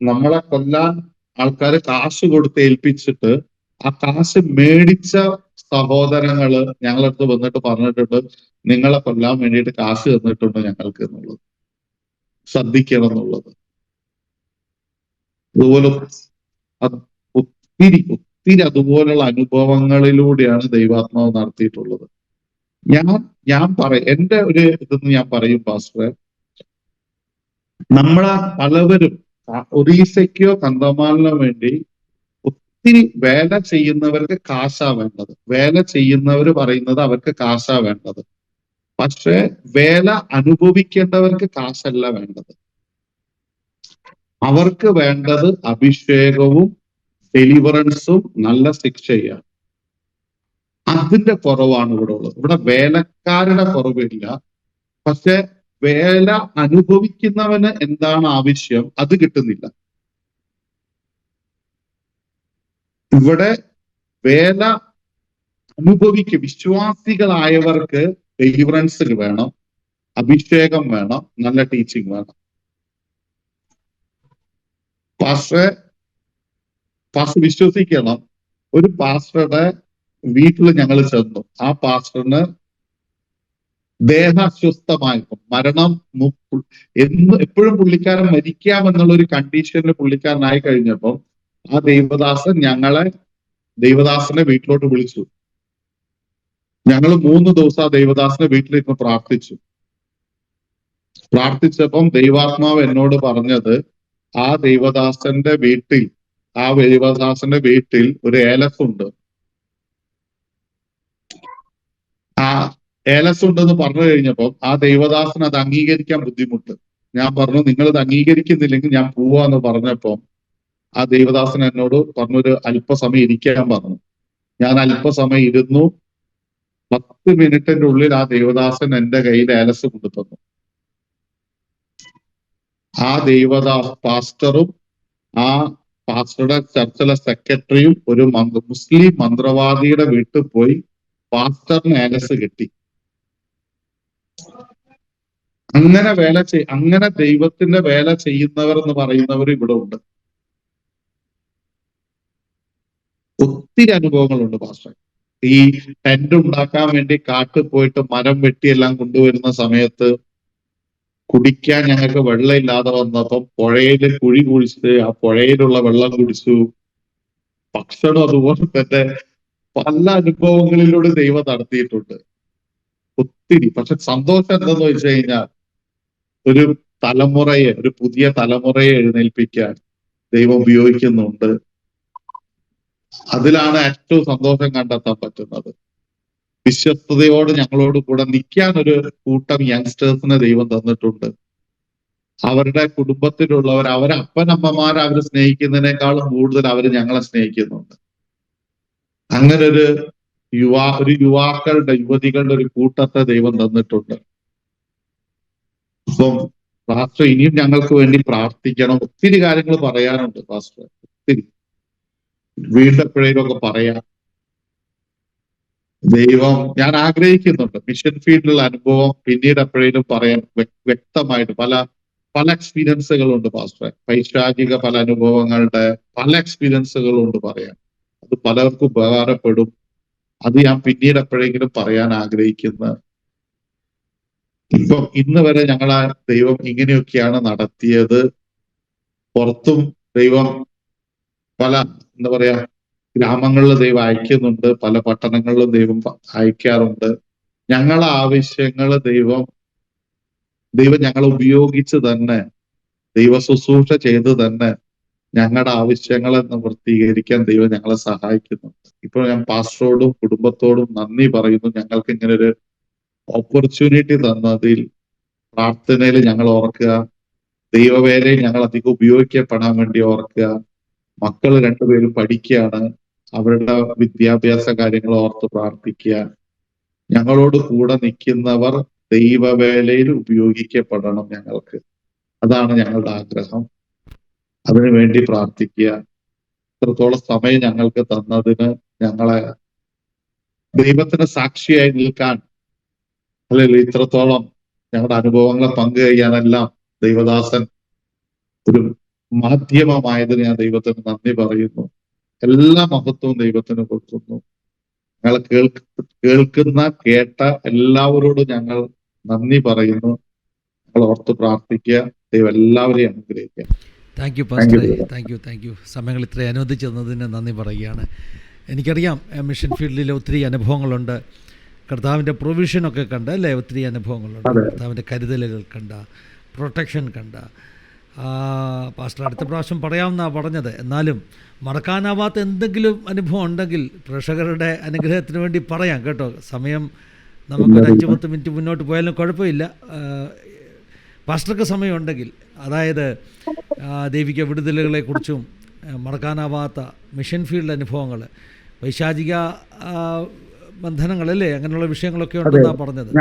നമ്മളെ കൊല്ലാൻ ആൾക്കാര് കാശ് കൊടുത്ത് ഏൽപ്പിച്ചിട്ട് ആ കാശ് മേടിച്ച സഹോദരങ്ങള് ഞങ്ങളടുത്ത് വന്നിട്ട് പറഞ്ഞിട്ടുണ്ട്, നിങ്ങളെ കൊല്ലാൻ വേണ്ടിയിട്ട് കാശ് തന്നിട്ടുണ്ട് ഞങ്ങൾക്ക് എന്നുള്ളത്. ശ്രദ്ധിക്കണം എന്നുള്ളത്. അതുപോലെ ഒത്തിരി ഒത്തിരി അതുപോലുള്ള അനുഭവങ്ങളിലൂടെയാണ് ദൈവാത്മാവ് നടത്തിയിട്ടുള്ളത്. ഞാൻ എന്റെ ഒരു ഇതെന്ന് ഞാൻ പറയും പാസ്റ്ററെ, നമ്മളെ പലവരും ഒറീസയ്ക്കോ കന്തമാലിനോ വേണ്ടി ഒത്തിരി വേല ചെയ്യുന്നവർക്ക് കാശാ വേണ്ടത്. വേല ചെയ്യുന്നവർ പറയുന്നത് അവർക്ക് കാശാ വേണ്ടത്. പക്ഷെ വേല അനുഭവിക്കേണ്ടവർക്ക് കാശല്ല വേണ്ടത്. അവർക്ക് വേണ്ടത് അഭിഷേകവും ഡെലിവറൻസും നല്ല ശിക്ഷയാണ്. അതിന്റെ കുറവാണ് ഇവിടെ ഉള്ളത്. ഇവിടെ വേലക്കാരുടെ കുറവില്ല, പക്ഷെ വേല അനുഭവിക്കുന്നവന് എന്താണ് ആവശ്യം അത് കിട്ടുന്നില്ല. ഇവിടെ വേല വിശ്വാസികളായവർക്ക് ഡെലിവറൻസ് വേണം, അഭിഷേകം വേണം, നല്ല ടീച്ചിങ് വേണം. പാസ്റ്റർ വിശ്വസിക്കണം, ഒരു പാസ്റ്ററുടെ വീട്ടിൽ ഞങ്ങൾ ചെന്നു. ആ പാസ്റ്ററിന് ദേഹാസ്വസ്ഥമായപ്പോൾ മരണം എപ്പോഴും പുള്ളിക്കാരൻ മരിക്കാമെന്നുള്ള ഒരു കണ്ടീഷനിൽ പുള്ളിക്കാരനായി കഴിഞ്ഞപ്പം ആ ദൈവദാസനെ വീട്ടിലോട്ട് വിളിച്ചു. ഞങ്ങൾ 3 ദിവസം ആ ദൈവദാസനെ വീട്ടിലിരുന്ന് പ്രാർത്ഥിച്ചപ്പം ദൈവാത്മാവ് എന്നോട് പറഞ്ഞത്, ആ ദൈവദാസന്റെ വീട്ടിൽ ഒരു ഏലസുണ്ട്. ആ ഏലസ് ഉണ്ടെന്ന് പറഞ്ഞു കഴിഞ്ഞപ്പോൾ ആ ദൈവദാസൻ അത് അംഗീകരിക്കാൻ ബുദ്ധിമുട്ട്. ഞാൻ പറഞ്ഞു, നിങ്ങൾ ഇത് അംഗീകരിക്കുന്നില്ലെങ്കിൽ ഞാൻ പോവാന്ന് പറഞ്ഞപ്പം ആ ദൈവദാസൻ എന്നോട് പറഞ്ഞൊരു അല്പസമയം ഇരിക്കാൻ പറഞ്ഞു. ഞാൻ അല്പസമയം ഇരുന്നു. 10 മിനിറ്റിന്റെ ഉള്ളിൽ ആ ദൈവദാസൻ എന്റെ കയ്യിൽ ഏലസ് കൊണ്ടുതന്നു. ആ പാസ്റ്ററും ആ പാസ്റ്ററുടെ ചർച്ചിലെ സെക്രട്ടറിയും ഒരു മുസ്ലിം മന്ത്രവാദിയുടെ വീട്ടിൽ പോയി പാസ്റ്ററിന് ഏലസ് കിട്ടി. അങ്ങനെ ദൈവത്തിന്റെ വേല ചെയ്യുന്നവർ എന്ന് പറയുന്നവർ ഇവിടെ ഉണ്ട്. ഒത്തിരി അനുഭവങ്ങളുണ്ട് പാസ്റ്റർ. ഈ ടെന്റ് ഉണ്ടാക്കാൻ വേണ്ടി കാട്ടിൽ പോയിട്ട് മരം വെട്ടിയെല്ലാം കൊണ്ടുവരുന്ന സമയത്ത് കുടിക്കാൻ ഞങ്ങൾക്ക് വെള്ളമില്ലാതെ വന്നപ്പം പുഴയില് കുഴി കുഴിച്ച് ആ പുഴയിലുള്ള വെള്ളം കുടിച്ചു. ഭക്ഷണം അതുപോലെ തന്നെ പല അനുഭവങ്ങളിലൂടെ ദൈവം നടത്തിയിട്ടുണ്ട് ഒത്തിരി. പക്ഷെ സന്തോഷം എന്താന്ന് വെച്ച് കഴിഞ്ഞാൽ ഒരു പുതിയ തലമുറയെ എഴുന്നേൽപ്പിക്കാൻ ദൈവം ഉപയോഗിക്കുന്നുണ്ട്. അതിലാണ് ഏറ്റവും സന്തോഷം കണ്ടെത്താൻ പറ്റുന്നത്. വിശ്വസ്തയോട് ഞങ്ങളോട് കൂടെ നിൽക്കാൻ ഒരു കൂട്ടം യങ്സ്റ്റേഴ്സിനെ ദൈവം തന്നിട്ടുണ്ട്. അവരുടെ കുടുംബത്തിലുള്ളവർ, അവരെ അപ്പനമ്മമാരെ അവർ സ്നേഹിക്കുന്നതിനേക്കാളും കൂടുതൽ അവർ ഞങ്ങളെ സ്നേഹിക്കുന്നുണ്ട്. അങ്ങനെ ഒരു യുവതികളുടെ ഒരു കൂട്ടത്തെ ദൈവം തന്നിട്ടുണ്ട്. അപ്പം പാസ്റ്റർ ഇനിയും ഞങ്ങൾക്ക് വേണ്ടി പ്രാർത്ഥിക്കണം. ഒത്തിരി കാര്യങ്ങൾ പറയാനുണ്ട് പാസ്റ്റർ, ഒത്തിരി. വീണ്ടും എപ്പോഴേലും ഒക്കെ പറയാം. ദൈവം, ഞാൻ ആഗ്രഹിക്കുന്നുണ്ട് മിഷൻ ഫീൽഡിലുള്ള അനുഭവം പിന്നീട് എപ്പോഴേലും പറയാൻ വ്യക്തമായിട്ട് പല എക്സ്പീരിയൻസുകളുണ്ട് പാസ്റ്റർ. പൈശാചിക പല അനുഭവങ്ങളുടെ പല എക്സ്പീരിയൻസുകളുണ്ട് പറയാൻ. അത് പലർക്കും ഉപകാരപ്പെടും. അത് ഞാൻ പിന്നീട് എപ്പോഴെങ്കിലും പറയാൻ ആഗ്രഹിക്കുന്ന. ഇപ്പം ഇന്ന് വരെ ഞങ്ങളെ ദൈവം ഇങ്ങനെയൊക്കെയാണ് നടത്തിയത്. പുറത്തും ദൈവം പല ഗ്രാമങ്ങളിൽ ദൈവം അയക്കുന്നുണ്ട്, പല പട്ടണങ്ങളിലും ദൈവം അയക്കാറുണ്ട്. ഞങ്ങളെ ആവശ്യങ്ങൾ ദൈവം ദൈവം ഞങ്ങളെ ഉപയോഗിച്ച് തന്നെ, ദൈവ ശുശ്രൂഷ ചെയ്ത് തന്നെ ഞങ്ങളുടെ ആവശ്യങ്ങളെ നിവൃത്തീകരിക്കാൻ ദൈവം ഞങ്ങളെ സഹായിക്കുന്നുണ്ട്. ഇപ്പോൾ ഞാൻ പാസ്റ്ററോടും കുടുംബത്തോടും നന്ദി പറയുന്നു. ഞങ്ങൾക്ക് ഇങ്ങനെ ഒരു ഓപ്പർച്യൂണിറ്റി തന്നതിൽ പ്രാർത്ഥനയിൽ ഞങ്ങൾ ഓർക്കുക, ദൈവവേലയിൽ ഞങ്ങൾ അധികം ഉപയോഗിക്കപ്പെടാൻ വേണ്ടി ഓർക്കുക. മക്കൾ രണ്ടുപേരും പഠിക്കുകയാണ്, അവരുടെ വിദ്യാഭ്യാസ കാര്യങ്ങൾ ഓർത്ത് പ്രാർത്ഥിക്കുക. ഞങ്ങളോട് കൂടെ നിൽക്കുന്നവർ ദൈവവേലയിൽ ഉപയോഗിക്കപ്പെടണം. ഞങ്ങൾക്ക് അതാണ് ഞങ്ങളുടെ ആഗ്രഹം. അതിനു വേണ്ടി പ്രാർത്ഥിക്കുക. ഇത്രത്തോളം സമയം ഞങ്ങൾക്ക് തന്നതിന്, ഞങ്ങളെ ദൈവത്തിന് സാക്ഷിയായി നിൽക്കാൻ, അല്ലെങ്കിൽ ഇത്രത്തോളം ഞങ്ങളുടെ അനുഭവങ്ങളെ പങ്കുചെയ്യാനെല്ലാം ദൈവദാസൻ ഒരു മാധ്യമമായതിന് ഞാൻ ദൈവത്തിന് നന്ദി പറയുന്നു. എല്ലാ മഹത്വവും ദൈവത്തിന് കൊടുക്കുന്നു. ഞങ്ങൾ കേൾക്കുന്ന കേട്ട എല്ലാവരോടും ഞങ്ങൾ നന്ദി പറയുന്നു. ഞങ്ങൾ ഓർത്ത് പ്രാർത്ഥിക്കുക. ദൈവം എല്ലാവരെയും അനുഗ്രഹിക്കുക. താങ്ക് യു പാസ്റ്ററെ, താങ്ക് യു. സമയങ്ങൾ ഇത്രയും അനുവദിച്ചു തന്നതിന് നന്ദി പറയുകയാണ്. എനിക്കറിയാം മിഷൻ ഫീൽഡിൽ ഒത്തിരി അനുഭവങ്ങളുണ്ട്. കർത്താവിൻ്റെ പ്രൊവിഷനൊക്കെ കണ്ട അല്ലേ, ഒത്തിരി അനുഭവങ്ങളുണ്ട്. കർത്താവിൻ്റെ കരുതലുകൾ കണ്ട, പ്രൊട്ടക്ഷൻ കണ്ട. പാസ്റ്റർ അടുത്ത പ്രാവശ്യം പറയാമെന്നാണ് പറഞ്ഞത്. എന്നാലും മറക്കാനാവാത്ത എന്തെങ്കിലും അനുഭവം ഉണ്ടെങ്കിൽ പ്രേക്ഷകരുടെ അനുഗ്രഹത്തിന് വേണ്ടി പറയാം കേട്ടോ. സമയം നമുക്കൊരു 5-10 മിനിറ്റ് മുന്നോട്ട് പോയാലും കുഴപ്പമില്ല. പാസ്റ്റർക്ക് സമയമുണ്ടെങ്കിൽ, അതായത് ദൈവിക വിടുതലുകളെക്കുറിച്ചും മറക്കാനാവാത്ത മിഷൻ ഫീൽഡ് അനുഭവങ്ങൾ, പൈശാചിക ബന്ധനങ്ങളല്ലേ, അങ്ങനെയുള്ള വിഷയങ്ങളൊക്കെ ഉണ്ടെന്നാണ് പറഞ്ഞത്.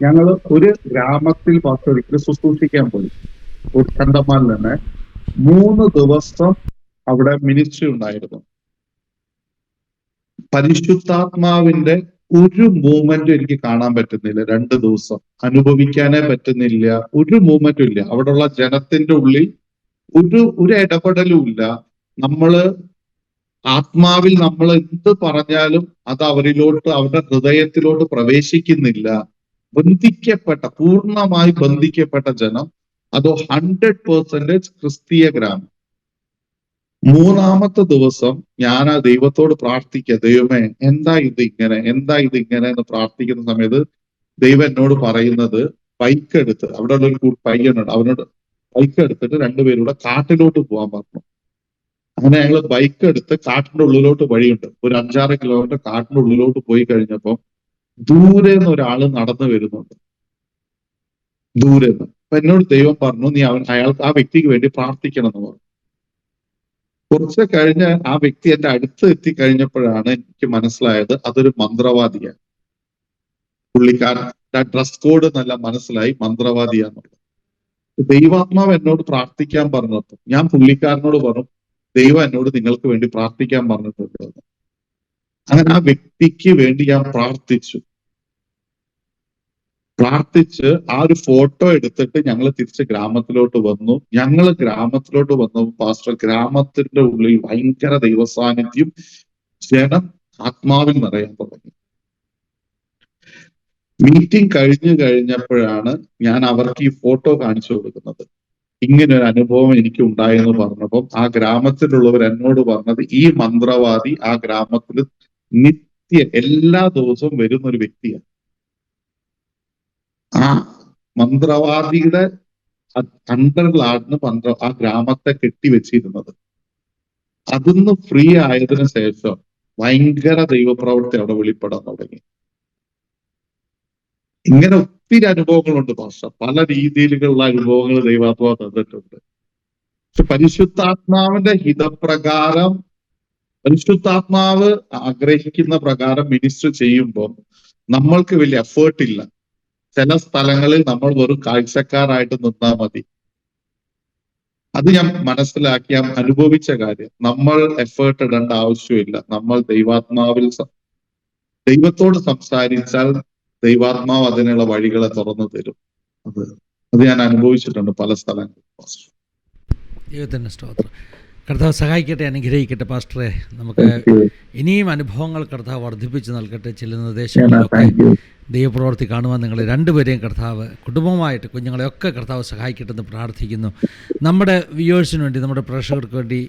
ഞങ്ങൾ ഒരു ഗ്രാമത്തിൽ ഒരിക്കലും ശുശ്രൂഷിക്കാൻ പോയി. കണ്ടമാനിൽ തന്നെ 3 ദിവസം അവിടെ മിനിസ്ട്രി ഉണ്ടായിരുന്നു. പരിശുദ്ധാത്മാവിന്റെ ഒരു മൂവ്മെന്റും എനിക്ക് കാണാൻ പറ്റുന്നില്ല. 2 ദിവസം അനുഭവിക്കാനേ പറ്റുന്നില്ല. ഒരു മൂവ്മെന്റും ഇല്ല. അവിടെയുള്ള ജനത്തിന്റെ ഉള്ളിൽ ഒരു ഇടപെടലും ഇല്ല. നമ്മള് ആത്മാവിൽ നമ്മൾ എന്ത് പറഞ്ഞാലും അത് അവരിലോട്ട്, അവരുടെ ഹൃദയത്തിലോട്ട് പ്രവേശിക്കുന്നില്ല. പൂർണ്ണമായി ബന്ധിക്കപ്പെട്ട ജനം. അതോ 100% ക്രിസ്തീയ ഗ്രാമം. 3-ാമത്തെ ദിവസം ഞാൻ ആ ദൈവത്തോട് പ്രാർത്ഥിക്കുക, ദൈവമേ എന്താ ഇത് ഇങ്ങനെ എന്ന് പ്രാർത്ഥിക്കുന്ന സമയത്ത് ദൈവം എന്നോട് പറയുന്നത്, ബൈക്ക് എടുത്ത്, അവിടെ ഉള്ള ഒരു പയ്യനുണ്ട്, അവനോട് ബൈക്ക് എടുത്തിട്ട് 2 പേരൂടെ കാട്ടിലോട്ട് പോകാൻ പറഞ്ഞു. അങ്ങനെ ഞങ്ങൾ ബൈക്ക് എടുത്ത് കാട്ടിന്റെ ഉള്ളിലോട്ട് വഴിയുണ്ട്, ഒരു 5-6 കിലോമീറ്റർ കാട്ടിന്റെ ഉള്ളിലോട്ട് പോയി കഴിഞ്ഞപ്പോൾ ദൂരെ നിന്ന് ഒരാള് നടന്നു വരുന്നുണ്ട്. ദൂരെ നിന്ന്. അപ്പൊ എന്നോട് ദൈവം പറഞ്ഞു, നീ ആ വ്യക്തിക്ക് വേണ്ടി പ്രാർത്ഥിക്കണം എന്ന് പറഞ്ഞു. കുറച്ച് കഴിഞ്ഞ് ആ വ്യക്തി എന്റെ അടുത്ത് എത്തിക്കഴിഞ്ഞപ്പോഴാണ് എനിക്ക് മനസ്സിലായത് അതൊരു മന്ത്രവാദിയാണ്. പുള്ളിക്കാരൻ ഡ്രസ് കോഡ് നല്ല മനസ്സിലായി, മന്ത്രവാദിയാന്നുള്ളത്. ദൈവാത്മാവ് എന്നോട് പ്രാർത്ഥിക്കാൻ പറഞ്ഞപ്പോൾ ഞാൻ പുള്ളിക്കാരനോട് പറഞ്ഞു, ദൈവം എന്നോട് നിങ്ങൾക്ക് വേണ്ടി പ്രാർത്ഥിക്കാൻ പറഞ്ഞിട്ടുണ്ട്. അങ്ങനെ ആ വ്യക്തിക്ക് വേണ്ടി ഞാൻ പ്രാർത്ഥിച്ച് ആ ഒരു ഫോട്ടോ എടുത്തിട്ട് ഞങ്ങൾ തിരിച്ച് ഗ്രാമത്തിലോട്ട് വന്നു. ഗ്രാമത്തിലോട്ട് വന്നപ്പോൾ പാസ്റ്റർ, ഗ്രാമത്തിന്റെ ഉള്ളിൽ ഭയങ്കര ദൈവസാന്നിധ്യം, ജനം ആത്മാവിൽ നിറയാൻ തുടങ്ങി. മീറ്റിംഗ് കഴിഞ്ഞപ്പോഴാണ് ഞാൻ അവർക്ക് ഈ ഫോട്ടോ കാണിച്ചു കൊടുക്കുന്നത്. ഇങ്ങനെ ഒരു അനുഭവം എനിക്ക് ഉണ്ടായെന്ന് പറഞ്ഞപ്പം ആ ഗ്രാമത്തിലുള്ളവർ എന്നോട് പറഞ്ഞത്, ഈ മന്ത്രവാദി ആ ഗ്രാമത്തിൽ എല്ലാ ദിവസവും വരുന്ന ഒരു വ്യക്തിയാണ്. ആ മന്ത്രവാദിയുടെ അണ്ടറിലാണ് ആ ഗ്രാമത്തെ കെട്ടിവെച്ചിരുന്നത്. അതിന്ന് ഫ്രീ ആയതിനു ശേഷം ഭയങ്കര ദൈവപ്രവൃത്തി അവിടെ വെളിപ്പെടാൻ തുടങ്ങി. ഇങ്ങനെ ഒത്തിരി അനുഭവങ്ങളുണ്ട് പാസ്റ്റർ. പല രീതിയിലുള്ള അനുഭവങ്ങൾ ദൈവാത്മാവ് തന്നിട്ടുണ്ട്. പക്ഷെ പരിശുദ്ധാത്മാവിന്റെ ഹിതപ്രകാരം, പരിശുദ്ധാത്മാവ് ആഗ്രഹിക്കുന്ന പ്രകാരം മിനിസ്റ്റർ ചെയ്യുമ്പോൾ നമ്മൾക്ക് വലിയ എഫേർട്ട് ഇല്ല. ചില സ്ഥലങ്ങളിൽ നമ്മൾ വെറും കാഴ്ചക്കാരായിട്ട് നിന്നാൽ മതി. അത് ഞാൻ മനസ്സിലാക്കിയ, അനുഭവിച്ച കാര്യം. നമ്മൾ എഫേർട്ട് ഇടേണ്ട ആവശ്യമില്ല. നമ്മൾ ദൈവത്തോട് സംസാരിച്ചാൽ ദൈവാത്മാവ് അതിനുള്ള വഴികളെ തുറന്നു തരും. അത് ഞാൻ അനുഭവിച്ചിട്ടുണ്ട് പല സ്ഥലങ്ങളിൽ. ദൈവത്തിന് സ്തോത്രം. കർത്താവ് സഹായിക്കട്ടെ, അനുഗ്രഹിക്കട്ടെ പാസ്റ്ററെ. നമുക്ക് ഇനിയും അനുഭവങ്ങൾ കർത്താവ് വർദ്ധിപ്പിച്ച് നൽകട്ടെ. ചില നിർദ്ദേശങ്ങളിലൊക്കെ ദൈവപ്രവൃത്തി കാണുവാൻ നിങ്ങളെ 2 പേരെയും കർത്താവ് കുടുംബമായിട്ട് കുഞ്ഞുങ്ങളെയൊക്കെ കർത്താവ് സഹായിക്കട്ടെ എന്ന് പ്രാർത്ഥിക്കുന്നു. നമ്മുടെ വ്യൂവേഴ്സിന് വേണ്ടി, നമ്മുടെ പ്രേക്ഷകർക്ക് വേണ്ടി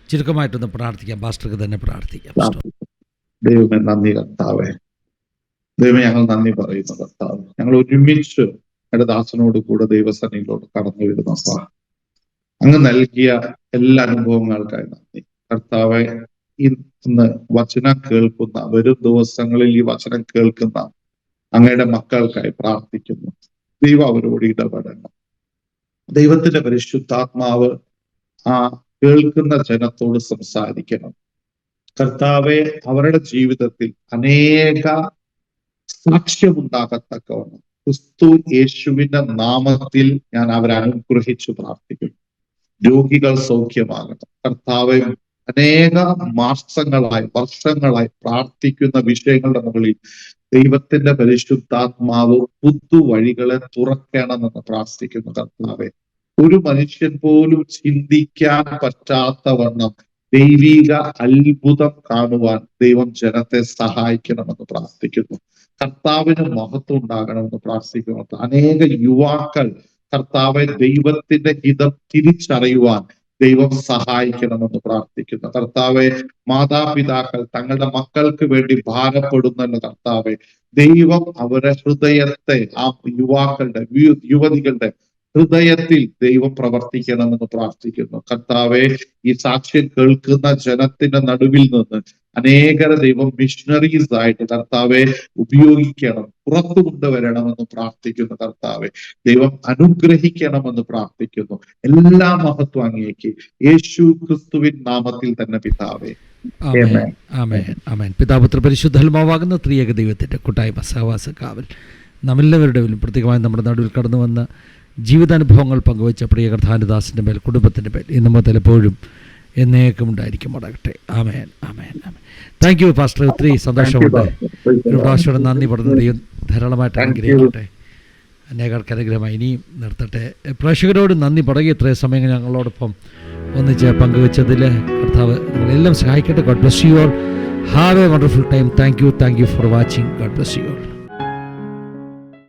ചുരുക്കമായിട്ടൊന്ന് പ്രാർത്ഥിക്കാം. പാസ്റ്റർക്ക് തന്നെ പ്രാർത്ഥിക്കാം. ദൈവമേ നന്ദി കർത്താവേ. ദൈവമേ ഞങ്ങൾ നന്ദി പറയുന്നു കർത്താവ്. ഞങ്ങൾ ഒരുമിച്ച് എന്റെ ദാസനോട് കൂടെ ദൈവസന്നിധിയിലോട്ട് കടന്നു വരുന്നപ്പ അങ്ങ് നൽകിയ എല്ലാ അനുഭവങ്ങൾക്കായി നന്ദി കർത്താവെ. ഇന്ന് വചനം കേൾക്കുന്ന, വരും ദിവസങ്ങളിൽ ഈ വചനം കേൾക്കുന്ന അങ്ങയുടെ മക്കൾക്കായി പ്രാർത്ഥിക്കുന്നു. ദൈവം അവരോട് ഇടപെടണം. ദൈവത്തിന്റെ പരിശുദ്ധാത്മാവ് ആ കേൾക്കുന്ന ജനത്തോട് സംസാരിക്കണം. കർത്താവെ, അവരുടെ ജീവിതത്തിൽ അനേക സാക്ഷ്യമുണ്ടാകത്തക്കവണ്ണം ക്രിസ്തു യേശുവിന്റെ നാമത്തിൽ ഞാൻ അവരെ അനുഗ്രഹിച്ചു പ്രാർത്ഥിക്കുന്നു. രോഗികൾ സൗഖ്യമാകണം. കർത്താവെ, അനേക മാസങ്ങളായി, വർഷങ്ങളായി പ്രാർത്ഥിക്കുന്ന വിഷയങ്ങളുടെ മുകളിൽ ദൈവത്തിന്റെ പരിശുദ്ധാത്മാവ് പുതുവഴികളെ തുറക്കണമെന്ന് പ്രാർത്ഥിക്കുന്നു. കർത്താവെ, ഒരു മനുഷ്യൻ പോലും ചിന്തിക്കാൻ പറ്റാത്തവണ്ണം ദൈവിക അത്ഭുതം കാണുവാൻ ദൈവം ജനത്തെ സഹായിക്കണമെന്ന് പ്രാർത്ഥിക്കുന്നു. കർത്താവിന് മഹത്വം ഉണ്ടാകണമെന്ന് പ്രാർത്ഥിക്കുന്നു. അനേക യുവാക്കൾ കർത്താവെ ദൈവത്തിന്റെ ഹിതം തിരിച്ചറിയുവാൻ ദൈവം സഹായിക്കണമെന്ന് പ്രാർത്ഥിക്കുന്നു. കർത്താവെ, മാതാപിതാക്കൾ തങ്ങളുടെ മക്കൾക്ക് വേണ്ടി ഭാരപ്പെടുന്നല്ലോ കർത്താവെ. ദൈവം അവരുടെ ഹൃദയത്തെ, ആ യുവാക്കളുടെ യുവതികളുടെ ഹൃദയത്തിൽ ദൈവം പ്രവർത്തിക്കണമെന്ന് പ്രാർത്ഥിക്കുന്നു. കർത്താവെ, ഈ സാക്ഷ്യം കേൾക്കുന്ന ജനത്തിന്റെ നടുവിൽ നിന്ന് അനേകരെ ദൈവം മിഷണറീസ് ആയിട്ട് കർത്താവെ ഉപയോഗിക്കണം, പുറത്തു കൊണ്ടുവരണമെന്ന് പ്രാർത്ഥിക്കുന്നു. കർത്താവെ, ദൈവം അനുഗ്രഹിക്കണമെന്ന് പ്രാർത്ഥിക്കുന്നു. എല്ലാ മഹത്വം അങ്ങേക്ക് യേശു ക്രിസ്തുവിൻ നാമത്തിൽ തന്നെ പിതാവേ. ആമേൻ, ആമേൻ, ആമേൻ. പിതാപുത്ര പരിശുദ്ധാത്മാവാകുന്ന ത്രിയേക ദൈവത്തിന്റെ കൂട്ടായ്മ, സഹവാസ കാവൽ നമ്മെല്ലാവരുടെ മേലും, പ്രത്യേകമായി നമ്മുടെ നടുവിൽ കടന്നു വന്ന ജീവിതാനുഭവങ്ങൾ പങ്കുവച്ച പ്രിയ കർത്താവിന്റെ മേൽ, കുടുംബത്തിൻ്റെ മേൽ ഇന്നും മുതൽ എപ്പോഴും എന്നേക്കും ഉണ്ടായിരിക്കുമാറാകട്ടെ. ആമേൻ, ആമേൻ, ആമേൻ. Thank you pastor. ഒത്തിരി സന്തോഷമുണ്ട്. ഒരു പ്രാവശ്യം നന്ദി പറഞ്ഞു. ദൈവം ധാരാളമായിട്ട് അനുഗ്രഹിക്കട്ടെ, അനേകർക്ക് അനുഗ്രഹമായി ഇനിയും നിർത്തട്ടെ. പ്രേക്ഷകരോട് നന്ദി പറയുക. ഇത്രയും സമയം ഞങ്ങളോടൊപ്പം ഒന്നിച്ച് പങ്കുവെച്ചതിൽ കർത്താവ് നിങ്ങളെല്ലാം സഹായിക്കട്ടെ. God bless you all. Have A wonderful time. Thank you for watching. God bless you all.